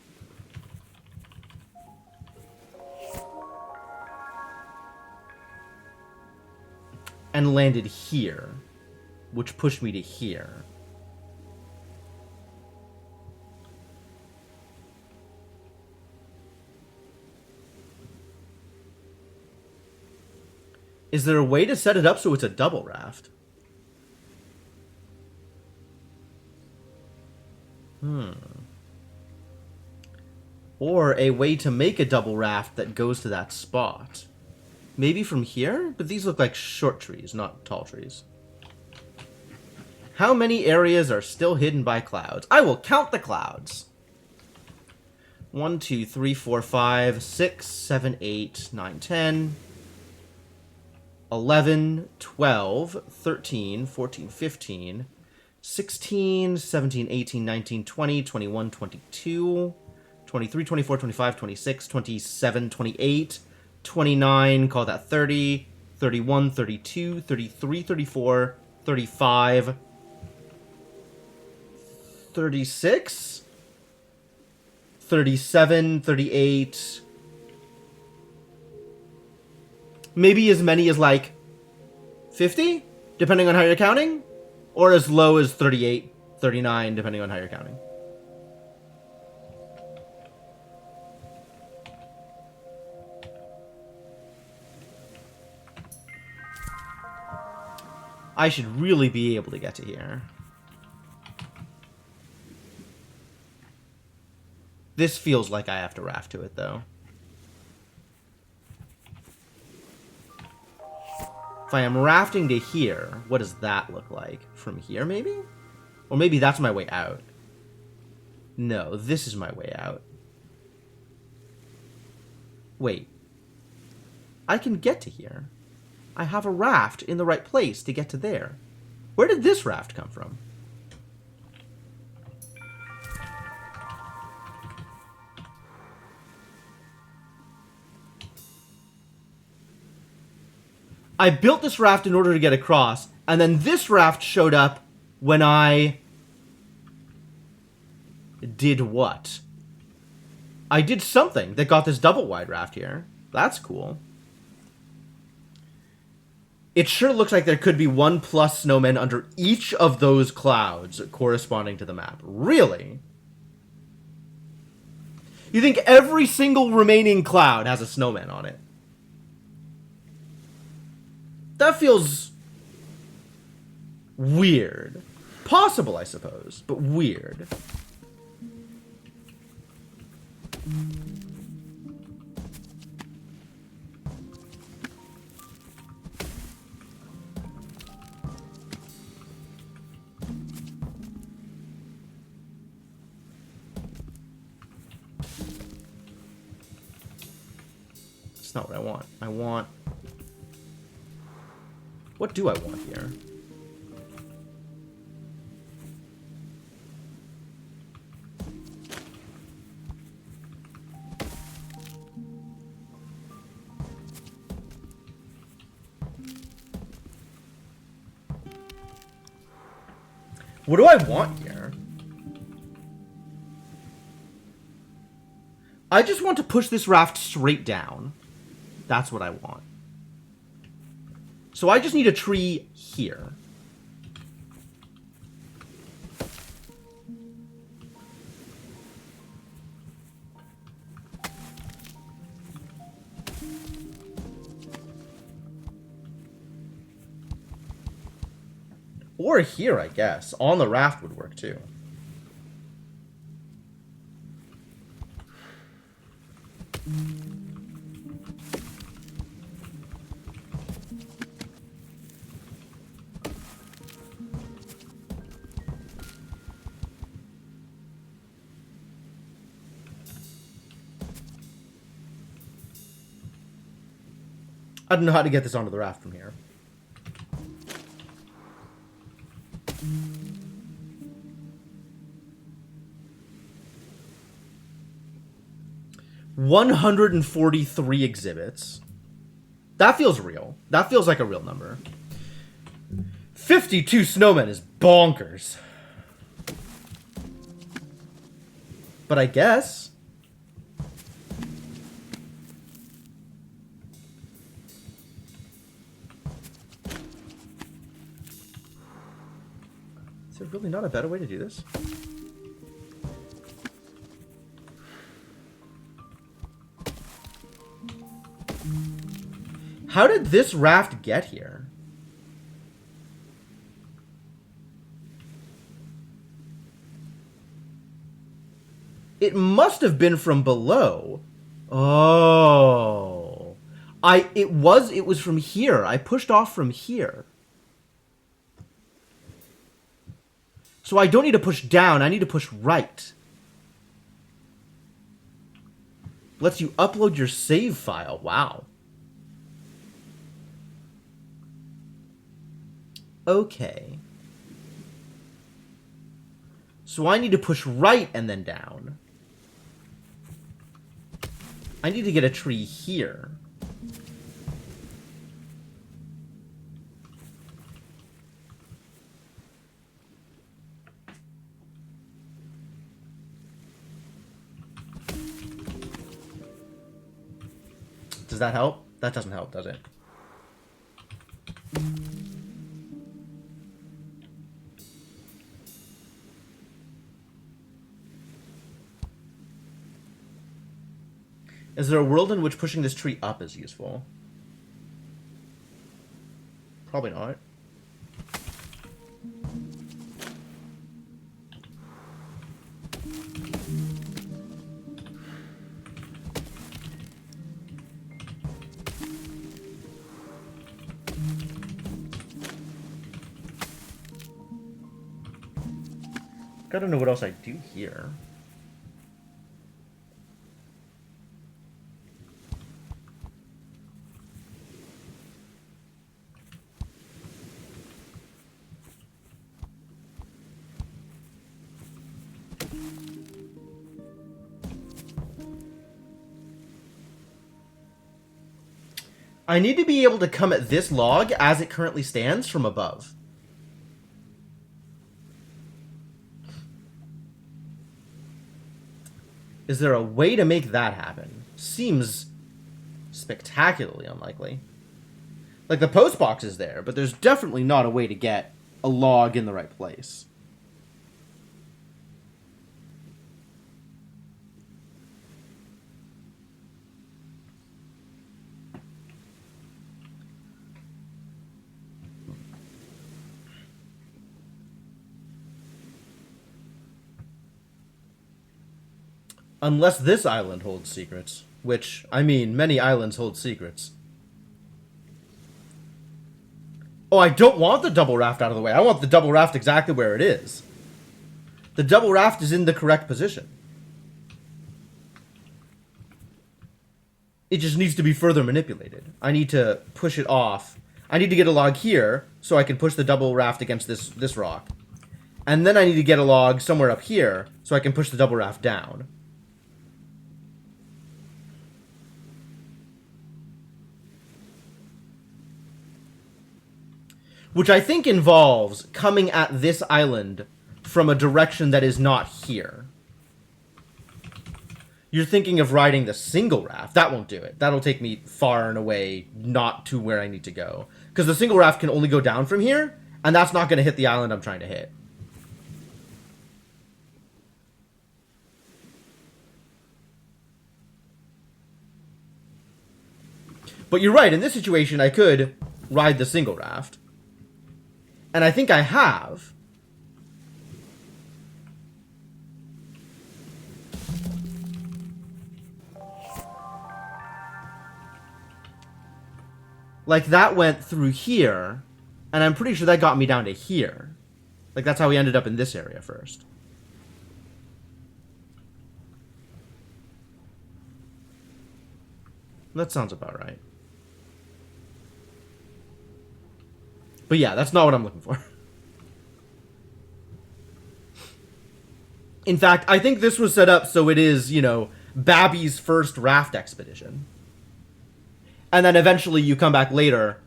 And landed here, which pushed me to here. Is there a way to set it up so it's a double raft? Or a way to make a double raft that goes to that spot. Maybe from here? But these look like short trees, not tall trees. How many areas are still hidden by clouds? I will count the clouds. 1, 2, 3, 4, 5, 6, 7, 8, 9, 10, 11, 12, 13, 14, 15, 16, 17, 18, 19, 20, 21, 22, 23, 24, 25, 26, 27, 28, 29, call that 30, 31, 32, 33, 34, 35, 36, 37, 38, maybe as many as like 50, depending on how you're counting, or as low as 38, 39, depending on how you're counting. I should really be able to get to here. This feels like I have to raft to it, though. If I am rafting to here, what does that look like? From here, maybe? Or maybe that's my way out. No, this is my way out. Wait. I can get to here. I have a raft in the right place to get to there. Where did this raft come from? I built this raft in order to get across, and then this raft showed up when I did what? I did something that got this double wide raft here. That's cool. It sure looks like there could be 1+ snowmen under each of those clouds corresponding to the map. Really? You think every single remaining cloud has a snowman on it? That feels weird. Possible, I suppose, but weird. That's not what I want. I want... What do I want here? What do I want here? I just want to push this raft straight down. That's what I want. So I just need a tree here. Or here, I guess. On the raft would work, too. I don't know how to get this onto the raft from here. $143 exhibits. That feels real. That feels like a real number. 52 snowmen is bonkers. But I guess... Is there really not a better way to do this? How did this raft get here? It must have been from below. Oh. It was from here. I pushed off from here. So I don't need to push down, I need to push right. Lets you upload your save file. Wow. Okay. So I need to push right and then down. I need to get a tree here. Does that help? That doesn't help, does it? Is there a world in which pushing this tree up is useful? Probably not. I don't know what else I do here. I need to be able to come at this log as it currently stands from above. Is there a way to make that happen? Seems spectacularly unlikely. Like, the post box is there, but there's definitely not a way to get a log in the right place. Unless this island holds secrets. Which, I mean, many islands hold secrets. Oh, I don't want the double raft out of the way. I want the double raft exactly where it is. The double raft is in the correct position. It just needs to be further manipulated. I need to push it off. I need to get a log here so I can push the double raft against this rock. And then I need to get a log somewhere up here so I can push the double raft down. Which I think involves coming at this island from a direction that is not here. You're thinking of riding the single raft. That won't do it. That'll take me far and away, not to where I need to go. Because the single raft can only go down from here, and that's not going to hit the island I'm trying to hit. But you're right, in this situation I could ride the single raft. And I think I have. Like, that went through here, and I'm pretty sure that got me down to here. Like, that's how we ended up in this area first. That sounds about right. But yeah, that's not what I'm looking for. In fact, I think this was set up so it is, you know, Babby's first raft expedition. And then eventually you come back later,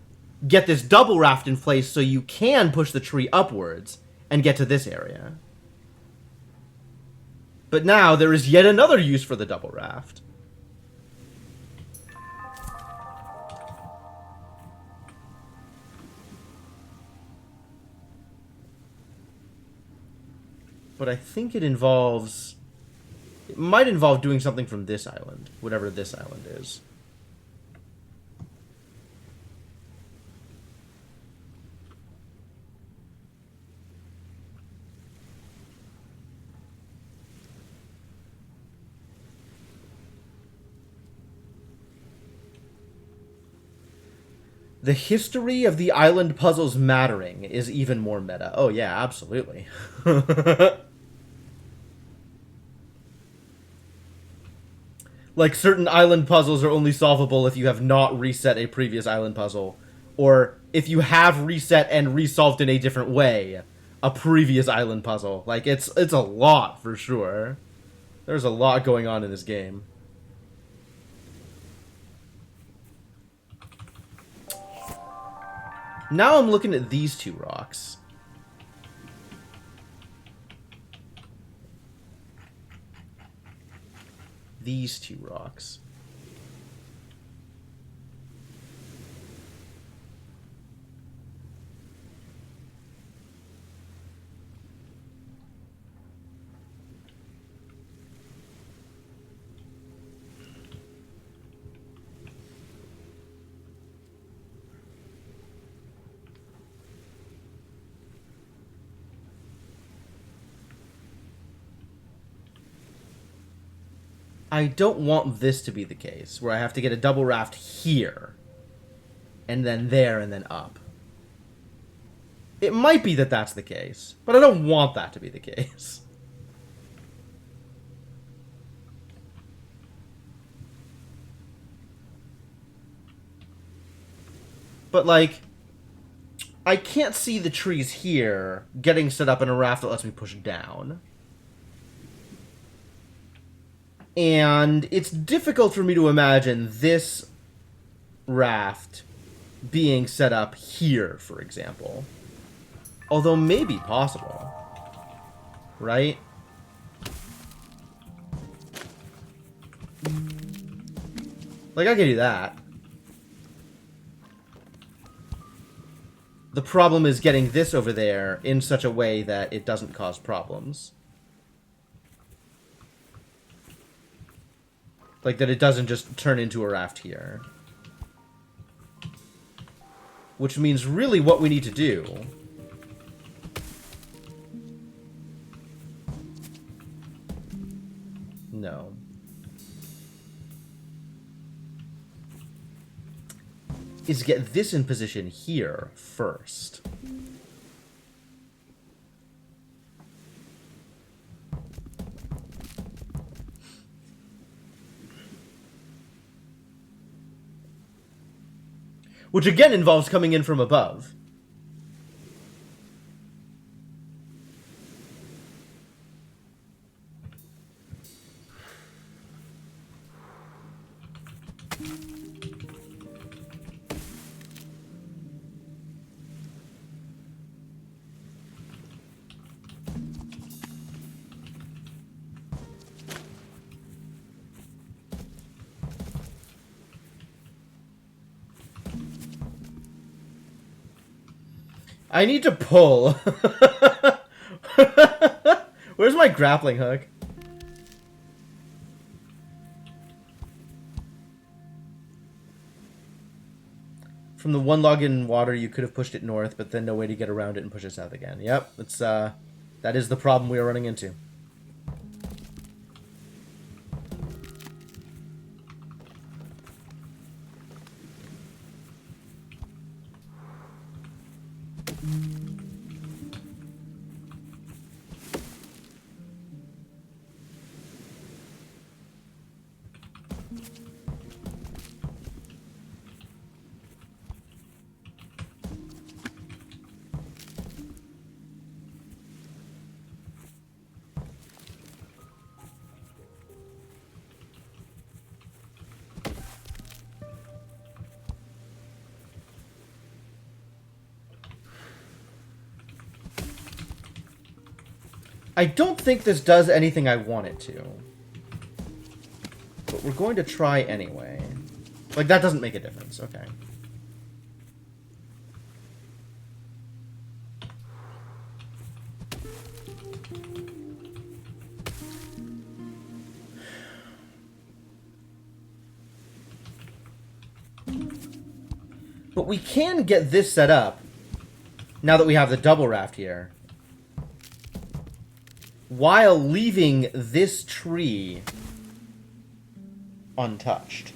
get this double raft in place so you can push the tree upwards and get to this area. But now there is yet another use for the double raft. But I think it involves... It might involve doing something from this island, whatever this island is. The history of the island puzzles mattering is even more meta. Oh yeah, absolutely. Like, certain island puzzles are only solvable if you have not reset a previous island puzzle. Or if you have reset and resolved in a different way a previous island puzzle. Like, it's a lot, for sure. There's a lot going on in this game. Now I'm looking at these two rocks. These two rocks. I don't want this to be the case, where I have to get a double raft here, and then there, and then up. It might be that that's the case, but I don't want that to be the case. But, like, I can't see the trees here getting set up in a raft that lets me push down. And it's difficult for me to imagine this raft being set up here, for example. Although maybe possible. Right? Like, I can do that. The problem is getting this over there in such a way that it doesn't cause problems. Like, that it doesn't just turn into a raft here. Which means really what we need to do... No. is get this in position here first. Which again involves coming in from above. I need to pull. Where's my grappling hook? From the one log in water, you could have pushed it north, but then no way to get around it and push it south again. Yep, it's that is the problem we are running into. I don't think this does anything I want it to. But we're going to try anyway. Like, that doesn't make a difference. Okay. But we can get this set up now that we have the double raft here, while leaving this tree untouched.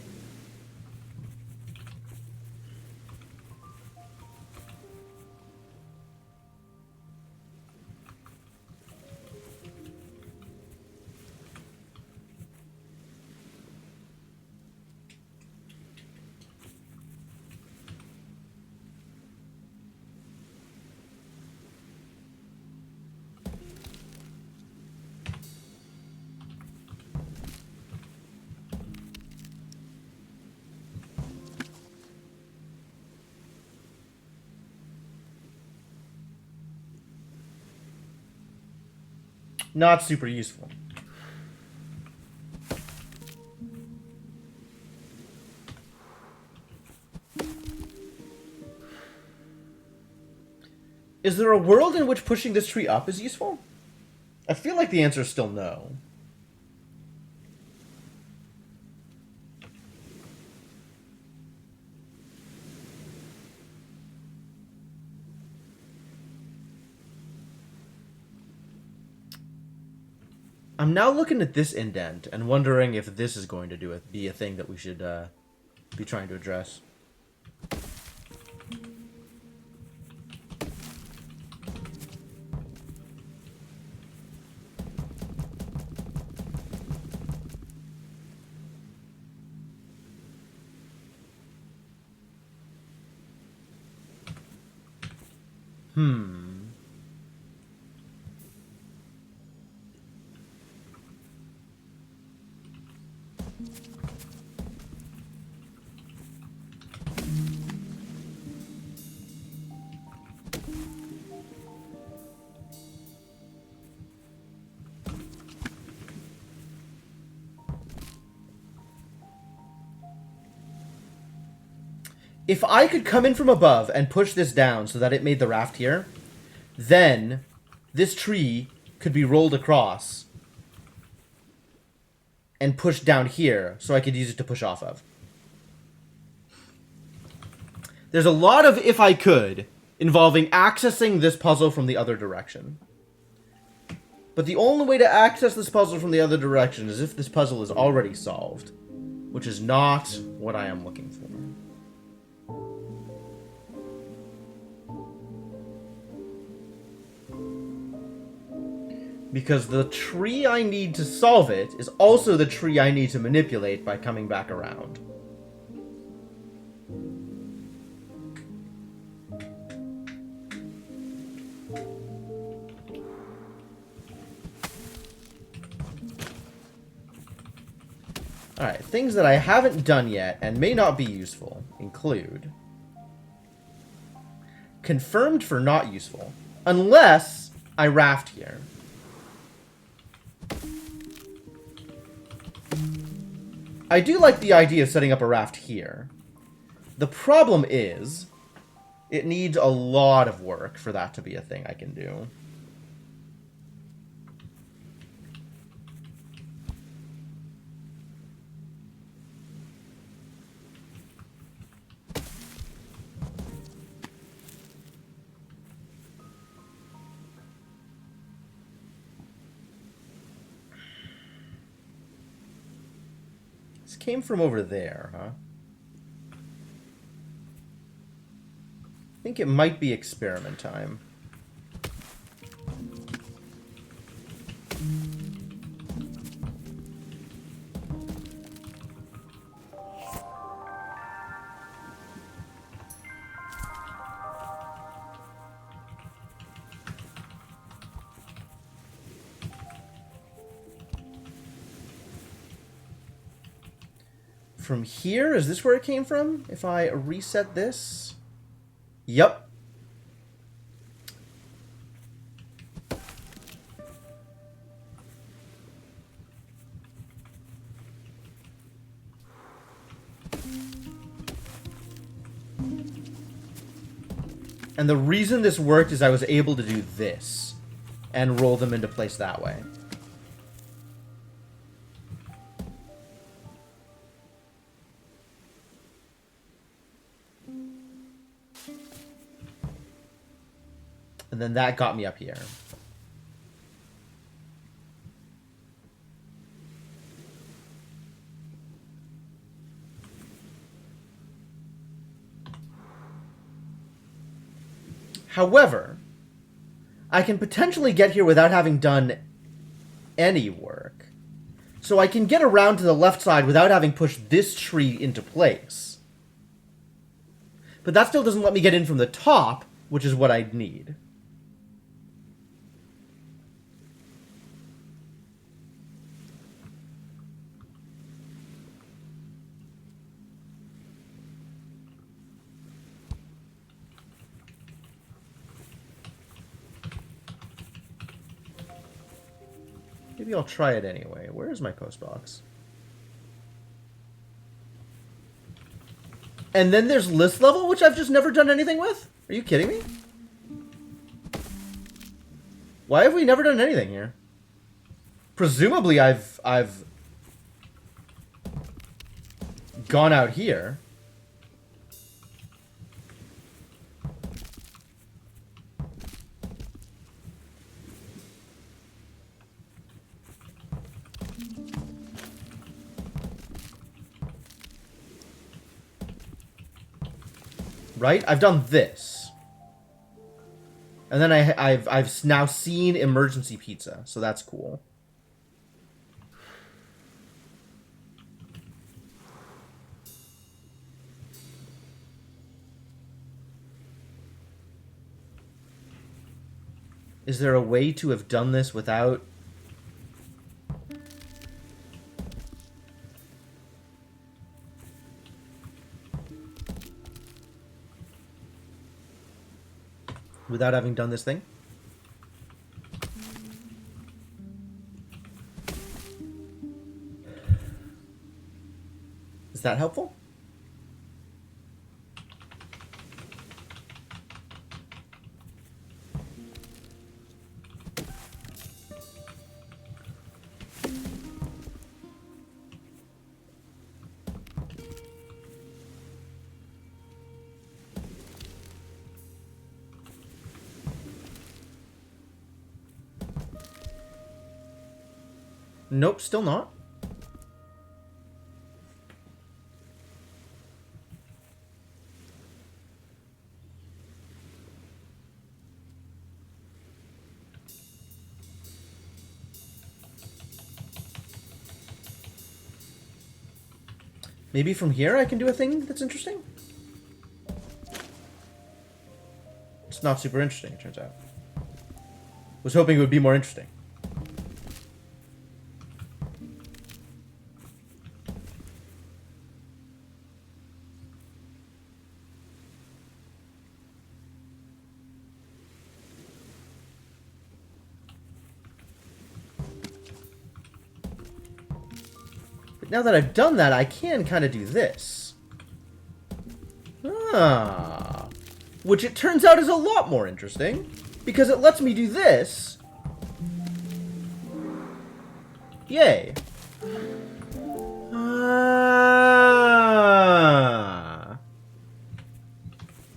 Not super useful. Is there a world in which pushing this tree up is useful? I feel like the answer is still no. I'm now looking at this indent and wondering if this is going to be a thing that we should be trying to address. If I could come in from above and push this down so that it made the raft here, then this tree could be rolled across and pushed down here so I could use it to push off of. There's a lot of if I could involving accessing this puzzle from the other direction. But the only way to access this puzzle from the other direction is if this puzzle is already solved, which is not what I am looking for. Because the tree I need to solve it is also the tree I need to manipulate by coming back around. Alright, things that I haven't done yet and may not be useful include... confirmed for not useful. Unless I raft here. I do like the idea of setting up a raft here. The problem is, it needs a lot of work for that to be a thing I can do. This came from over there, huh? I think it might be experiment time. From here? Is this where it came from? If I reset this? Yep. And the reason this worked is I was able to do this and roll them into place that way. And then that got me up here. However, I can potentially get here without having done any work. So I can get around to the left side without having pushed this tree into place. But that still doesn't let me get in from the top, which is what I'd need. Maybe I'll try it anyway. Where is my post box? And then there's list level, which I've just never done anything with? Are you kidding me? Why have we never done anything here? Presumably I've gone out here. Right? I've done this. And then I've now seen emergency pizza, so that's cool. Is there a way to have done this without... without having done this thing? Is that helpful? Nope, still not. Maybe from here I can do a thing that's interesting? It's not super interesting, it turns out. Was hoping it would be more interesting. Now that I've done that, I can kind of do this. Ah. Which it turns out is a lot more interesting, because it lets me do this. Yay. Ah.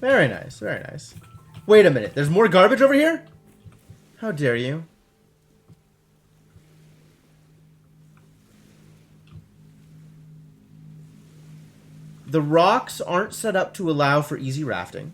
Very nice, very nice. Wait a minute, there's more garbage over here? How dare you? The rocks aren't set up to allow for easy rafting.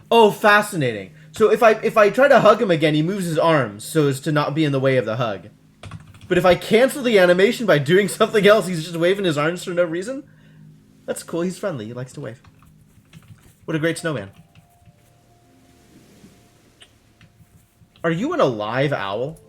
Oh, fascinating. So if I try to hug him again, he moves his arms so as to not be in the way of the hug. But if I cancel the animation by doing something else, he's just waving his arms for no reason? That's cool. He's friendly. He likes to wave. What a great snowman. Are you an alive owl?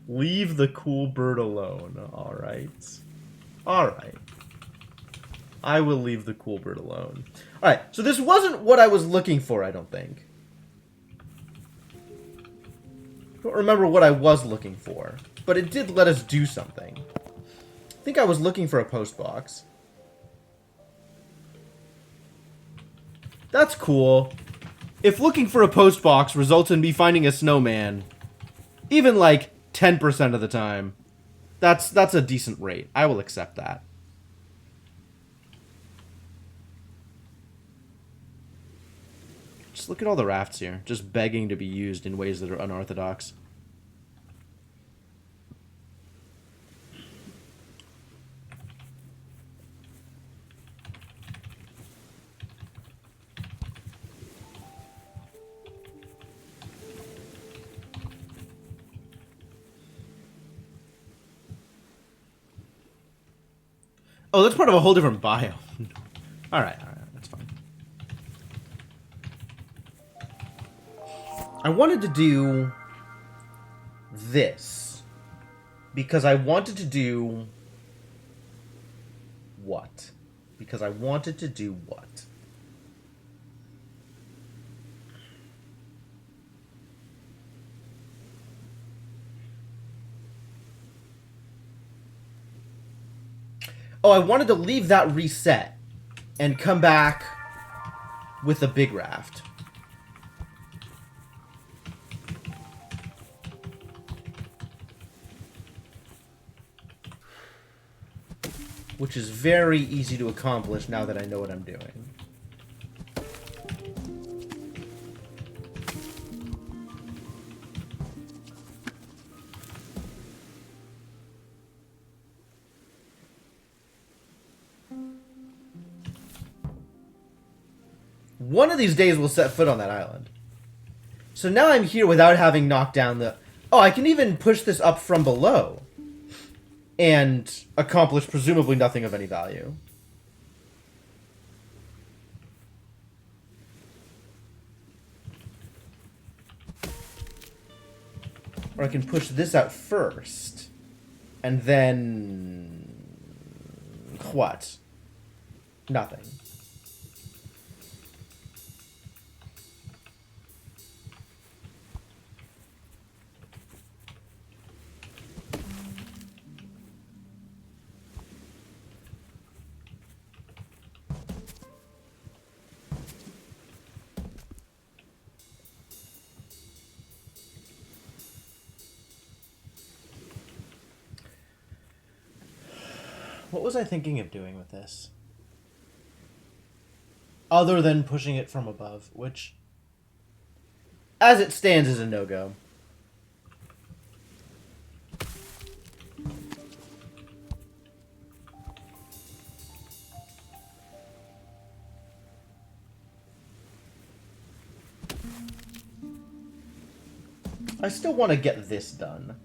Leave the cool bird alone. Alright. Alright. I will leave the cool bird alone. Alright, so this wasn't what I was looking for, I don't think. I don't remember what I was looking for. But it did let us do something. I think I was looking for a post box. That's cool. If looking for a post box results in me finding a snowman, even like 10% of the time, that's a decent rate. I will accept that. Just look at all the rafts here, just begging to be used in ways that are unorthodox. Oh, that's part of a whole different biome. Alright, that's fine. I wanted to do this because I wanted to do what? Because I wanted to do what? Oh, I wanted to leave that reset and come back with a big raft. Which is very easy to accomplish now that I know what I'm doing. One of these days we'll set foot on that island. So now I'm here without having knocked down the... Oh, I can even push this up from below. And accomplish presumably nothing of any value. Or I can push this out first. And then... What? Nothing. What was I thinking of doing with this? Other than pushing it from above, which... as it stands, is a no-go. I still want to get this done.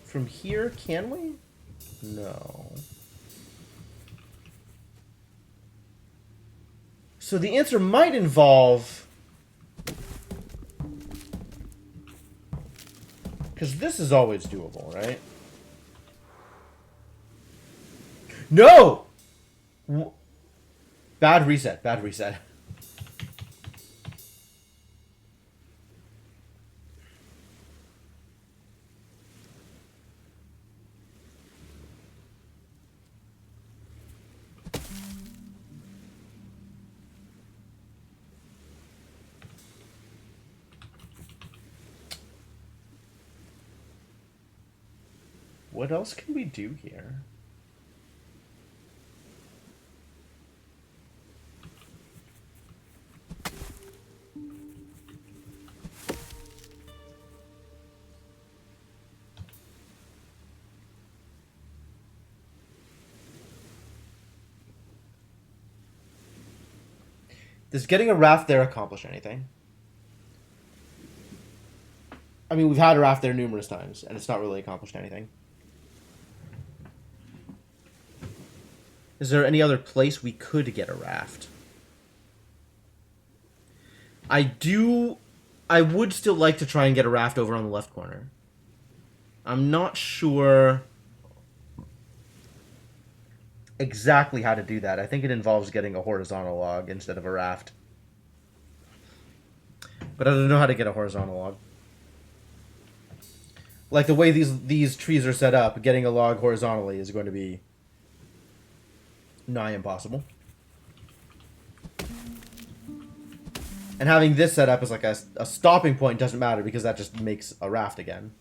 From here, can we? No. So the answer might involve... Because this is always doable, right? No! Bad reset, bad reset. What else can we do here? Does getting a raft there accomplish anything? I mean, we've had a raft there numerous times, and it's not really accomplished anything. Is there any other place we could get a raft? I would still like to try and get a raft over on the left corner. I'm not sure exactly how to do that. I think it involves getting a horizontal log instead of a raft. But I don't know how to get a horizontal log. Like the way these trees are set up, getting a log horizontally is going to be nigh impossible. And having this set up as like a stopping point doesn't matter because that just makes a raft again.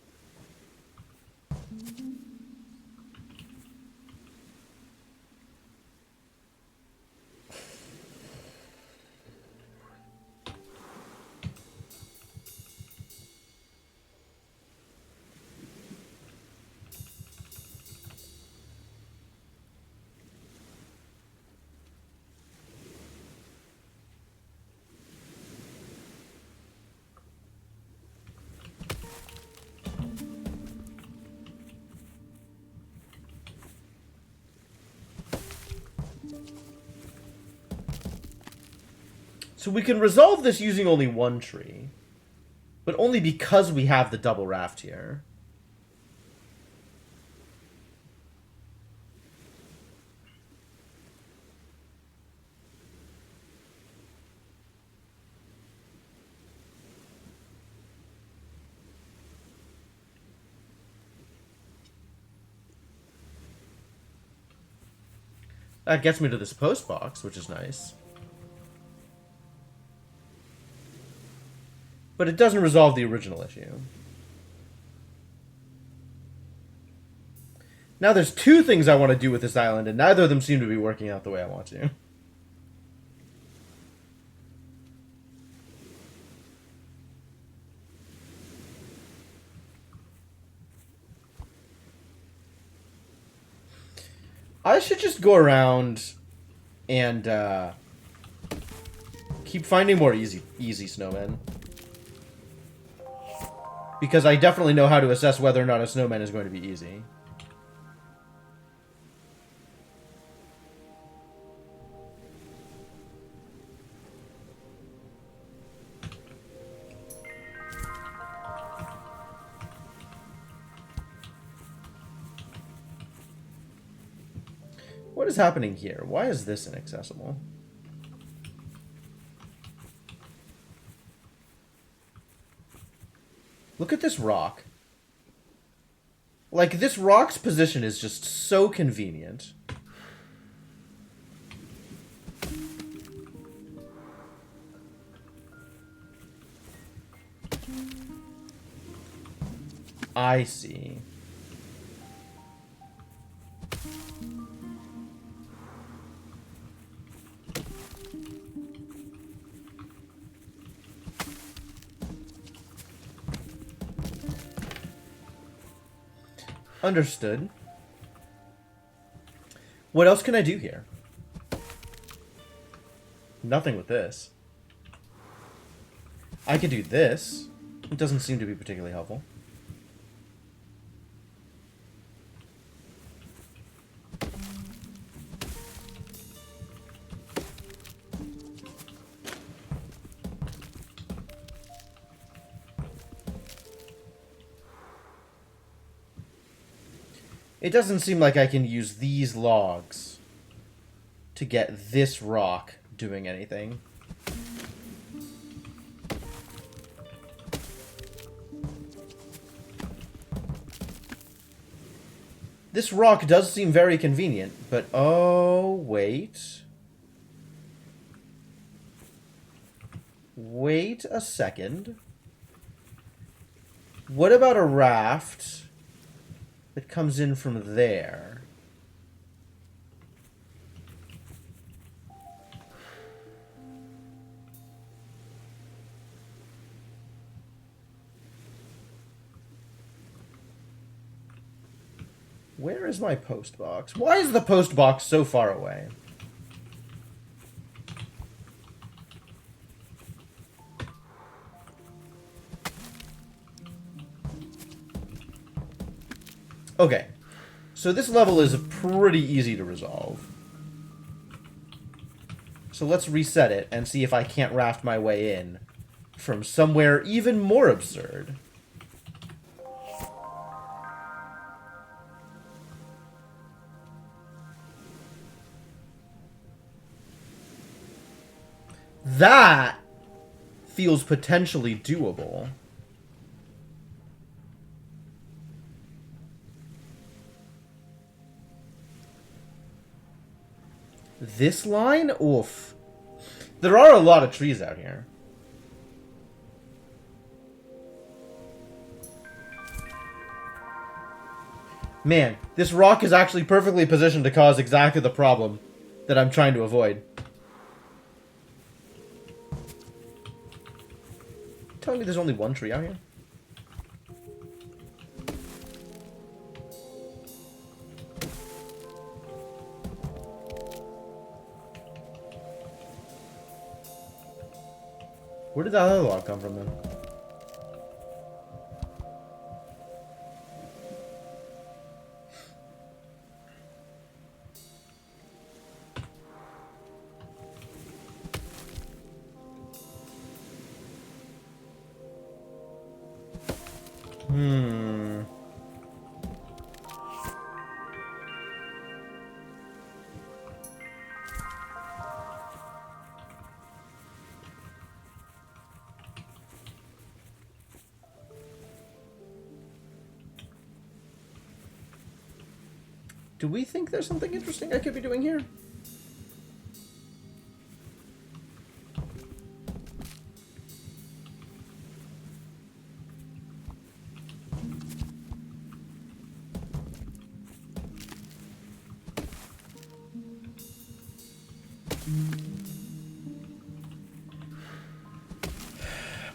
So we can resolve this using only one tree. But only because we have the double raft here. That gets me to this post box, which is nice. But it doesn't resolve the original issue. Now there's two things I want to do with this island, and neither of them seem to be working out the way I want to. I should just go around and keep finding more easy snowmen. Because I definitely know how to assess whether or not a snowman is going to be easy. What is happening here? Why is this inaccessible? Look at this rock. Like, this rock's position is just so convenient. I see. Understood. What else can I do here? Nothing with this. I could do this. It doesn't seem to be particularly helpful. It doesn't seem like I can use these logs to get this rock doing anything. This rock does seem very convenient, but oh, wait. Wait a second. What about a raft that comes in from there? Where is my post box? Why is the post box so far away? Okay, so this level is pretty easy to resolve. So let's reset it and see if I can't raft my way in from somewhere even more absurd. That feels potentially doable. This line? Oof. There are a lot of trees out here. Man, this rock is actually perfectly positioned to cause exactly the problem that I'm trying to avoid. Telling me there's only one tree out here? Where did that other log come from then? Do we think there's something interesting I could be doing here?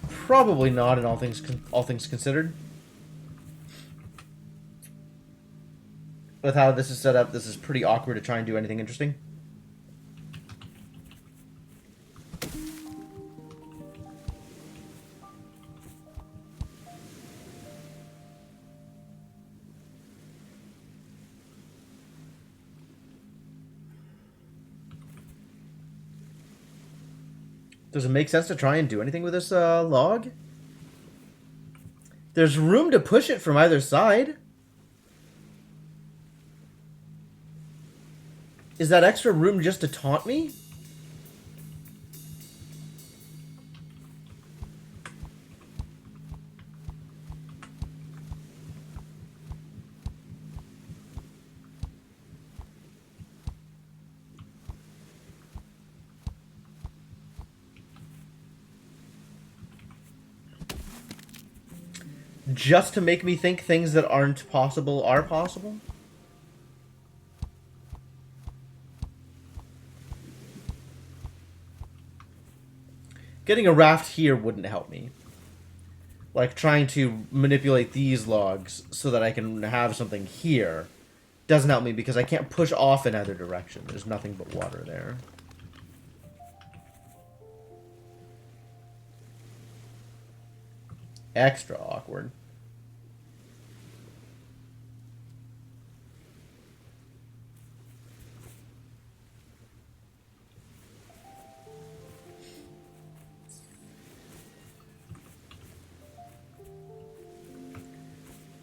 Probably not in all things considered. With how this is set up, this is pretty awkward to try and do anything interesting. Does it make sense to try and do anything with this log? There's room to push it from either side. Is that extra room just to taunt me? just to make me think things that aren't possible are possible? Getting a raft here wouldn't help me. Like, trying to manipulate these logs so that I can have something here doesn't help me because I can't push off in either direction. There's nothing but water there. Extra awkward.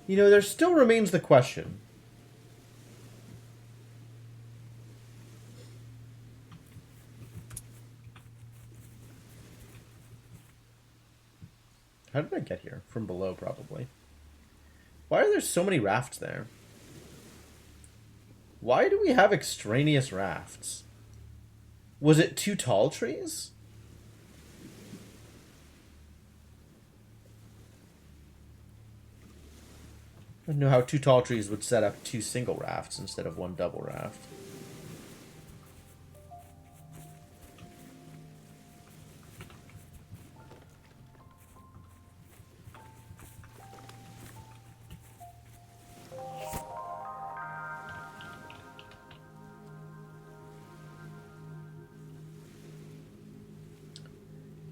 You know, there still remains the question. How did I get here? From below, probably. Why are there so many rafts there? Why do we have extraneous rafts? Was it two tall trees? I don't know how two tall trees would set up two single rafts instead of one double raft.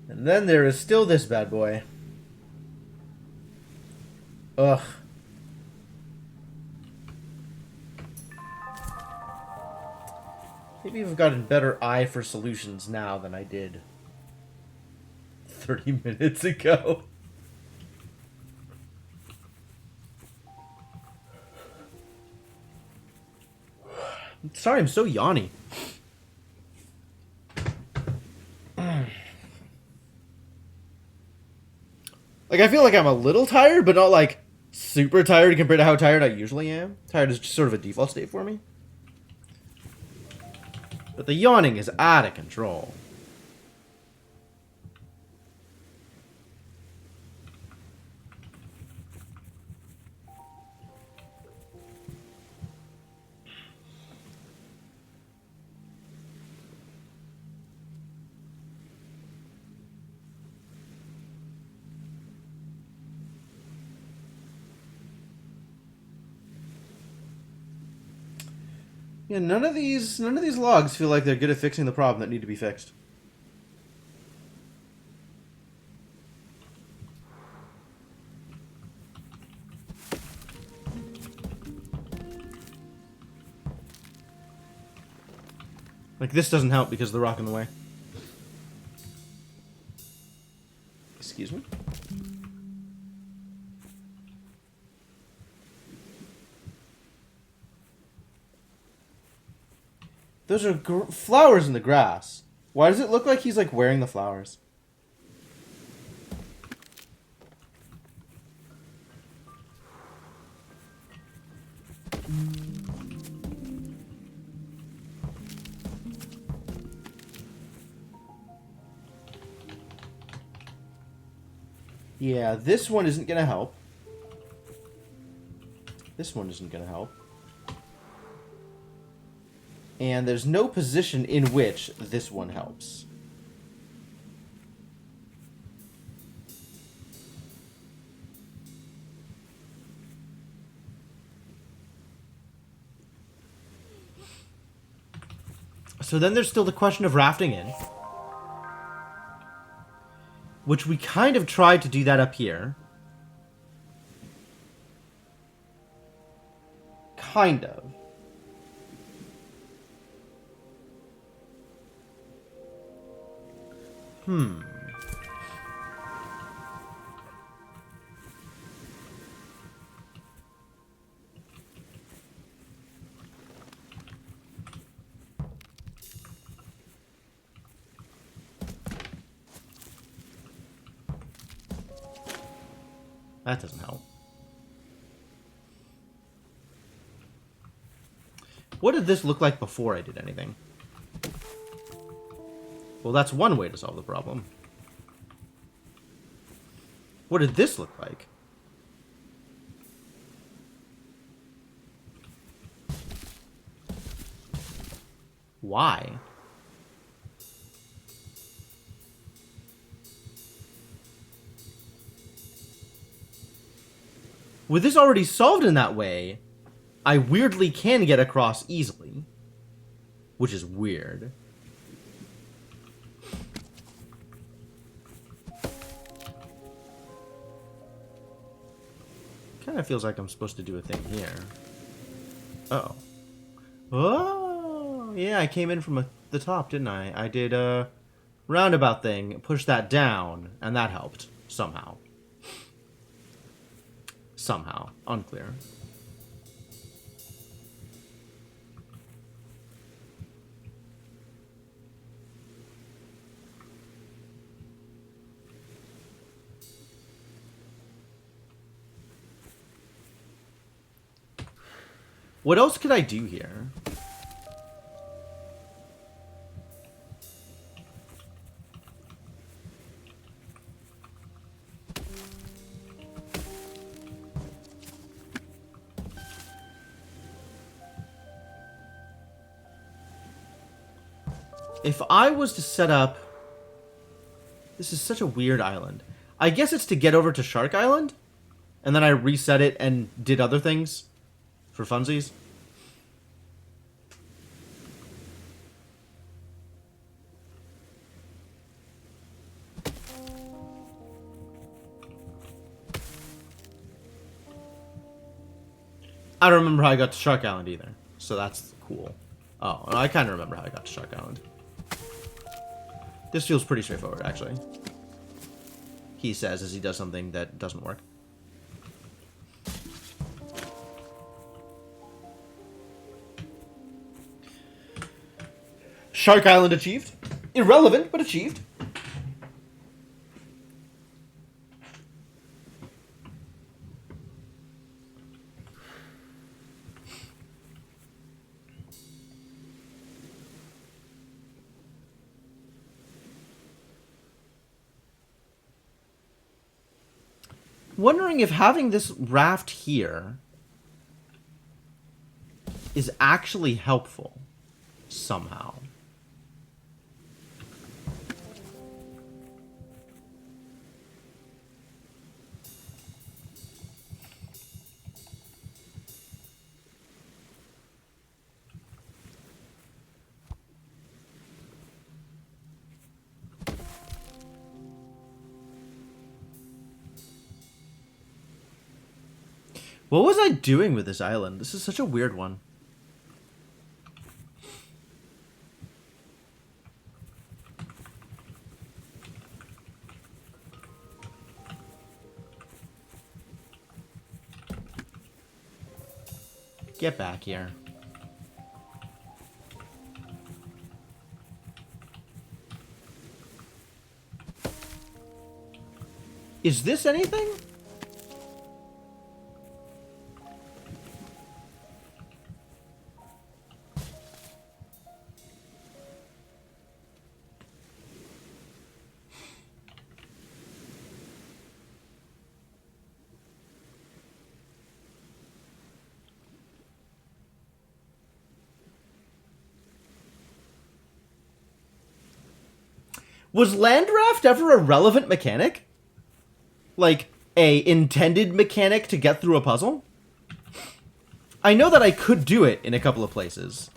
And then there is still this bad boy. Ugh. Maybe I've got a better eye for solutions now than I did 30 minutes ago. Sorry, I'm so yawny. Like, I feel like I'm a little tired, but not, like, super tired compared to how tired I usually am. Tired is just sort of a default state for me. But the yawning is out of control. Yeah, none of these logs feel like they're good at fixing the problem that need to be fixed. Like, this doesn't help because of the rock in the way. Excuse me? Those are flowers in the grass. Why does it look like he's, like, wearing the flowers? Yeah, this one isn't gonna help. This one isn't gonna help. And there's no position in which this one helps. So then there's still the question of rafting in. Which we kind of tried to do that up here. Kind of. That doesn't help. What did this look like before I did anything? Well, that's one way to solve the problem. What did this look like? Why? With this already solved in that way, I weirdly can get across easily. Which is weird. Kind of feels like I'm supposed to do a thing here. Uh-oh. Oh, yeah, I came in from the top, didn't I? I did a roundabout thing, pushed that down, and that helped. Somehow. Somehow. Unclear. What else could I do here? If I was to set up... This is such a weird island. I guess it's to get over to Shark Island? And then I reset it and did other things? For funsies? I don't remember how I got to Shark Island either. So that's cool. Oh, I kind of remember how I got to Shark Island. This feels pretty straightforward, actually. He says as he does something that doesn't work. Shark Island achieved. Irrelevant, but achieved. Wondering if having this raft here is actually helpful somehow. What was I doing with this island? This is such a weird one. Get back here. Is this anything? Was Landraft ever a relevant mechanic? Like, a intended mechanic to get through a puzzle? I know that I could do it in a couple of places.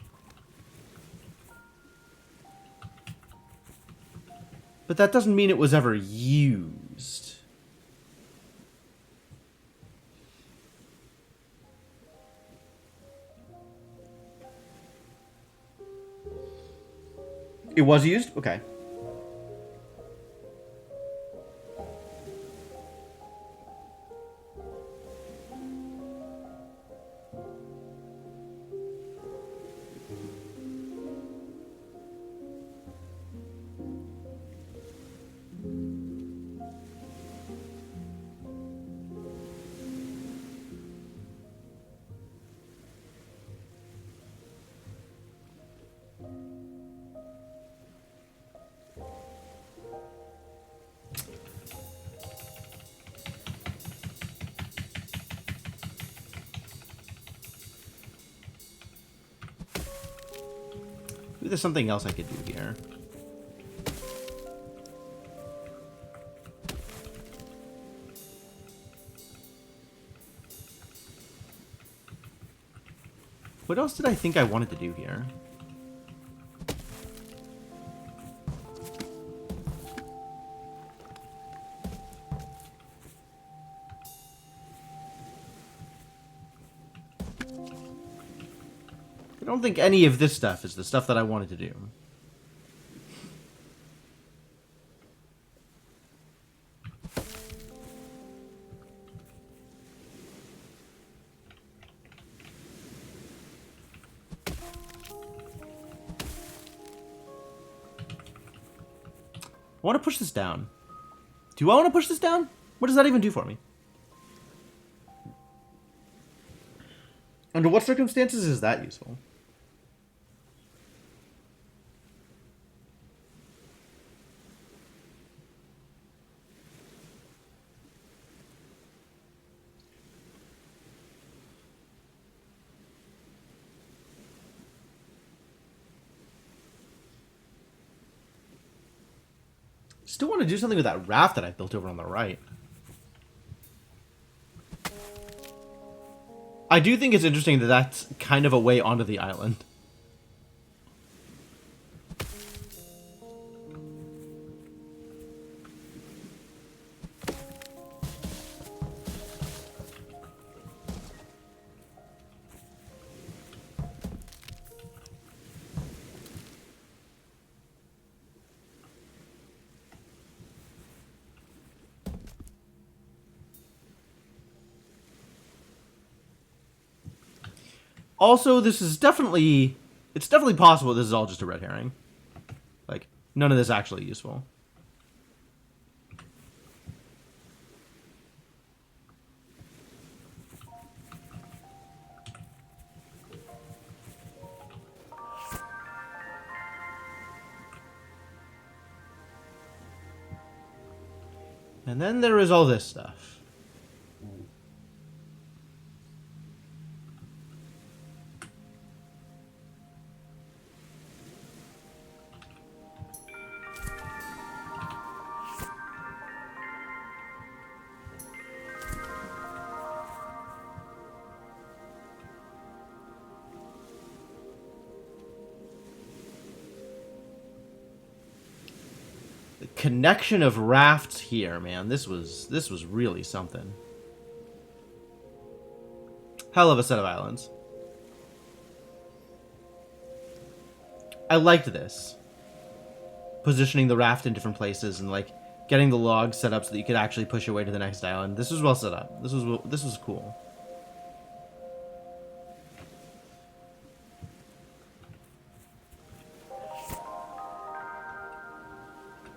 But that doesn't mean it was ever used. It was used? Okay. Maybe there's something else I could do here. What else did I think I wanted to do here? I don't think any of this stuff is the stuff that I wanted to do. I want to push this down. Do I want to push this down? What does that even do for me? Under what circumstances is that useful? Still want to do something with that raft that I built over on the right. I do think it's interesting that that's kind of a way onto the island. Also, this is definitely... It's definitely possible this is all just a red herring. Like, none of this actually useful. And then there is all this stuff. Connection of rafts here, man. This was really something. Hell of a set of islands. I liked this. Positioning the raft in different places and like getting the logs set up so that you could actually push your way to the next island. This was well set up. This was cool.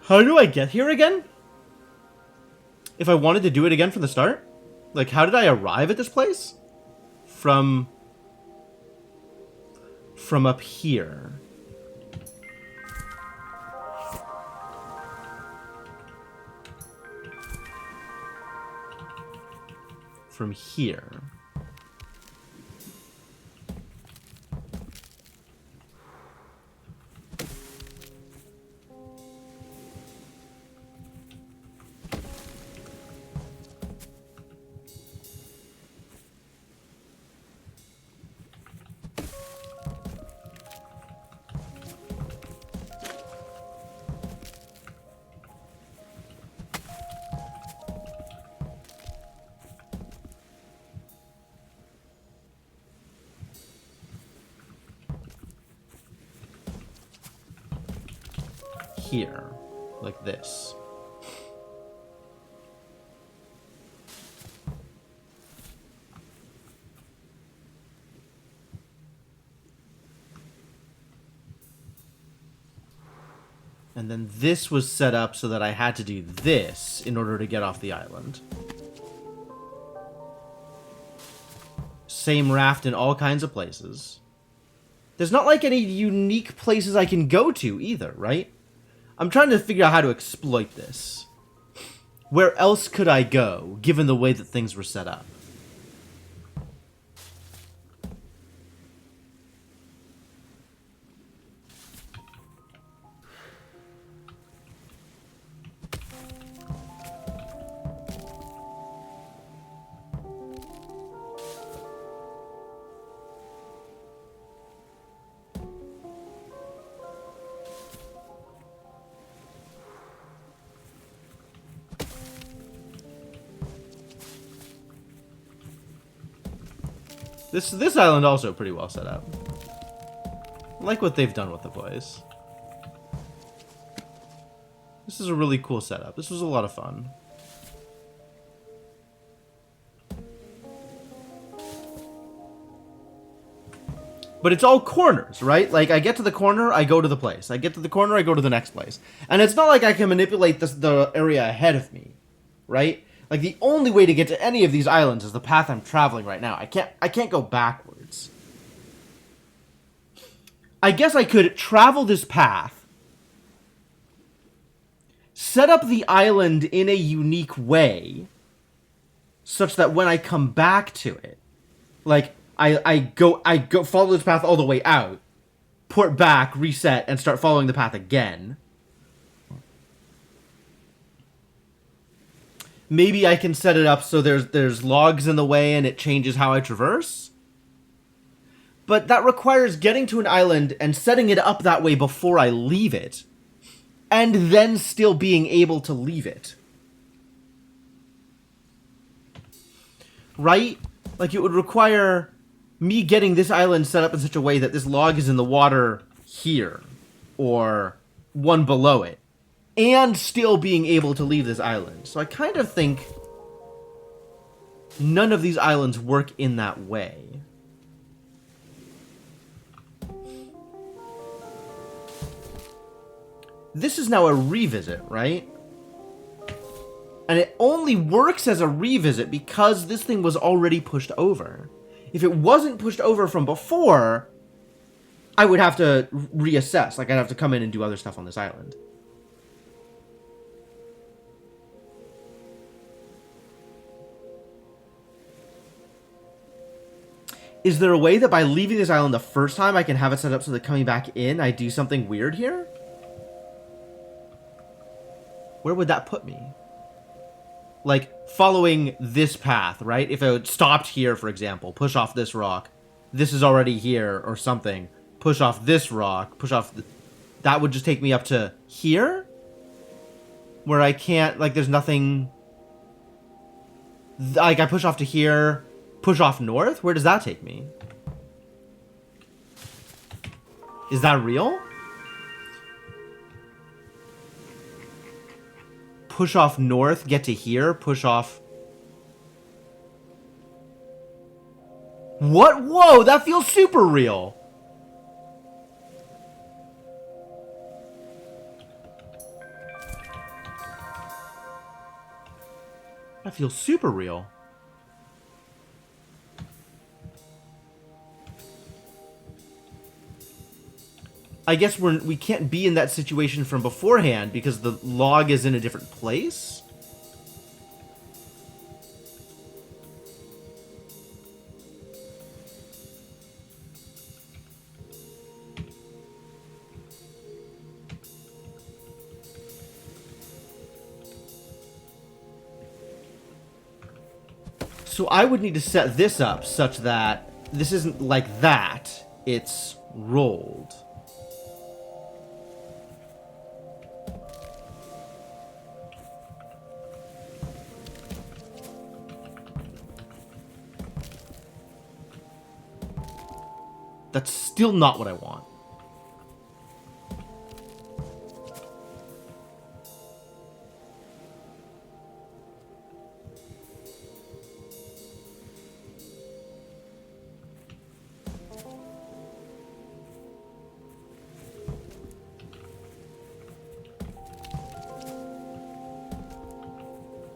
How do I get here again? If I wanted to do it again from the start? Like, how did I arrive at this place? From up here. From here. Here, like this. And then this was set up so that I had to do this in order to get off the island. Same raft in all kinds of places. There's not like any unique places I can go to either, right? I'm trying to figure out how to exploit this. Where else could I go, given the way that things were set up? This island also pretty well set up. I like what they've done with the place. This is a really cool setup. This was a lot of fun. But it's all corners, right? Like, I get to the corner, I go to the place. I get to the corner, I go to the next place. And it's not like I can manipulate the area ahead of me, right? Like, the only way to get to any of these islands is the path I'm traveling right now. I can't go backwards. I guess I could travel this path, set up the island in a unique way, such that when I come back to it, like, I go follow this path all the way out, port back, reset, and start following the path again. Maybe I can set it up so there's logs in the way and it changes how I traverse. But that requires getting to an island and setting it up that way before I leave it, and then still being able to leave it. Right? Like, it would require me getting this island set up in such a way that this log is in the water here, or one below it, and still being able to leave this island. So I kind of think none of these islands work in that way. This is now a revisit, right? And it only works as a revisit because this thing was already pushed over. If it wasn't pushed over from before, I would have to reassess. Like, I'd have to come in and do other stuff on this island. Is there a way that by leaving this island the first time, I can have it set up so that coming back in, I do something weird here? Where would that put me? Like, following this path, right? If I had stopped here, for example, push off this rock, this is already here, or something. Push off this rock, push off... that would just take me up to here? Where I can't, like, there's nothing... like, I push off to here, push off north? Where does that take me? Is that real? Push off north, get to here, push off... what? Whoa, that feels super real! That feels super real. I guess we can't be in that situation from beforehand because the log is in a different place? So I would need to set this up such that this isn't like that, it's rolled. That's still not what I want.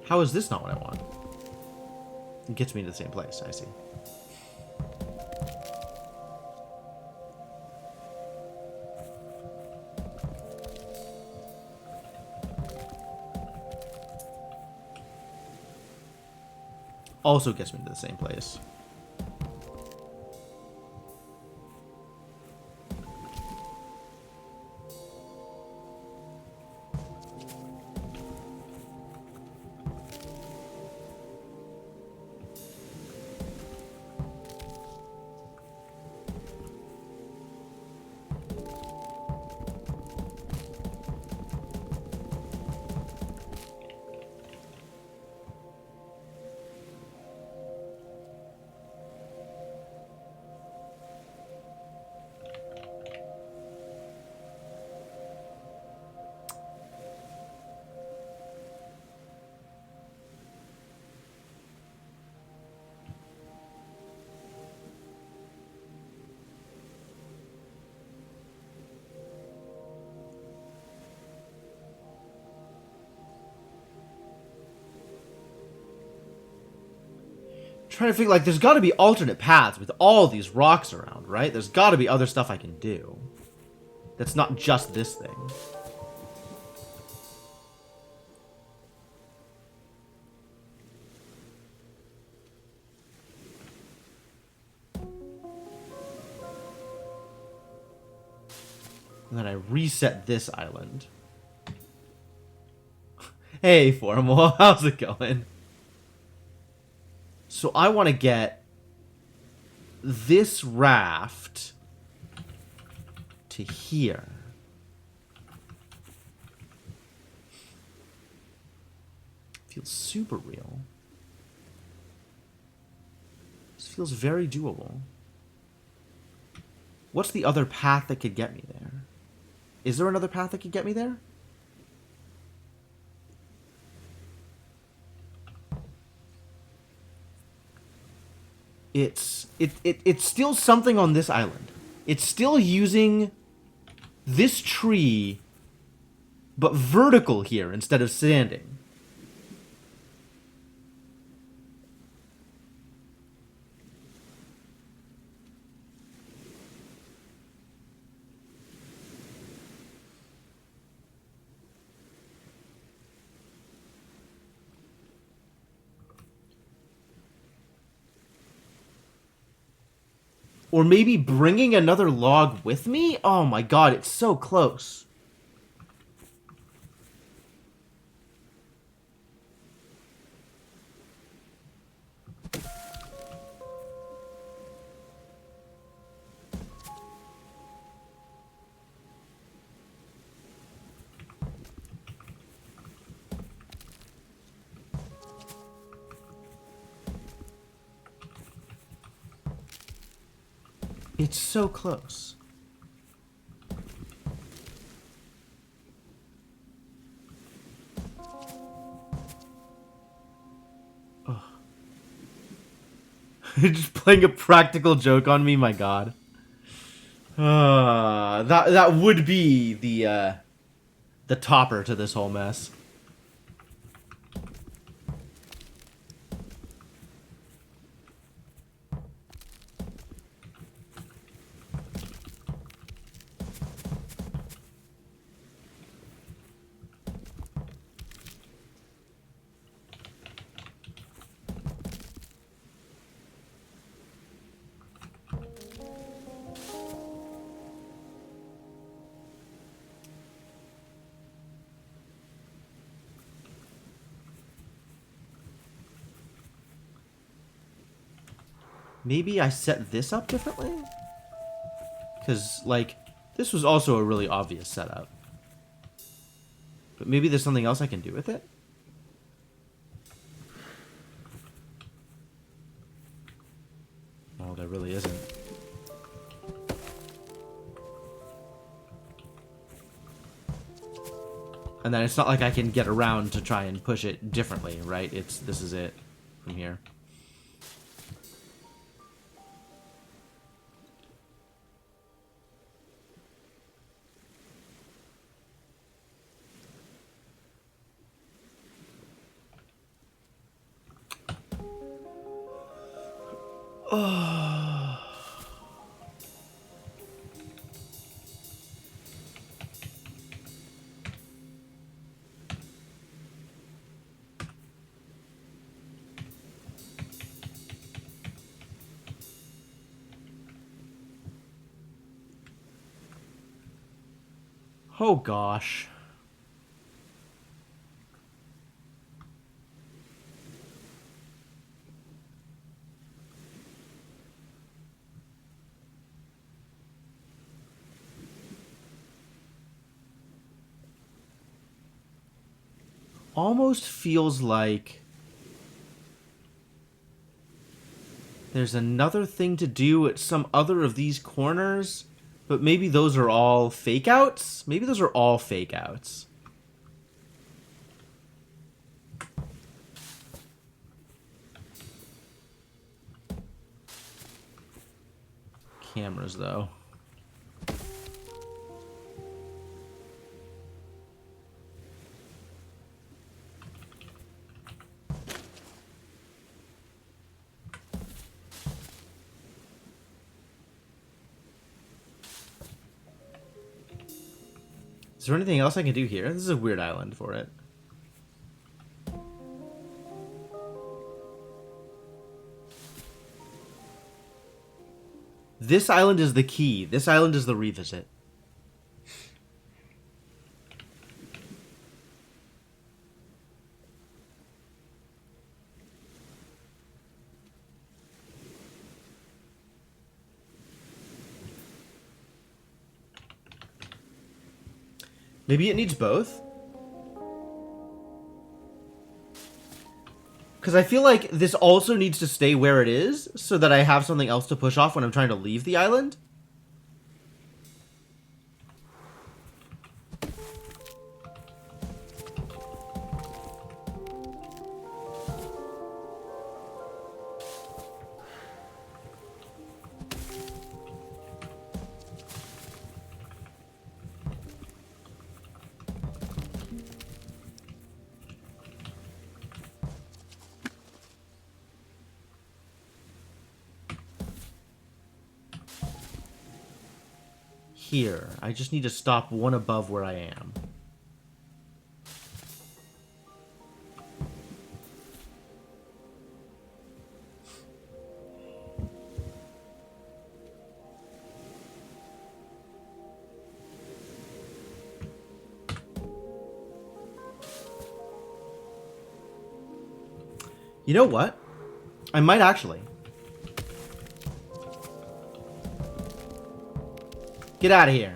How is this not what I want? It gets me to the same place, I see. Also gets me to the same place. Trying to figure, like, there's got to be alternate paths with all these rocks around, right? There's got to be other stuff I can do. That's not just this thing. And then I reset this island. Hey, Formal, how's it going? So I want to get this raft to here. Feels super real. This feels very doable. What's the other path that could get me there? Is there another path that could get me there? It's still something on this island. It's still using this tree, but vertical here instead of standing. Or maybe bringing another log with me? Oh my god, it's so close. It's so close. Oh. Just playing a practical joke on me, my god. That would be the topper to this whole mess. Maybe I set this up differently? Because, like, this was also a really obvious setup. But maybe there's something else I can do with it? Oh, there really isn't. And then it's not like I can get around to try and push it differently, right? This is it from here. Oh gosh. Almost feels like there's another thing to do at some other of these corners, but maybe those are all fake outs? Maybe those are all fake outs. Cameras, though. Is there anything else I can do here? This is a weird island for it. This island is the key. This island is the revisit. Maybe it needs both? Because I feel like this also needs to stay where it is, so that I have something else to push off when I'm trying to leave the island. Here. I just need to stop one above where I am. You know what? I might actually. Get out of here.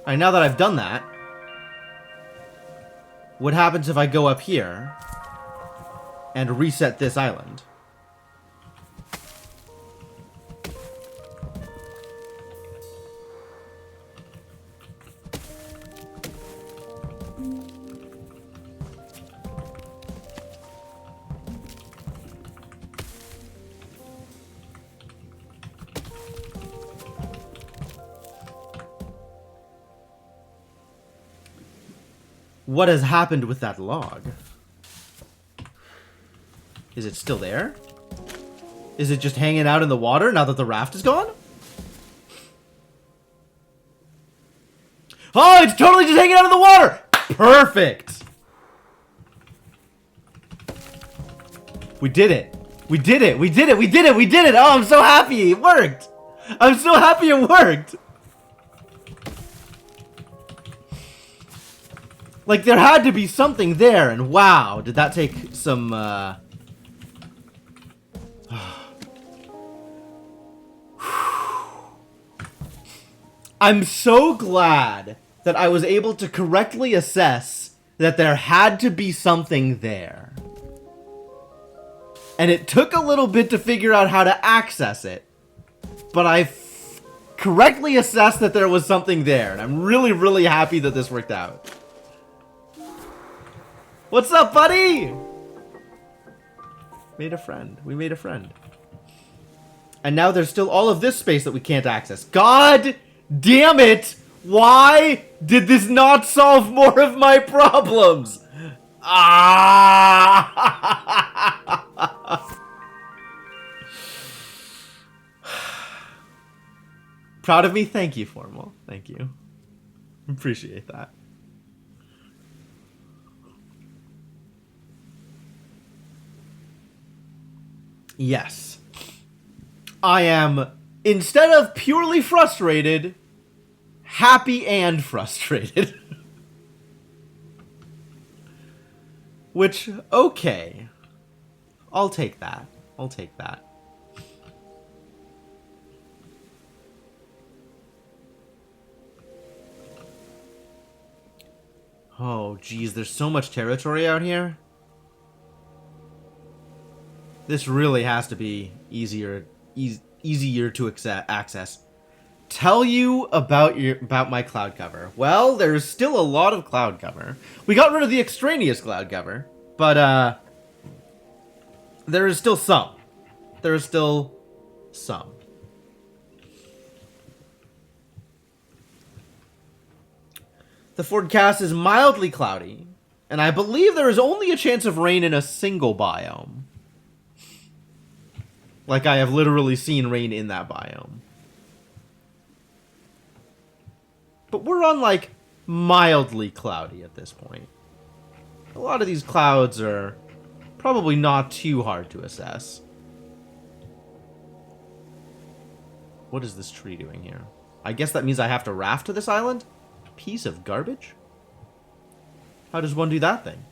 Alright, now that I've done that, what happens if I go up here and reset this island? What has happened with that log? Is it still there? Is it just hanging out in the water now that the raft is gone? Oh, it's totally just hanging out in the water! Perfect! We did it. We did it. We did it. We did it. We did it. Oh, I'm so happy. It worked. I'm so happy it worked. Like, there had to be something there, and wow, did that take some, I'm so glad that I was able to correctly assess that there had to be something there. And it took a little bit to figure out how to access it, but I correctly assessed that there was something there, and I'm really, really happy that this worked out. What's up, buddy? Made a friend. We made a friend. And now there's still all of this space that we can't access. God damn it! Why did this not solve more of my problems? Ah! Proud of me? Thank you, Formal. Thank you. Appreciate that. Yes. I am, instead of purely frustrated, happy and frustrated. Which, okay. I'll take that. I'll take that. Oh, geez, there's so much territory out here. This really has to be easier to access. Tell you about my cloud cover. Well, there's still a lot of cloud cover. We got rid of the extraneous cloud cover, but there is still some. There is still some. The forecast is mildly cloudy, and I believe there is only a chance of rain in a single biome. Like I have literally seen rain in that biome. But we're on, like, mildly cloudy at this point. A lot of these clouds are probably not too hard to assess. What is this tree doing here? I guess that means I have to raft to this island? Piece of garbage? How does one do that thing?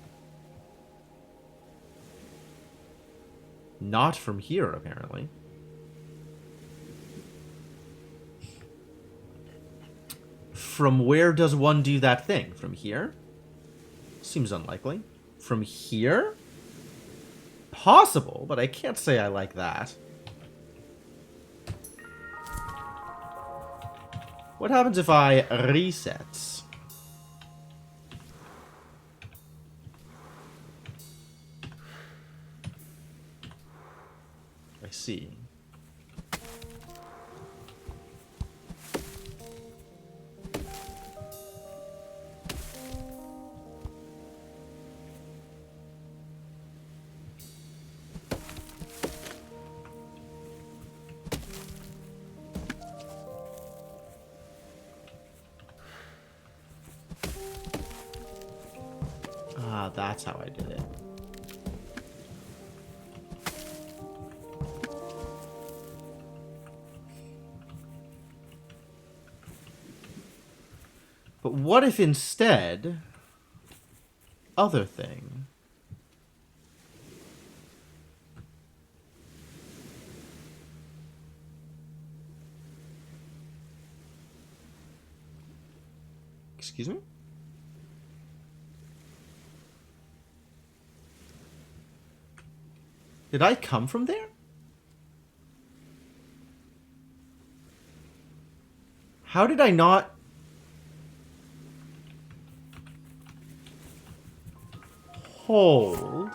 Not from here, apparently. From where does one do that thing? From here? Seems unlikely. From here? Possible, but I can't say I like that. What happens if I reset? I see. Ah, that's how I did it. But what if instead... Other thing... Excuse me? Did I come from there? How did I not... Hold...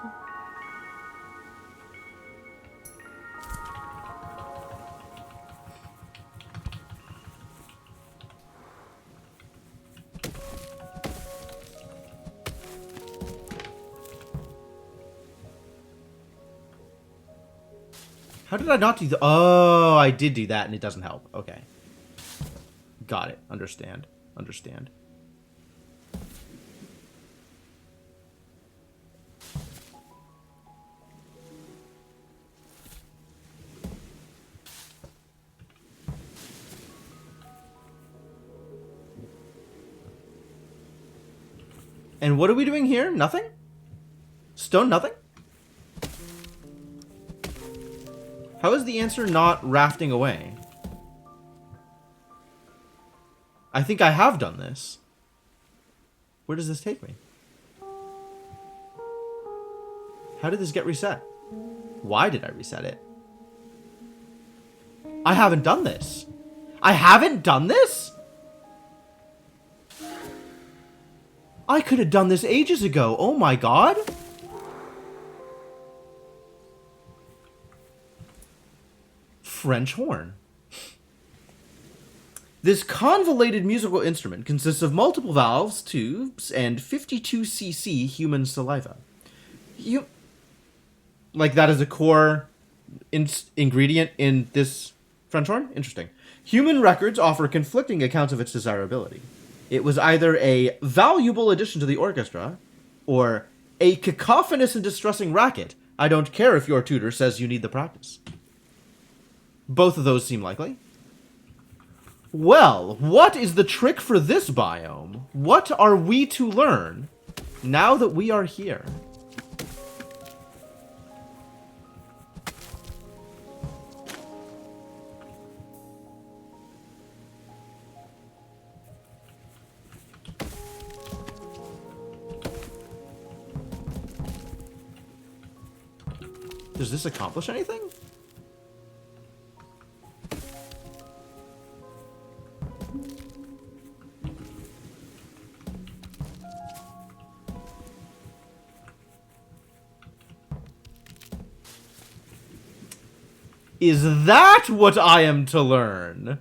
How did I not do the... Oh, I did do that and it doesn't help. Okay. Got it. Understand. Understand. And what are we doing here? Nothing? Stone nothing? How is the answer not rafting away? I think I have done this. Where does this take me? How did this get reset? Why did I reset it? I haven't done this. I haven't done this? I could have done this ages ago. Oh my god. French horn. This convoluted musical instrument consists of multiple valves, tubes, and 52 cc human saliva. Like that is a core ingredient in this French horn? Interesting. Human records offer conflicting accounts of its desirability. It was either a valuable addition to the orchestra, or a cacophonous and distressing racket. I don't care if your tutor says you need the practice. Both of those seem likely. Well, what is the trick for this biome? What are we to learn now that we are here? Does this accomplish anything? Is that what I am to learn?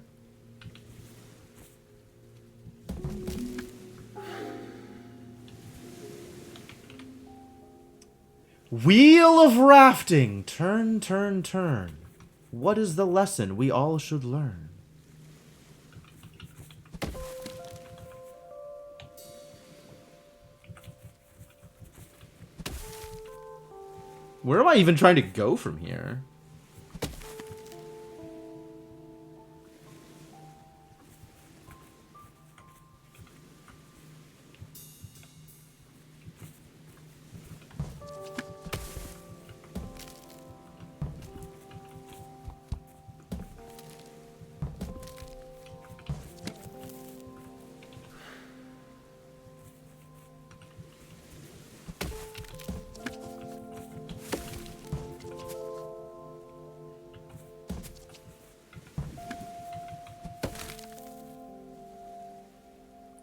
Wheel of rafting. Turn, turn, turn. What is the lesson we all should learn? Where am I even trying to go from here?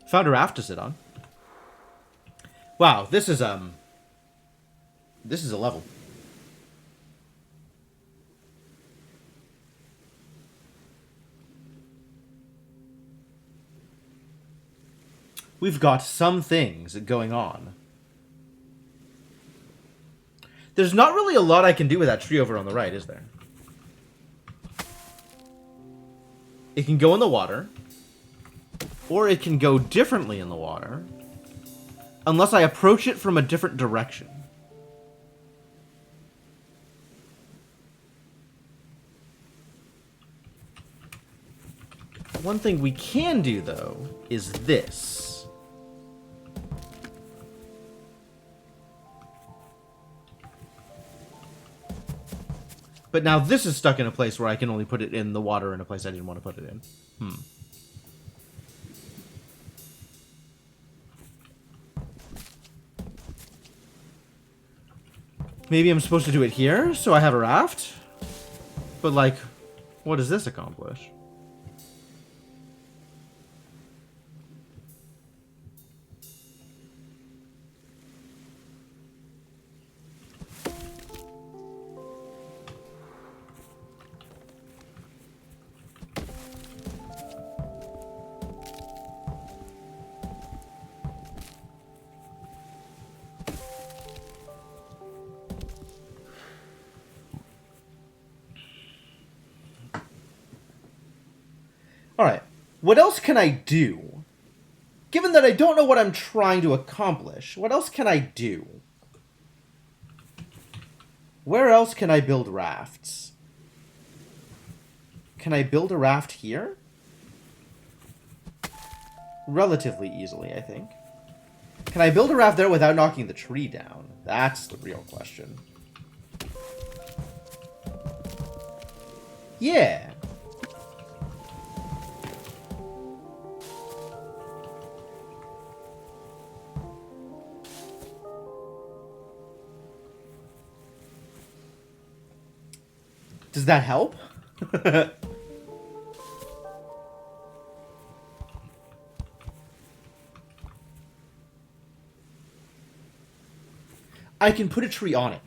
Found a raft to sit on. Wow, this is a level. We've got some things going on. There's not really a lot I can do with that tree over on the right, is there? It can go in the water. Or it can go differently in the water. Unless I approach it from a different direction. One thing we can do, though, is this. But now this is stuck in a place where I can only put it in the water in a place I didn't want to put it in. Maybe I'm supposed to do it here, so I have a raft? But, like, what does this accomplish? Alright, what else can I do? Given that I don't know what I'm trying to accomplish, what else can I do? Where else can I build rafts? Can I build a raft here? Relatively easily, I think. Can I build a raft there without knocking the tree down? That's the real question. Yeah. Does that help? I can put a tree on it.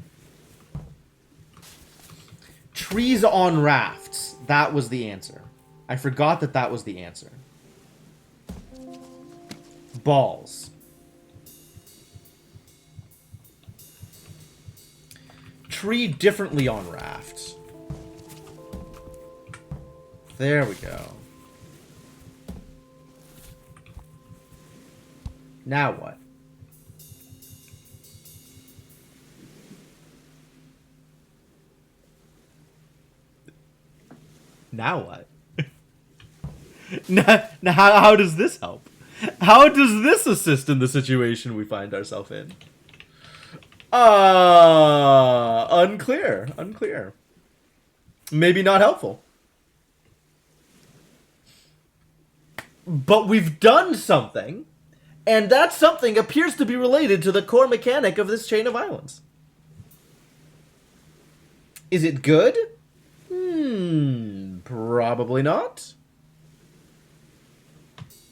Trees on rafts. That was the answer. I forgot that that was the answer. Balls. Tree differently on rafts. There we go. Now what? Now what? now how does this help? How does this assist in the situation we find ourselves in? Unclear. Unclear. Maybe not helpful. But we've done something, and that something appears to be related to the core mechanic of this chain of islands. Is it good? Probably not.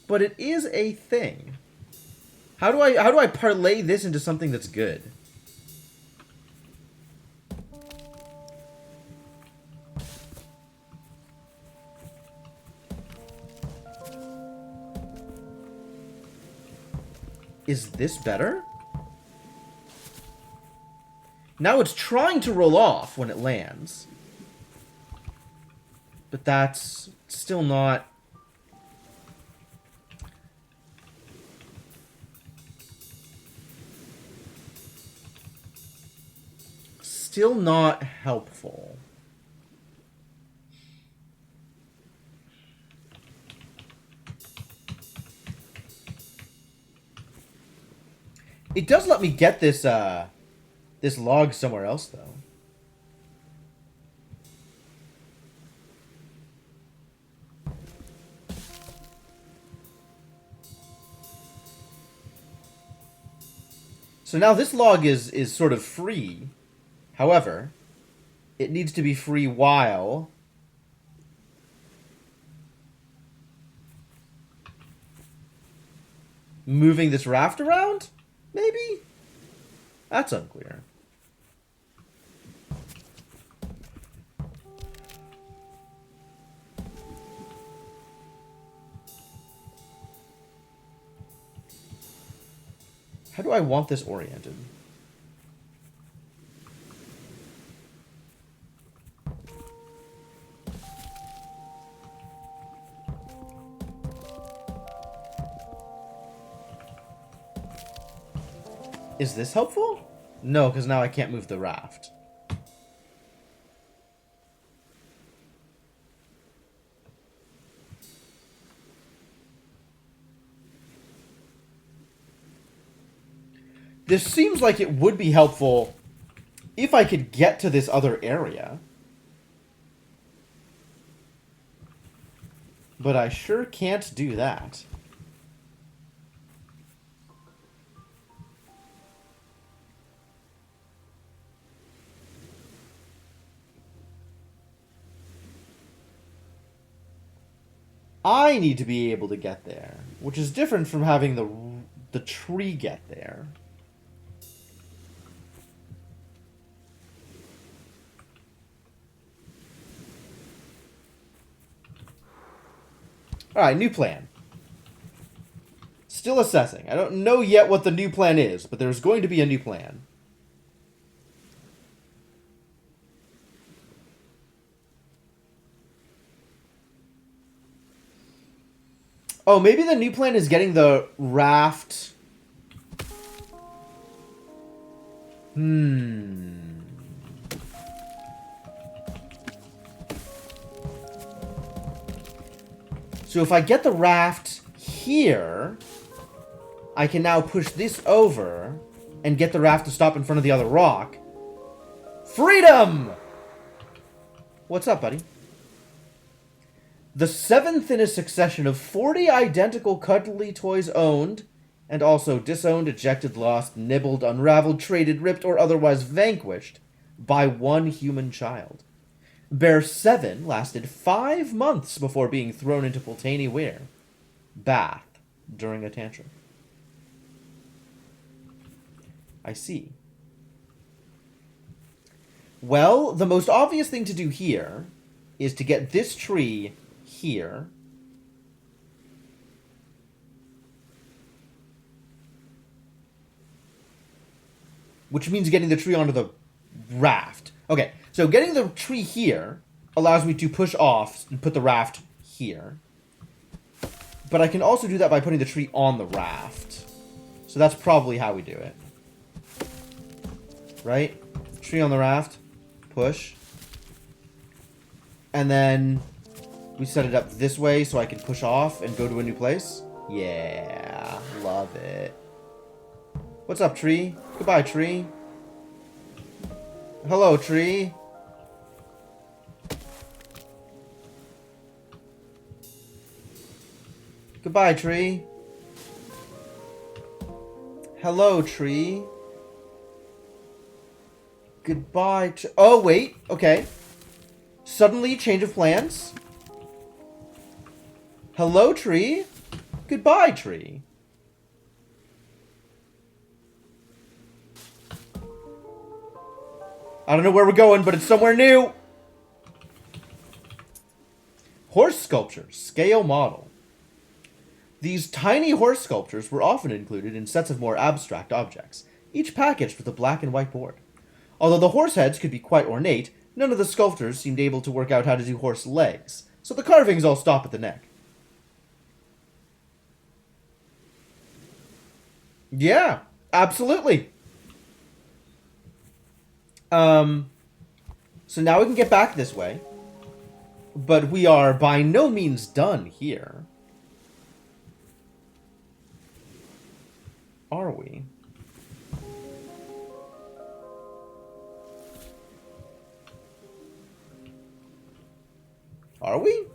But it is a thing. How do I parlay this into something that's good? Is this better? Now it's trying to roll off when it lands. But that's still not... Still not helpful. It does let me get this, this log somewhere else, though. So now this log is sort of free. However, it needs to be free while moving this raft around? Maybe? That's unclear. How do I want this oriented? Is this helpful? No, because now I can't move the raft. This seems like it would be helpful if I could get to this other area. But I sure can't do that. I need to be able to get there, which is different from having the tree get there. Alright, new plan. Still assessing. I don't know yet what the new plan is, but there's going to be a new plan. Oh, maybe the new plan is getting the raft. So if I get the raft here, I can now push this over and get the raft to stop in front of the other rock. Freedom! What's up, buddy? The 7th in a succession of 40 identical cuddly toys owned, and also disowned, ejected, lost, nibbled, unraveled, traded, ripped, or otherwise vanquished by one human child. Bear 7 lasted 5 months before being thrown into Pultaney Weir bath during a tantrum. I see. Well, the most obvious thing to do here is to get this tree here. Which means getting the tree onto the raft. Okay, so getting the tree here allows me to push off and put the raft here. But I can also do that by putting the tree on the raft. So that's probably how we do it. Right? Tree on the raft. Push. And then we set it up this way so I can push off and go to a new place. Yeah, love it. What's up, tree? Goodbye, tree. Hello, tree. Goodbye, tree. Hello, tree. Goodbye, oh, wait. Okay. Suddenly, change of plans. Hello, tree. Goodbye, tree. I don't know where we're going, but it's somewhere new. Horse sculpture, scale model. These tiny horse sculptures were often included in sets of more abstract objects, each packaged with a black and white board. Although the horse heads could be quite ornate, None of the sculptors seemed able to work out how to do horse legs, so the carvings all stop at the neck. Yeah, absolutely. So now we can get back this way. But we are by no means done here. Are we? Are we?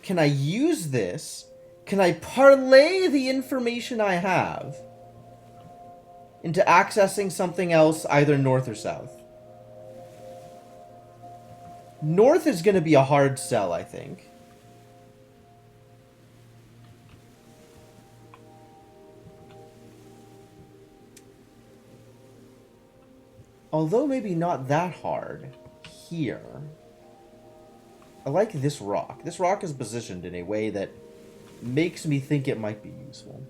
Can I use this? Can I parlay the information I have into accessing something else, either north or south? North is going to be a hard sell, I think. Although maybe not that hard. Here. I like this rock. This rock is positioned in a way that makes me think it might be useful.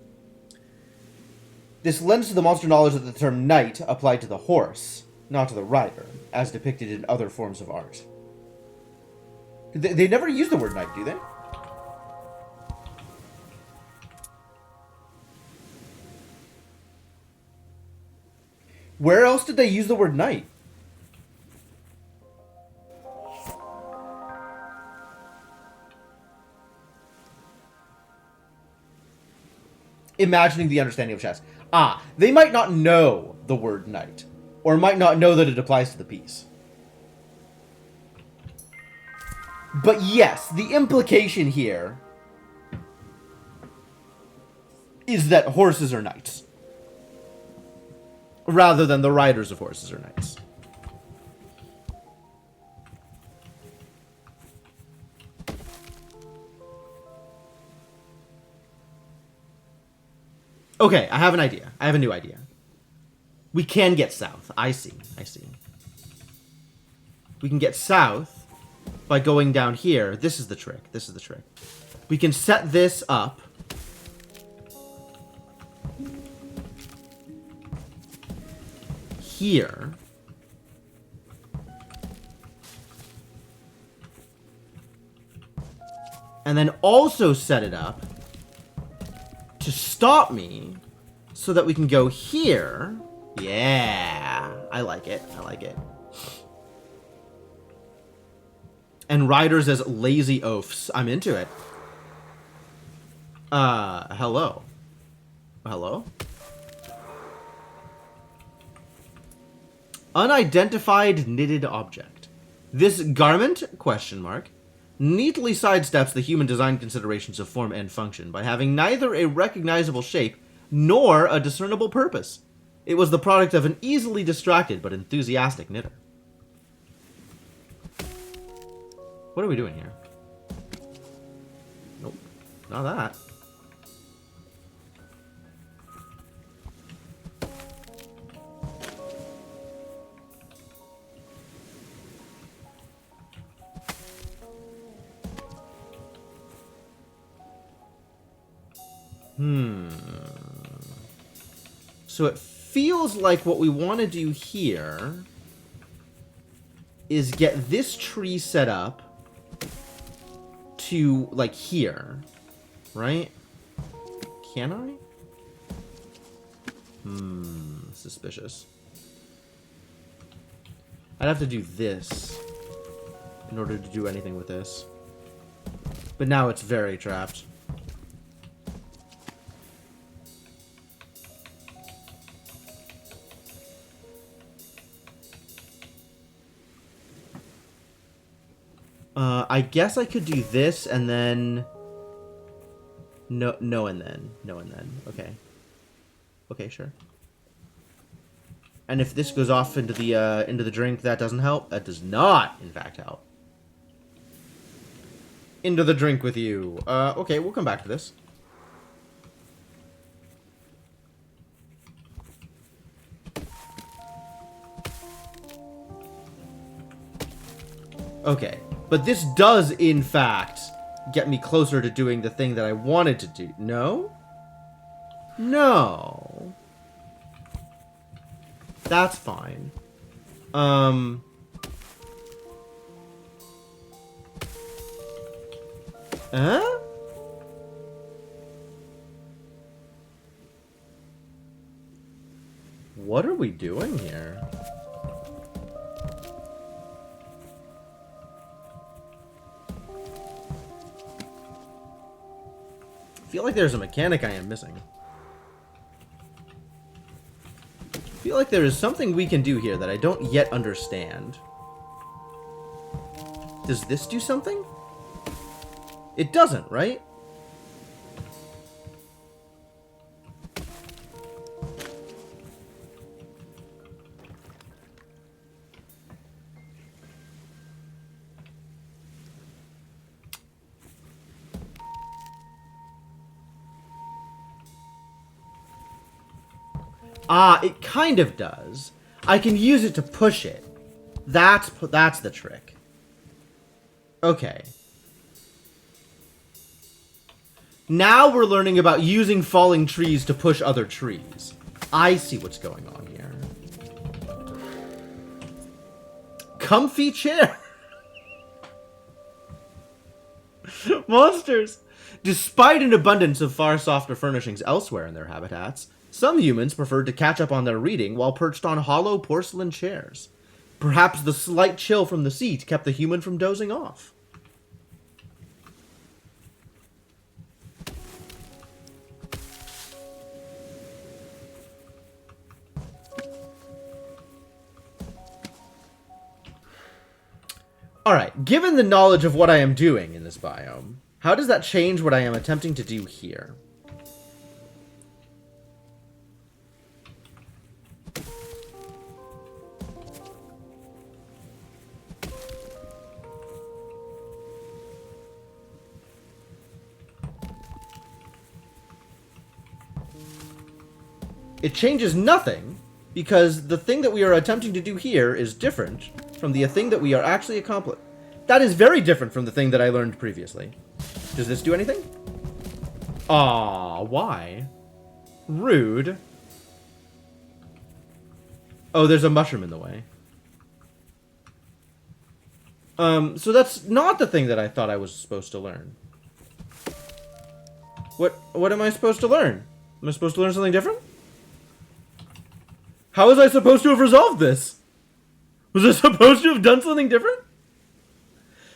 This lends to the monster knowledge that the term knight applied to the horse, not to the rider, as depicted in other forms of art. They never use the word knight, do they? Where else did they use the word knight? Imagining the understanding of chess. Ah, they might not know the word knight, or might not know that it applies to the piece. But yes, the implication here is that horses are knights, rather than the riders of horses are knights. Okay, I have an idea. I have a new idea. We can get south. I see. We can get south by going down here. This is the trick. We can set this up. Here. And then also set it up to stop me so that we can go here. Yeah, I like it. And riders as lazy oafs. I'm into it. Hello? Unidentified knitted object. This garment, question mark, neatly sidesteps the human design considerations of form and function by having neither a recognizable shape nor a discernible purpose. It was the product of an easily distracted but enthusiastic knitter. What are we doing here? Nope, not that. So it feels like what we want to do here is get this tree set up to, like, here. Right? Can I? Suspicious. I'd have to do this in order to do anything with this. But now it's very trapped. I guess I could do this and then... No and then. Okay. Okay, sure. And if this goes off into the drink, that doesn't help? That does not, in fact, help. Into the drink with you. Okay, we'll come back to this. Okay. But this does, in fact, get me closer to doing the thing that I wanted to do. No? No. That's fine. Huh? What are we doing here? I feel like there's a mechanic I am missing. I feel like there is something we can do here that I don't yet understand. Does this do something? It doesn't, right? Ah, it kind of does. I can use it to push it. That's the trick. Okay. Now we're learning about using falling trees to push other trees. I see what's going on here. Comfy chair. Monsters. Despite an abundance of far softer furnishings elsewhere in their habitats, some humans preferred to catch up on their reading while perched on hollow porcelain chairs. Perhaps the slight chill from the seat kept the human from dozing off. Alright, given the knowledge of what I am doing in this biome, how does that change what I am attempting to do here? It changes nothing, because the thing that we are attempting to do here is different from the thing that we are actually accomplishing. That is very different from the thing that I learned previously. Does this do anything? Aw, why? Rude. Oh, there's a mushroom in the way. So that's not the thing that I thought I was supposed to learn. What am I supposed to learn? Am I supposed to learn something different? How was I supposed to have resolved this? Was I supposed to have done something different?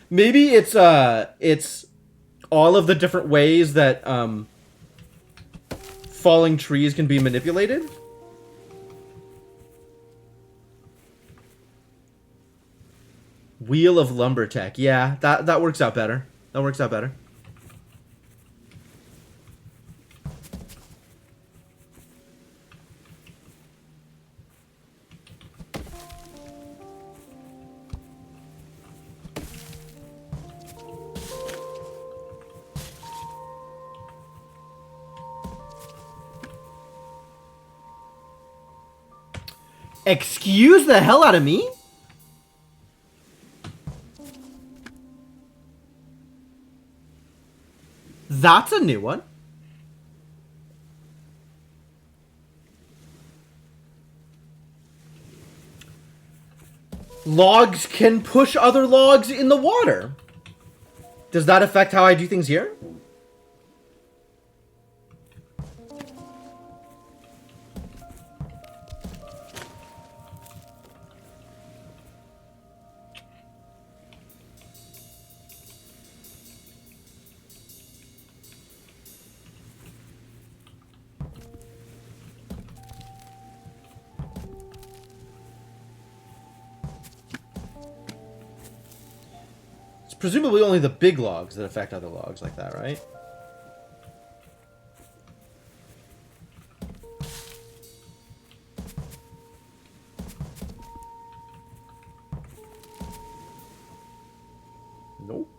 Maybe it's all of the different ways that falling trees can be manipulated. Wheel of Lumbertech. Yeah, that works out better. That works out better. Excuse the hell out of me? That's a new one. Logs can push other logs in the water. Does that affect how I do things here? Presumably only the big logs that affect other logs like that, right? Nope.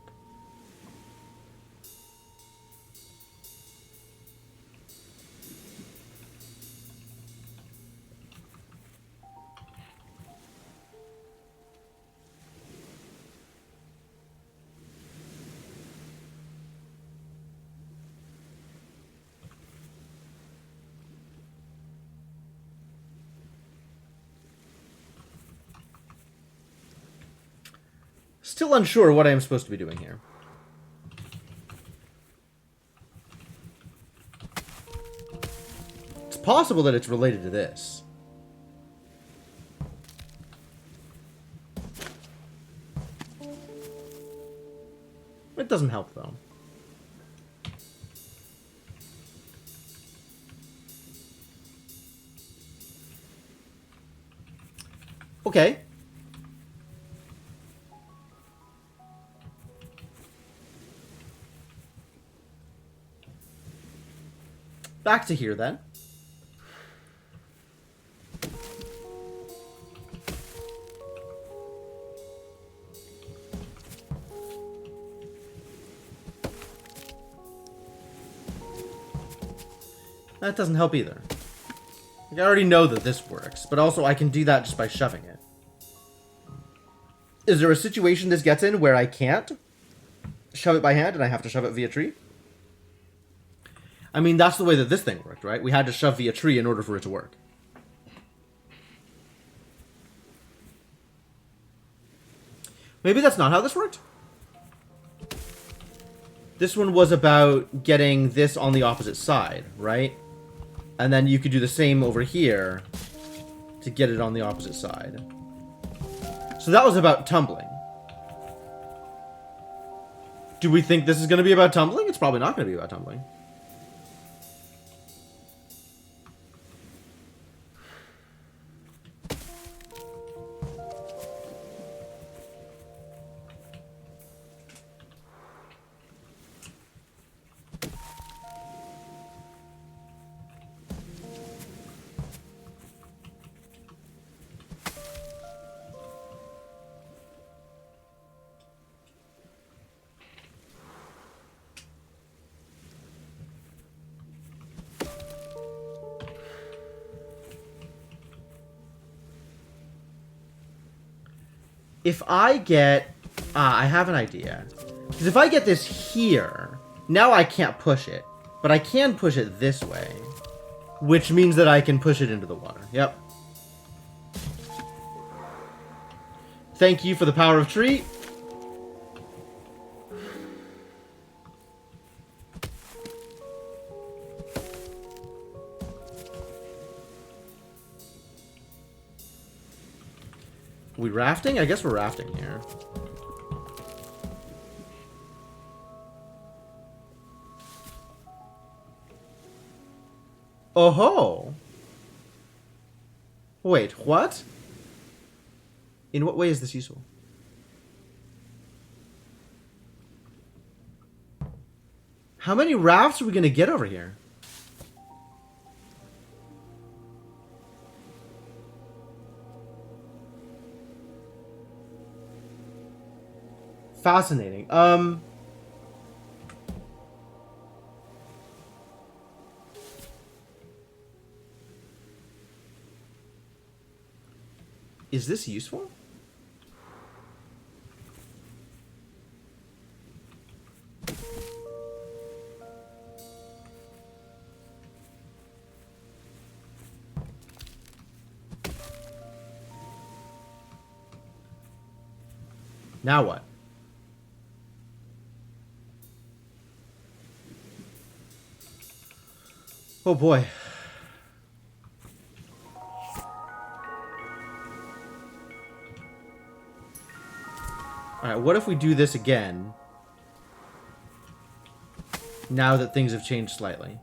Still unsure what I am supposed to be doing here. It's possible that it's related to this. It doesn't help, though. Okay. Back to here, then. That doesn't help either. Like, I already know that this works, but also I can do that just by shoving it. Is there a situation this gets in where I can't shove it by hand and I have to shove it via tree? I mean, that's the way that this thing worked, right? We had to shove via tree in order for it to work. Maybe that's not how this worked? This one was about getting this on the opposite side, right? And then you could do the same over here to get it on the opposite side. So that was about tumbling. Do we think this is going to be about tumbling? It's probably not going to be about tumbling. If I get... I have an idea. Because if I get this here, now I can't push it. But I can push it this way. Which means that I can push it into the water. Yep. Thank you for the power of tree. We rafting? I guess we're rafting here. Oh-ho! Wait, what? In what way is this useful? How many rafts are we going to get over here? Fascinating. Is this useful? Now what? Oh boy. Alright, what if we do this again? Now that things have changed slightly.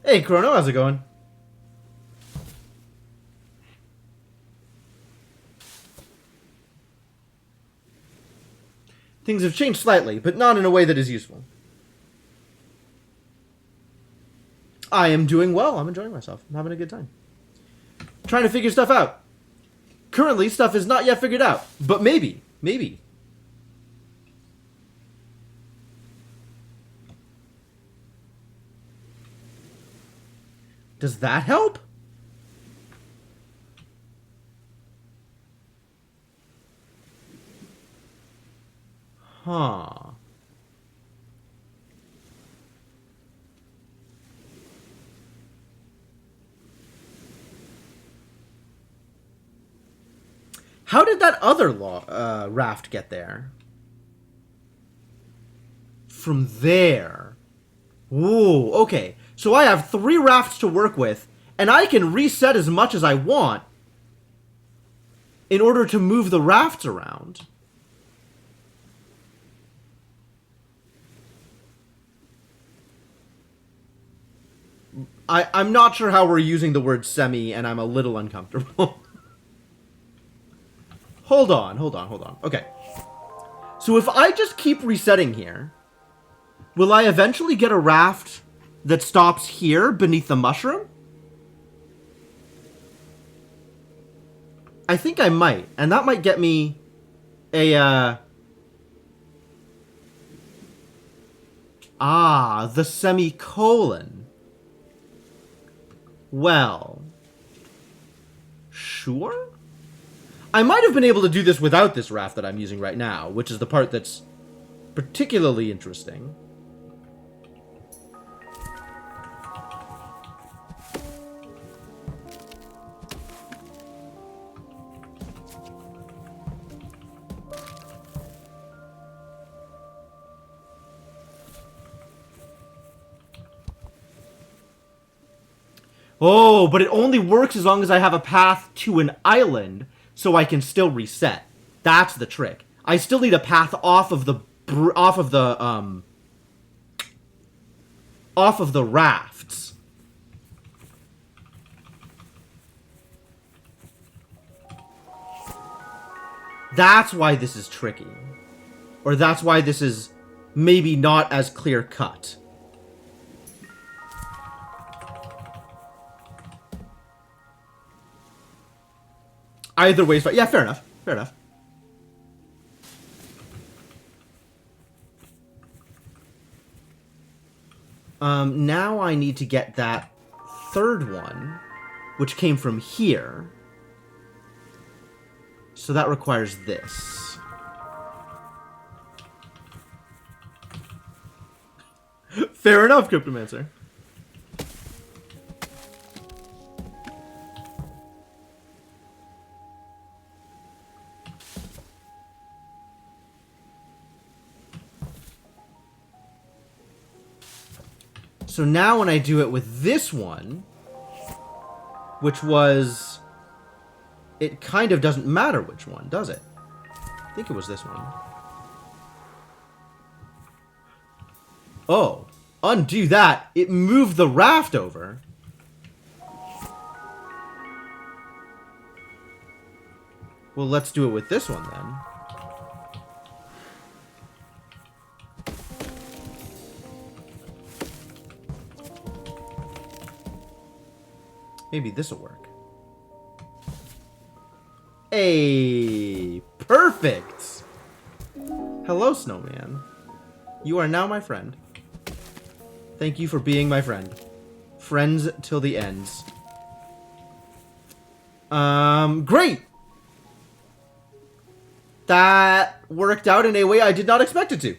Hey, Chrono, how's it going? Things have changed slightly, but not in a way that is useful. I am doing well. I'm enjoying myself. I'm having a good time. Trying to figure stuff out. Currently, stuff is not yet figured out. But maybe. Maybe. Does that help? Huh. How did that other raft get there? From there. Ooh, okay. So I have 3 rafts to work with, and I can reset as much as I want in order to move the rafts around. I'm not sure how we're using the word semi, and I'm a little uncomfortable. Hold on. Okay. So if I just keep resetting here, will I eventually get a raft that stops here beneath the mushroom? I think I might. And that might get me a, the semicolon. Well, sure? I might have been able to do this without this raft that I'm using right now, which is the part that's particularly interesting. Oh, but it only works as long as I have a path to an island, so I can still reset. That's the trick. I still need a path off of the rafts. That's why this is tricky. Or that's why this is maybe not as clear cut. Either way is fine. Yeah, fair enough. Fair enough. Now I need to get that third one, which came from here. So that requires this. Fair enough, Cryptomancer. So now when I do it with this one, which was... It kind of doesn't matter which one, does it? I think it was this one. Oh, undo that. It moved the raft over. Well, let's do it with this one then. Maybe this will work. Hey, perfect. Hello, snowman. You are now my friend. Thank you for being my friend. Friends till the ends. Great. That worked out in a way I did not expect it to.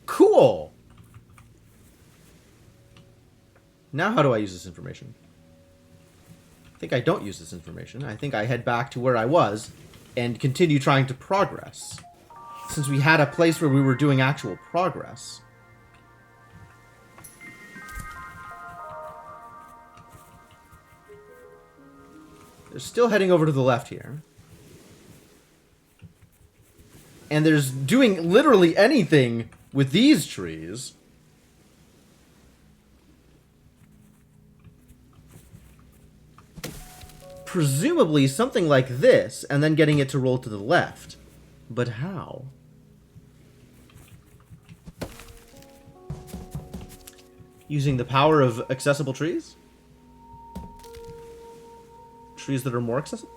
Cool. Now how do I use this information? I think I don't use this information. I think I head back to where I was and continue trying to progress. Since we had a place where we were doing actual progress. They're still heading over to the left here. And there's doing literally anything with these trees. Presumably something like this, and then getting it to roll to the left. But how? Using the power of accessible trees? Trees that are more accessible?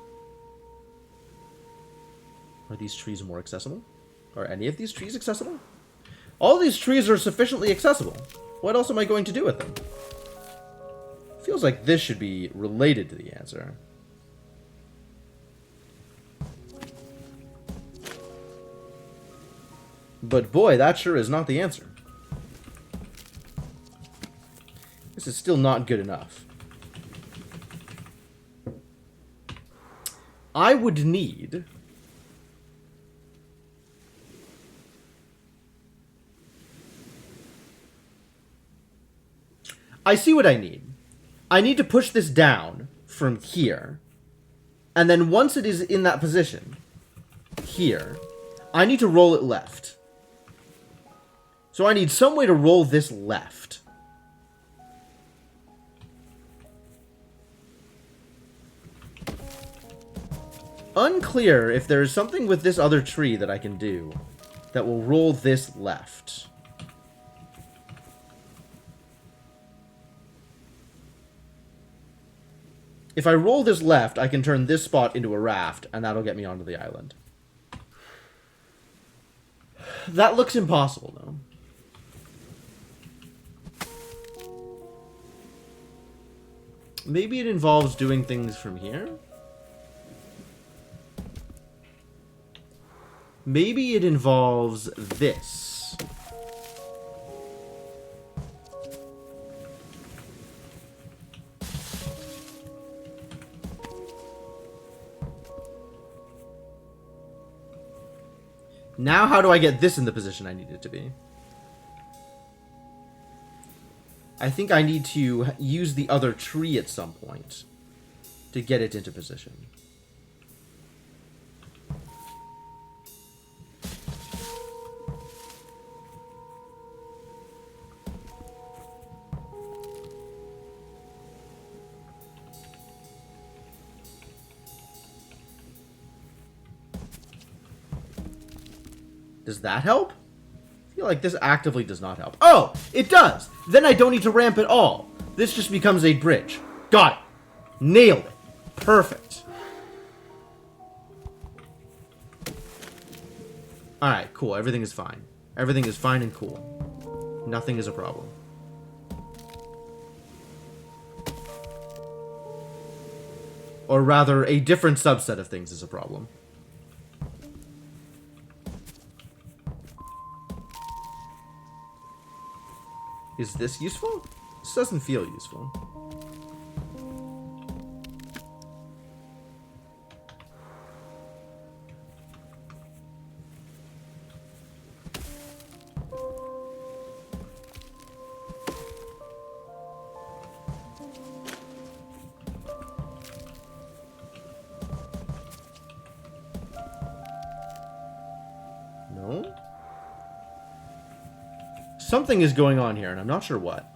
Are these trees more accessible? Are any of these trees accessible? All these trees are sufficiently accessible. What else am I going to do with them? Feels like this should be related to the answer. But boy, that sure is not the answer. This is still not good enough. I would need... I see what I need. I need to push this down from here. And then once it is in that position, here, I need to roll it left. So I need some way to roll this left. Unclear if there is something with this other tree that I can do that will roll this left. If I roll this left, I can turn this spot into a raft, and that'll get me onto the island. That looks impossible, though. Maybe it involves doing things from here? Maybe it involves this. Now how do I get this in the position I need it to be? I think I need to use the other tree at some point to get it into position. Does that help? I feel like this actively does not help. Oh, it does! Then I don't need to ramp at all. This just becomes a bridge. Got it. Nailed it. Perfect. Alright, cool. Everything is fine. Everything is fine and cool. Nothing is a problem. Or rather, a different subset of things is a problem. Is this useful? This doesn't feel useful. No? Something is going on here, and I'm not sure what.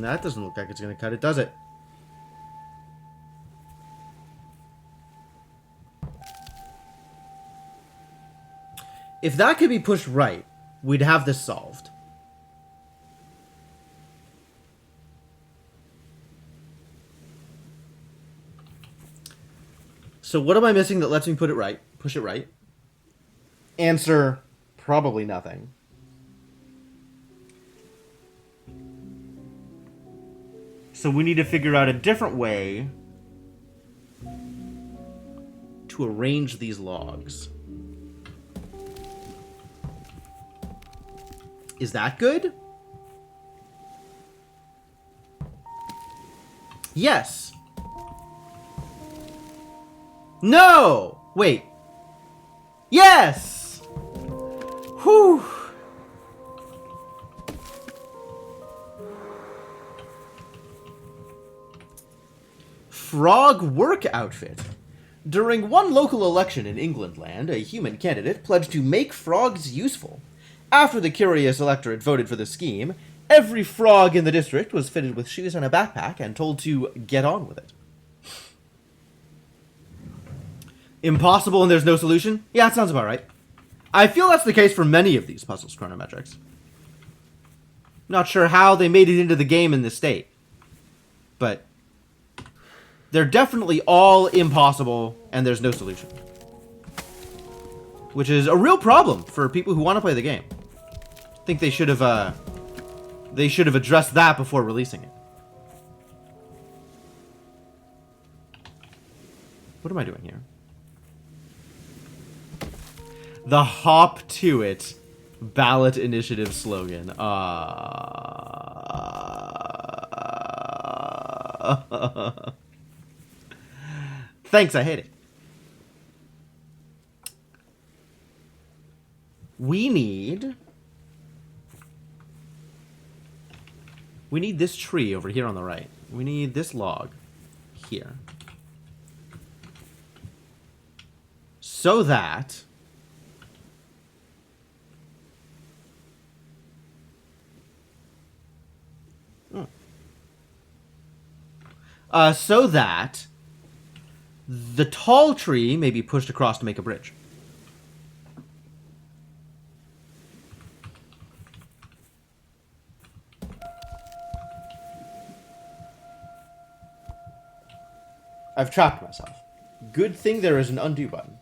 That doesn't look like it's going to cut it, does it? If that could be pushed right, we'd have this solved. So what am I missing that lets me put it right? Push it right? Answer, probably nothing. So we need to figure out a different way to arrange these logs. Is that good? Yes. No! Wait. Yes! Whew. Frog work outfit. During one local election in Englandland, a human candidate pledged to make frogs useful. After the curious electorate voted for the scheme, every frog in the district was fitted with shoes and a backpack and told to get on with it. Impossible and there's no solution? Yeah, that sounds about right. I feel that's the case for many of these puzzles, Chronometrics. Not sure how they made it into the game in this state. But they're definitely all impossible, and there's no solution. Which is a real problem for people who want to play the game. I think they should have addressed that before releasing it. What am I doing here? The Hop to It ballot initiative slogan. Thanks, I hate it. We need this tree over here on the right. We need this log here. So that the tall tree may be pushed across to make a bridge. I've trapped myself. Good thing there is an undo button.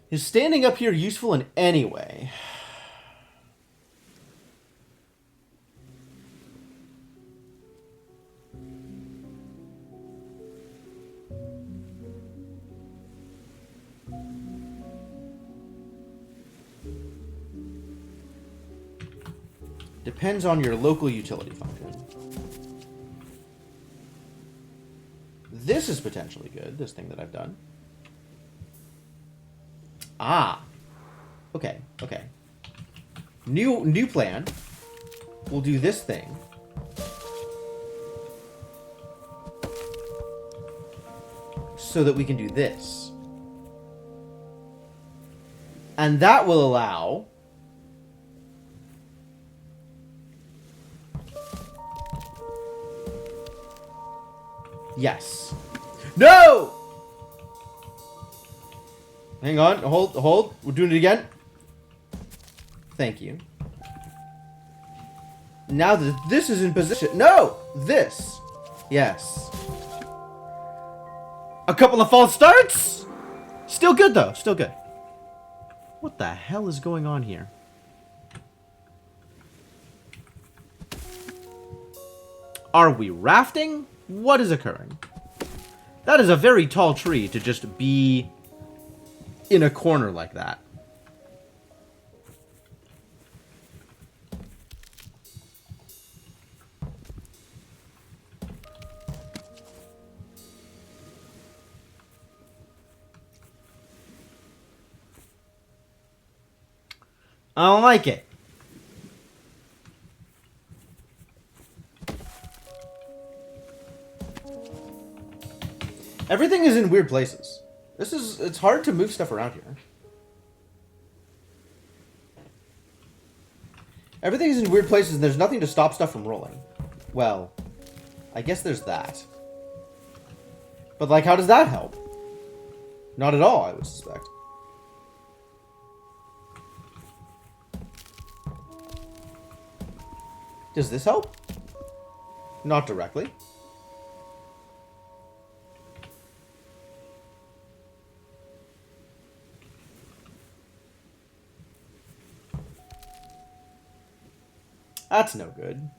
Is standing up here useful in any way? Depends on your local utility function. This is potentially good, this thing that I've done. Ah. Okay, okay. New plan. We'll do this thing. So that we can do this. And that will allow... Yes. No! Hang on. Hold. We're doing it again. Thank you. Now that this is in position... No! This. Yes. A couple of false starts? Still good, though. Still good. What the hell is going on here? Are we rafting? What is occurring? That is a very tall tree to just be in a corner like that. I don't like it. Everything is in weird places. It's hard to move stuff around here. Everything is in weird places and there's nothing to stop stuff from rolling. Well, I guess there's that. But, like, how does that help? Not at all, I would suspect. Does this help? Not directly. That's no good.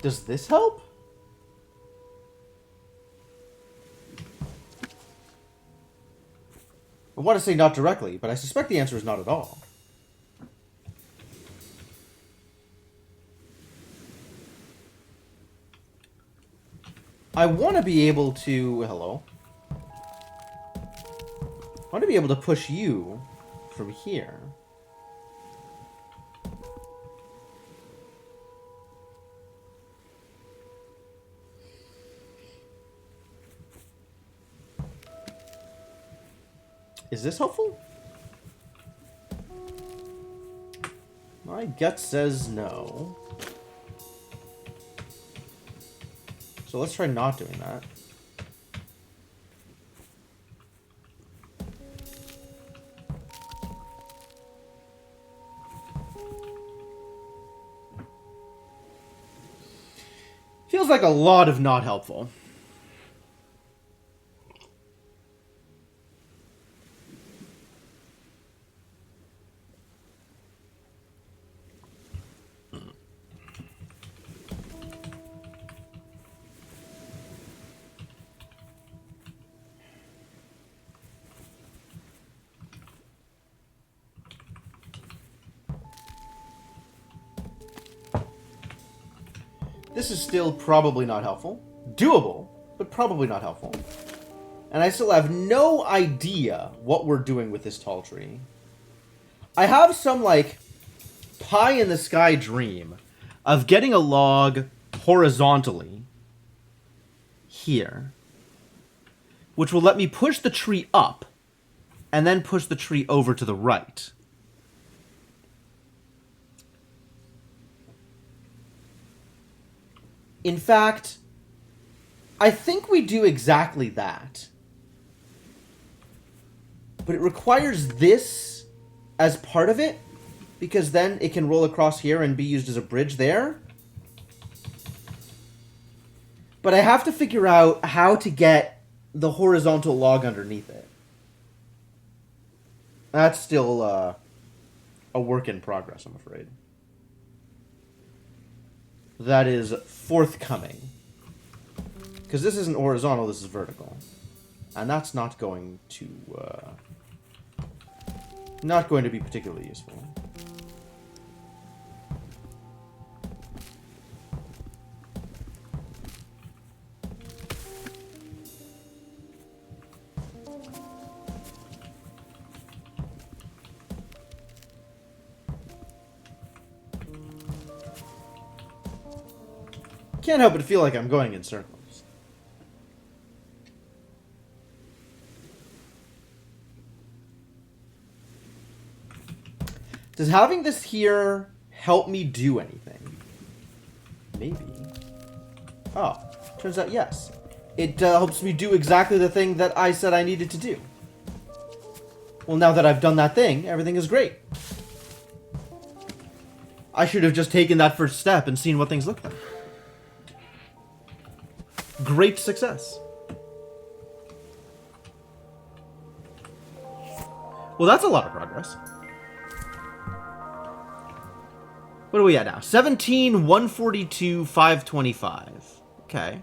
Does this help? I want to say not directly, but I suspect the answer is not at all. I want to be able to... Hello? I want to be able to push you from here. Is this helpful? My gut says no. So let's try not doing that. Feels like a lot of not helpful. This is still probably not helpful. Doable, but probably not helpful. And I still have no idea what we're doing with this tall tree. I have some, like, pie-in-the-sky dream of getting a log horizontally here, which will let me push the tree up and then push the tree over to the right. In fact, I think we do exactly that. But it requires this as part of it, because then it can roll across here and be used as a bridge there. But I have to figure out how to get the horizontal log underneath it. That's still a work in progress, I'm afraid. That is forthcoming. Because this isn't horizontal, this is vertical. And that's not going to be particularly useful. Can't help but feel like I'm going in circles. Does having this here help me do anything? Maybe. Oh, turns out yes. It helps me do exactly the thing that I said I needed to do. Well, now that I've done that thing, everything is great. I should have just taken that first step and seen what things look like. Great success. Well, that's a lot of progress. What are we at now? 17, 142, 525. Okay.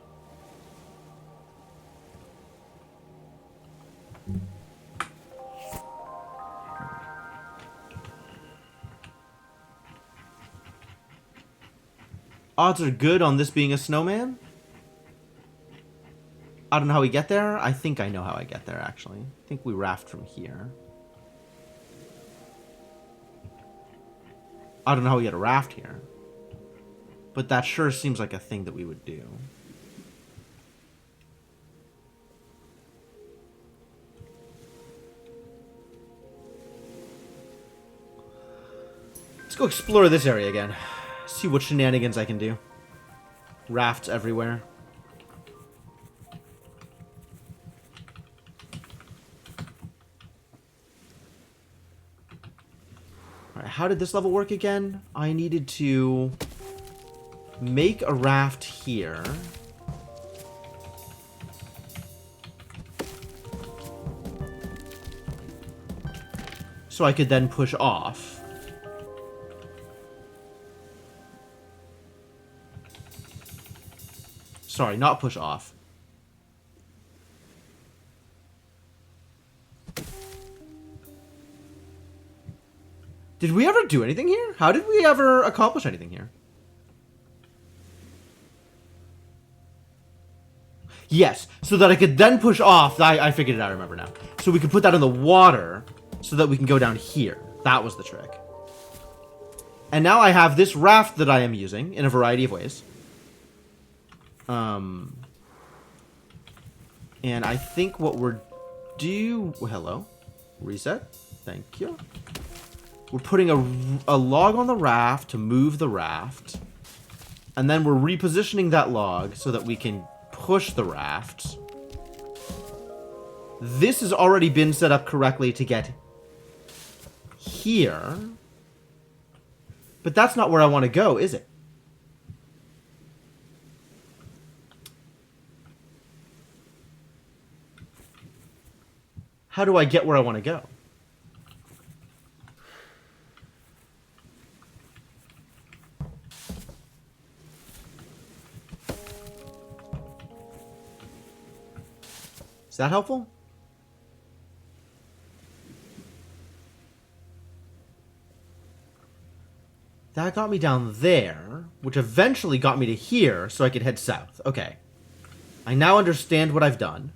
Odds are good on this being a snowman. I don't know how we get there. I think I know how I get there, actually. I think we raft from here. I don't know how we get a raft here. But that sure seems like a thing that we would do. Let's go explore this area again. See what shenanigans I can do. Rafts everywhere. How did this level work again? I needed to make a raft here. So I could then push off. Sorry, not push off. Did we ever do anything here? How did we ever accomplish anything here? Yes, so that I could then push off. I figured it out, I remember now. So we could put that in the water so that we can go down here. That was the trick. And now I have this raft that I am using in a variety of ways. And I think what we're hello? Reset. Thank you. We're putting a log on the raft to move the raft. And then we're repositioning that log so that we can push the raft. This has already been set up correctly to get here. But that's not where I want to go, is it? How do I get where I want to go? Is that helpful? That got me down there, which eventually got me to here so I could head south. Okay. I now understand what I've done.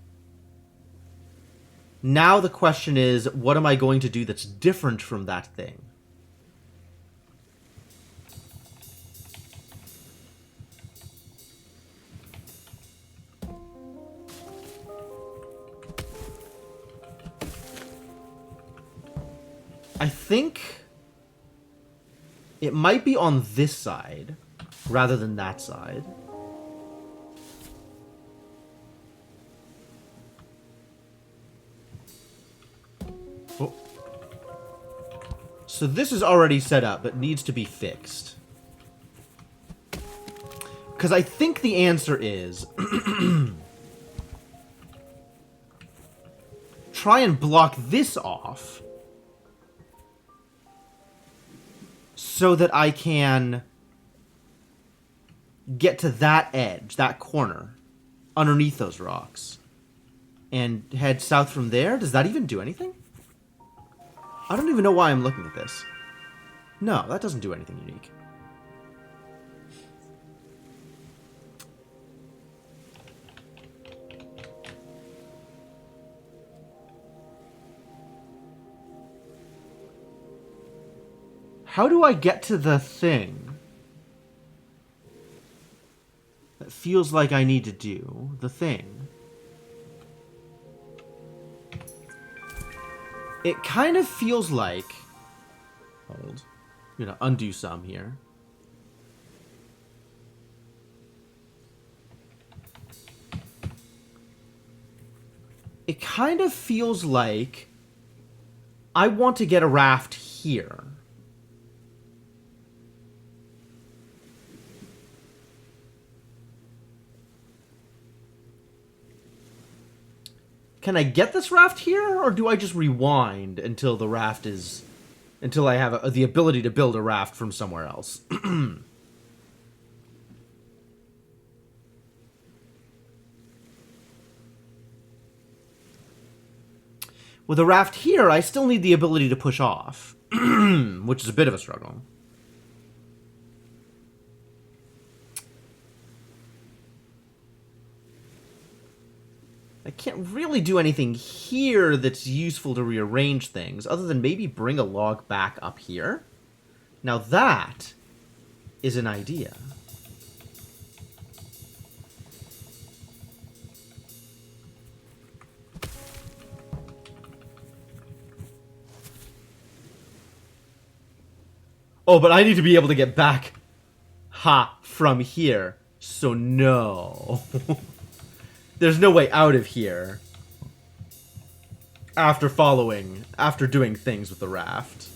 Now the question is, what am I going to do that's different from that thing? I think it might be on this side rather than that side. Oh. So this is already set up, but needs to be fixed. Because I think the answer is... try and block this off so that I can get to that edge, that corner, underneath those rocks. And head south from there? Does that even do anything? I don't even know why I'm looking at this. No, that doesn't do anything unique. How do I get to the thing that feels like I need to do the thing? It kind of feels like... Hold. I'm gonna undo some here. It kind of feels like I want to get a raft here. Can I get this raft here, or do I just rewind until the raft is... until I have the ability to build a raft from somewhere else? With a raft here, I still need the ability to push off, which is a bit of a struggle. I can't really do anything here that's useful to rearrange things, other than maybe bring a log back up here. Now that is an idea. Oh, but I need to be able to get back, from here. So no. There's no way out of here after doing things with the raft.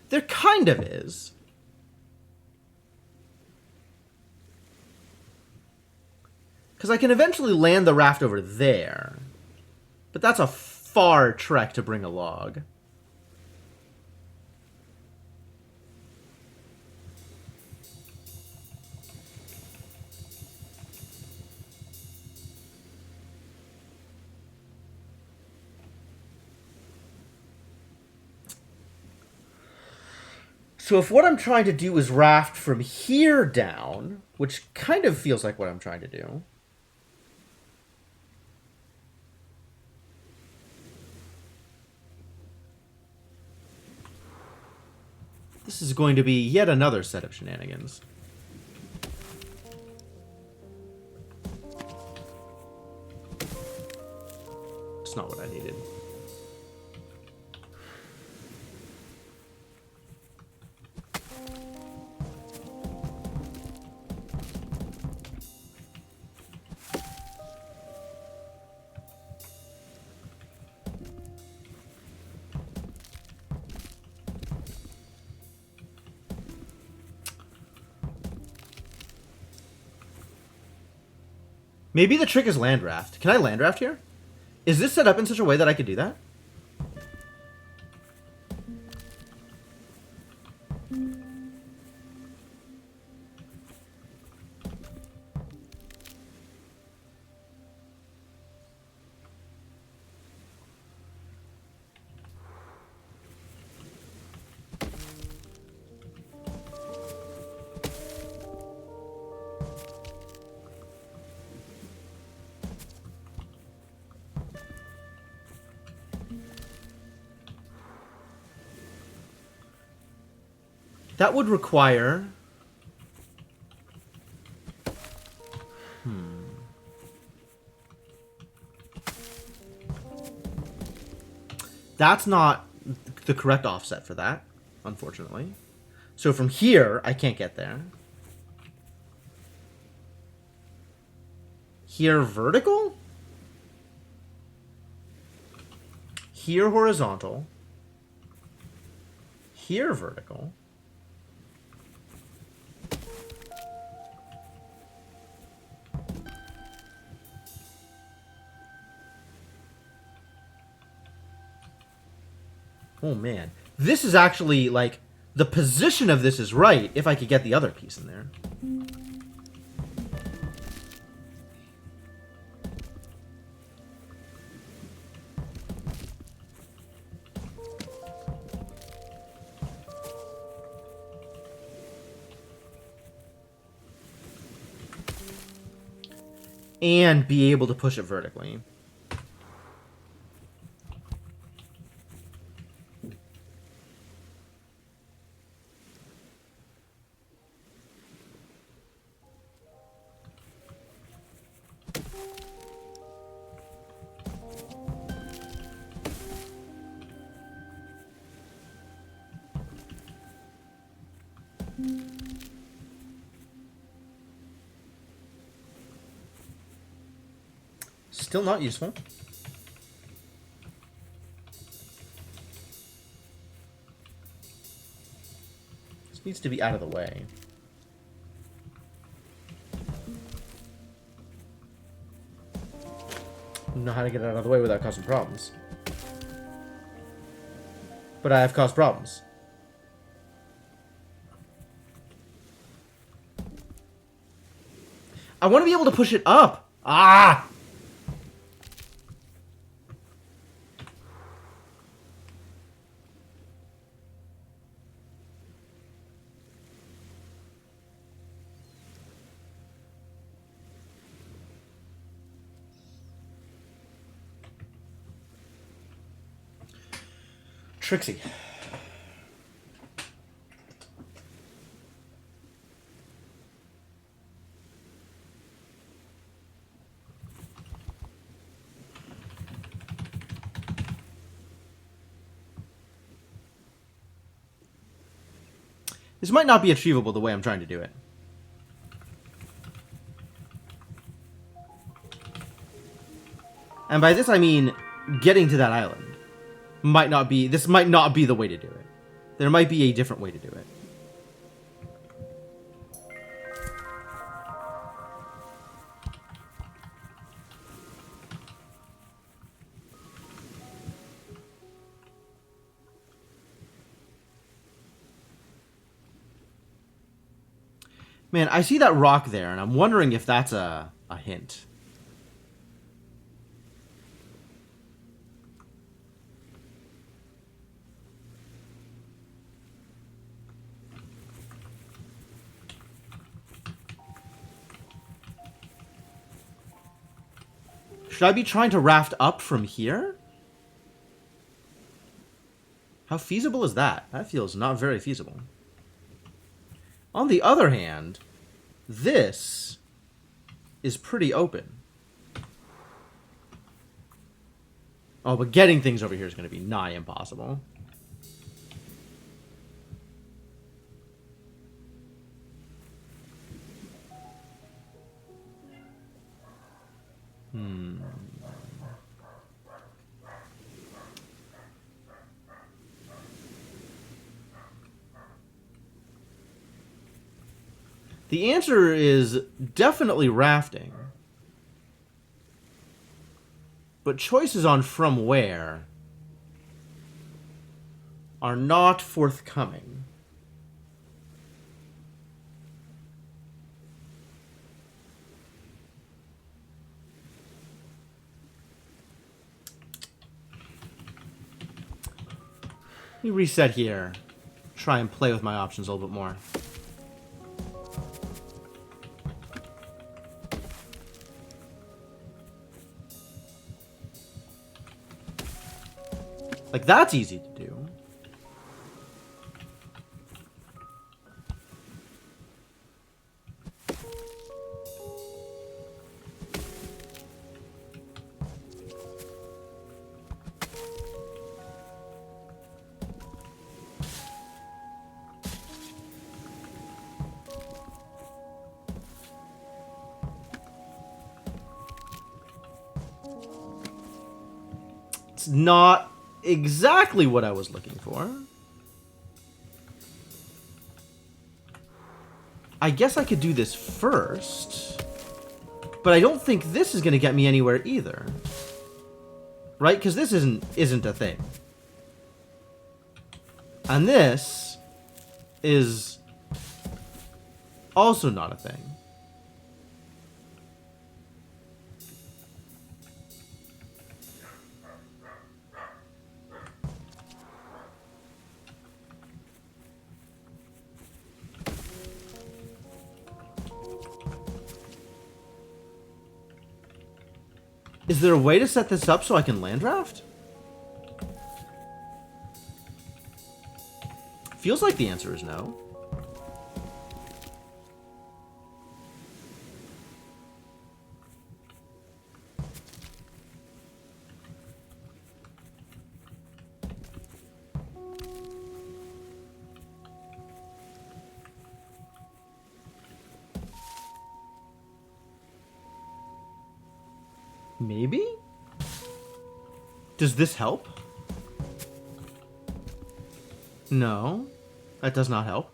There kind of is. Because I can eventually land the raft over there. But that's a far trek to bring a log. So if what I'm trying to do is raft from here down, which kind of feels like what I'm trying to do, this is going to be yet another set of shenanigans. That's not what I needed. Maybe the trick is land raft. Can I land raft here? Is this set up in such a way that I could do that? That would require... That's not the correct offset for that, unfortunately. So from here, I can't get there. Here, vertical? Here, horizontal. Here, vertical. Oh, man. This is actually, like, the position of this is right if I could get the other piece in there. And be able to push it vertically. Still not useful. This needs to be out of the way. I don't know how to get it out of the way without causing problems. But I have caused problems. I want to be able to push it up. Ah! Trixie. This might not be achievable the way I'm trying to do it. And by this I mean getting to that island. This might not be the way to do it. There might be a different way to do it. Man, I see that rock there, and I'm wondering if that's a hint. Should I be trying to raft up from here? How feasible is that? That feels not very feasible. On the other hand, this is pretty open. Oh, but getting things over here is going to be nigh impossible. The answer is definitely rafting. But choices on from where are not forthcoming. Let me reset here. Try and play with my options a little bit more. Like, that's easy to do. It's not exactly what I was looking for. I guess I could do this first. But I don't think this is going to get me anywhere either. Right? Because this isn't a thing. And this is also not a thing. Is there a way to set this up so I can land draft? Feels like the answer is no. Maybe? Does this help? No, that does not help.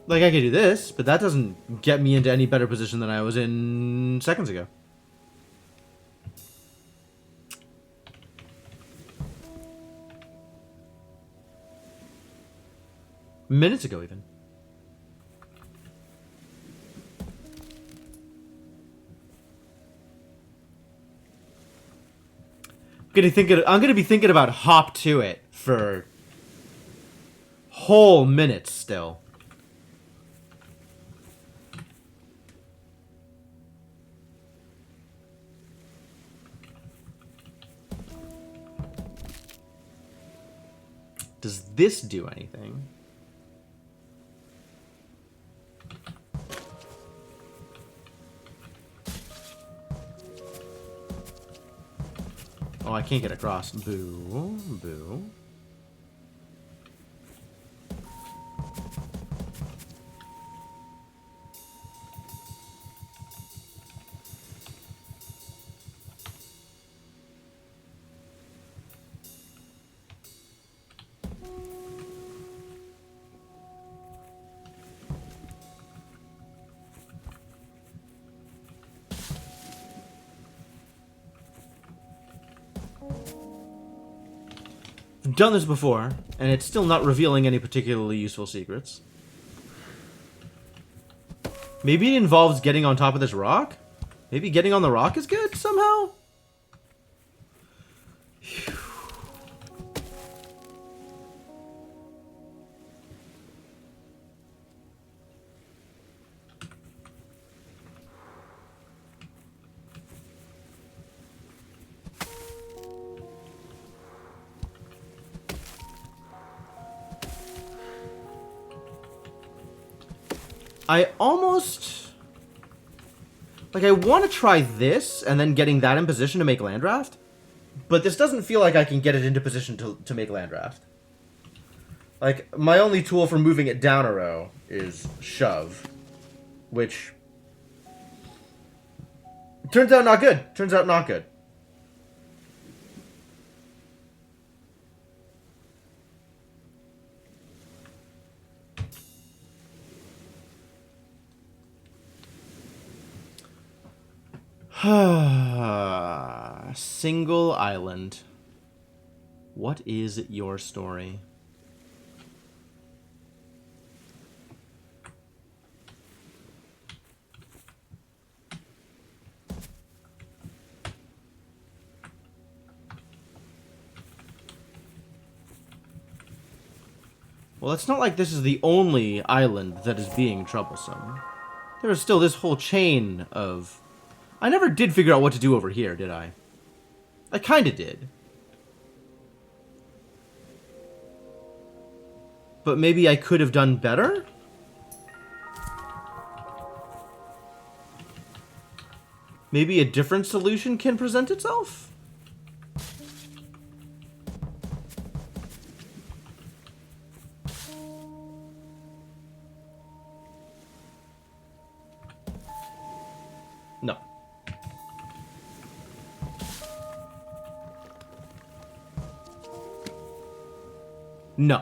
Like, I could do this, but that doesn't get me into any better position than I was in seconds ago. Minutes ago, even. I'm gonna be thinking about hop to it for whole minutes still. Does this do anything? Oh, I can't get across. Boo. Boo. I've done this before, and it's still not revealing any particularly useful secrets. Maybe it involves getting on top of this rock? Maybe getting on the rock is good somehow? Phew. I almost... Like, I want to try this, and then getting that in position to make land draft. But this doesn't feel like I can get it into position to make land draft. Like, my only tool for moving it down a row is shove. Which... turns out not good. Turns out not good. Single island. What is your story? Well, it's not like this is the only island that is being troublesome. There is still this whole chain of... I never did figure out what to do over here, did I? I kinda did. But maybe I could have done better? Maybe a different solution can present itself? No. No.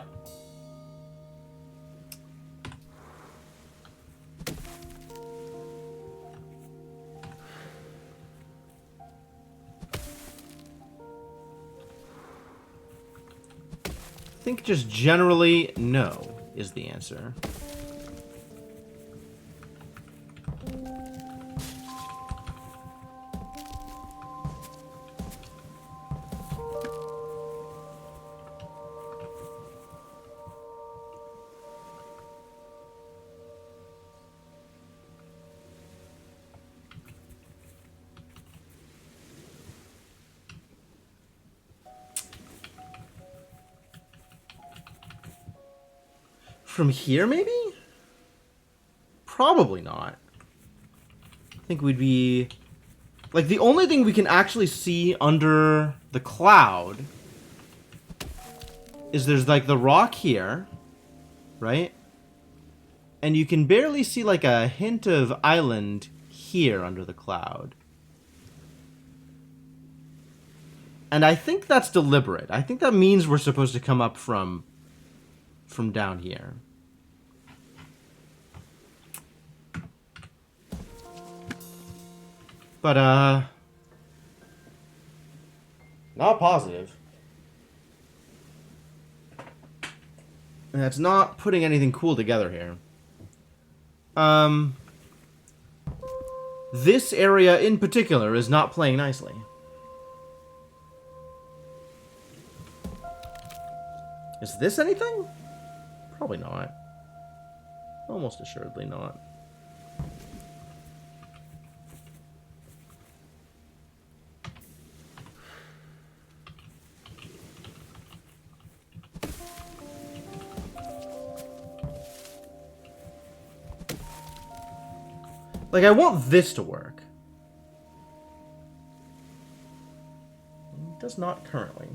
I think just generally no is the answer. From here, maybe? Probably not. I think we'd be... Like, the only thing we can actually see under the cloud is there's, like, the rock here, right? And you can barely see, like, a hint of island here under the cloud. And I think that's deliberate. I think that means we're supposed to come up from down here. But, not positive. And that's not putting anything cool together here. This area in particular is not playing nicely. Is this anything? Probably not. Almost assuredly not. Like, I want this to work. It does not currently.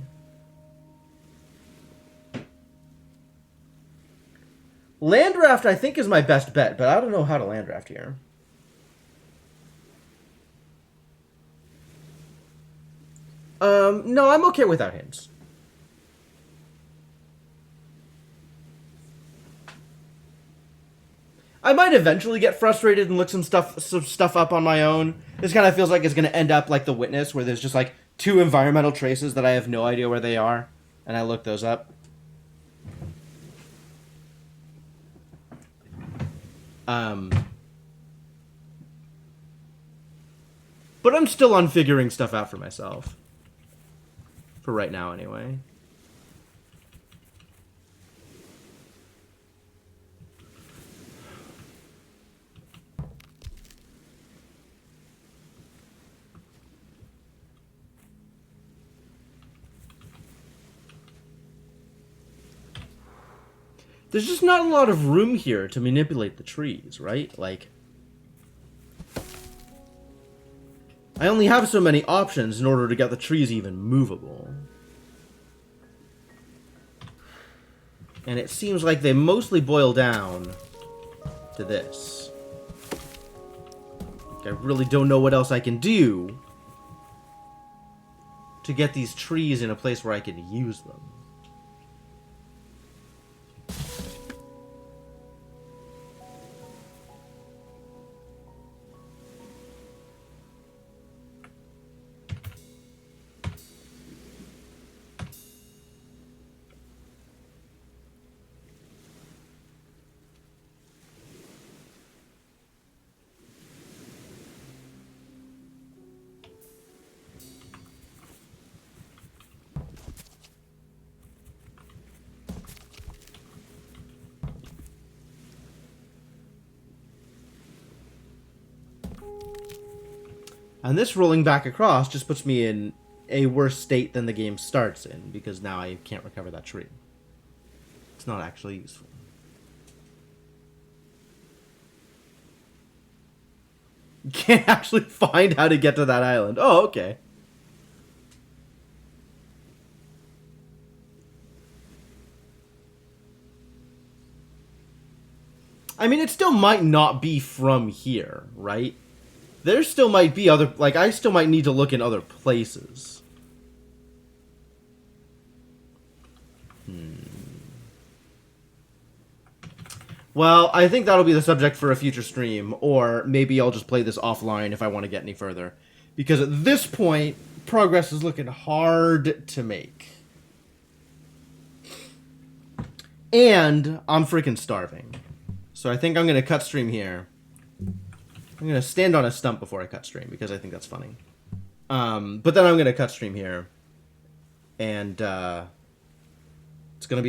Land draft, I think, is my best bet, but I don't know how to land draft here. No, I'm okay without hints. I might eventually get frustrated and look some stuff up on my own. This kind of feels like it's going to end up like The Witness, where there's just like 2 environmental traces that I have no idea where they are, and I look those up. But I'm still on figuring stuff out for myself. For right now, anyway. There's just not a lot of room here to manipulate the trees, right? Like, I only have so many options in order to get the trees even movable. And it seems like they mostly boil down to this. I really don't know what else I can do to get these trees in a place where I can use them. And this rolling back across just puts me in a worse state than the game starts in, because now I can't recover that tree. It's not actually useful. You can't actually find how to get to that island. Oh, okay. I mean, it still might not be from here, right? There still might be other... Like, I still might need to look in other places. Well, I think that'll be the subject for a future stream, or maybe I'll just play this offline if I want to get any further. Because at this point, progress is looking hard to make. And I'm freaking starving. So I think I'm going to cut stream here. I'm going to stand on a stump before I cut stream, because I think that's funny. But then I'm going to cut stream here. And it's going to be a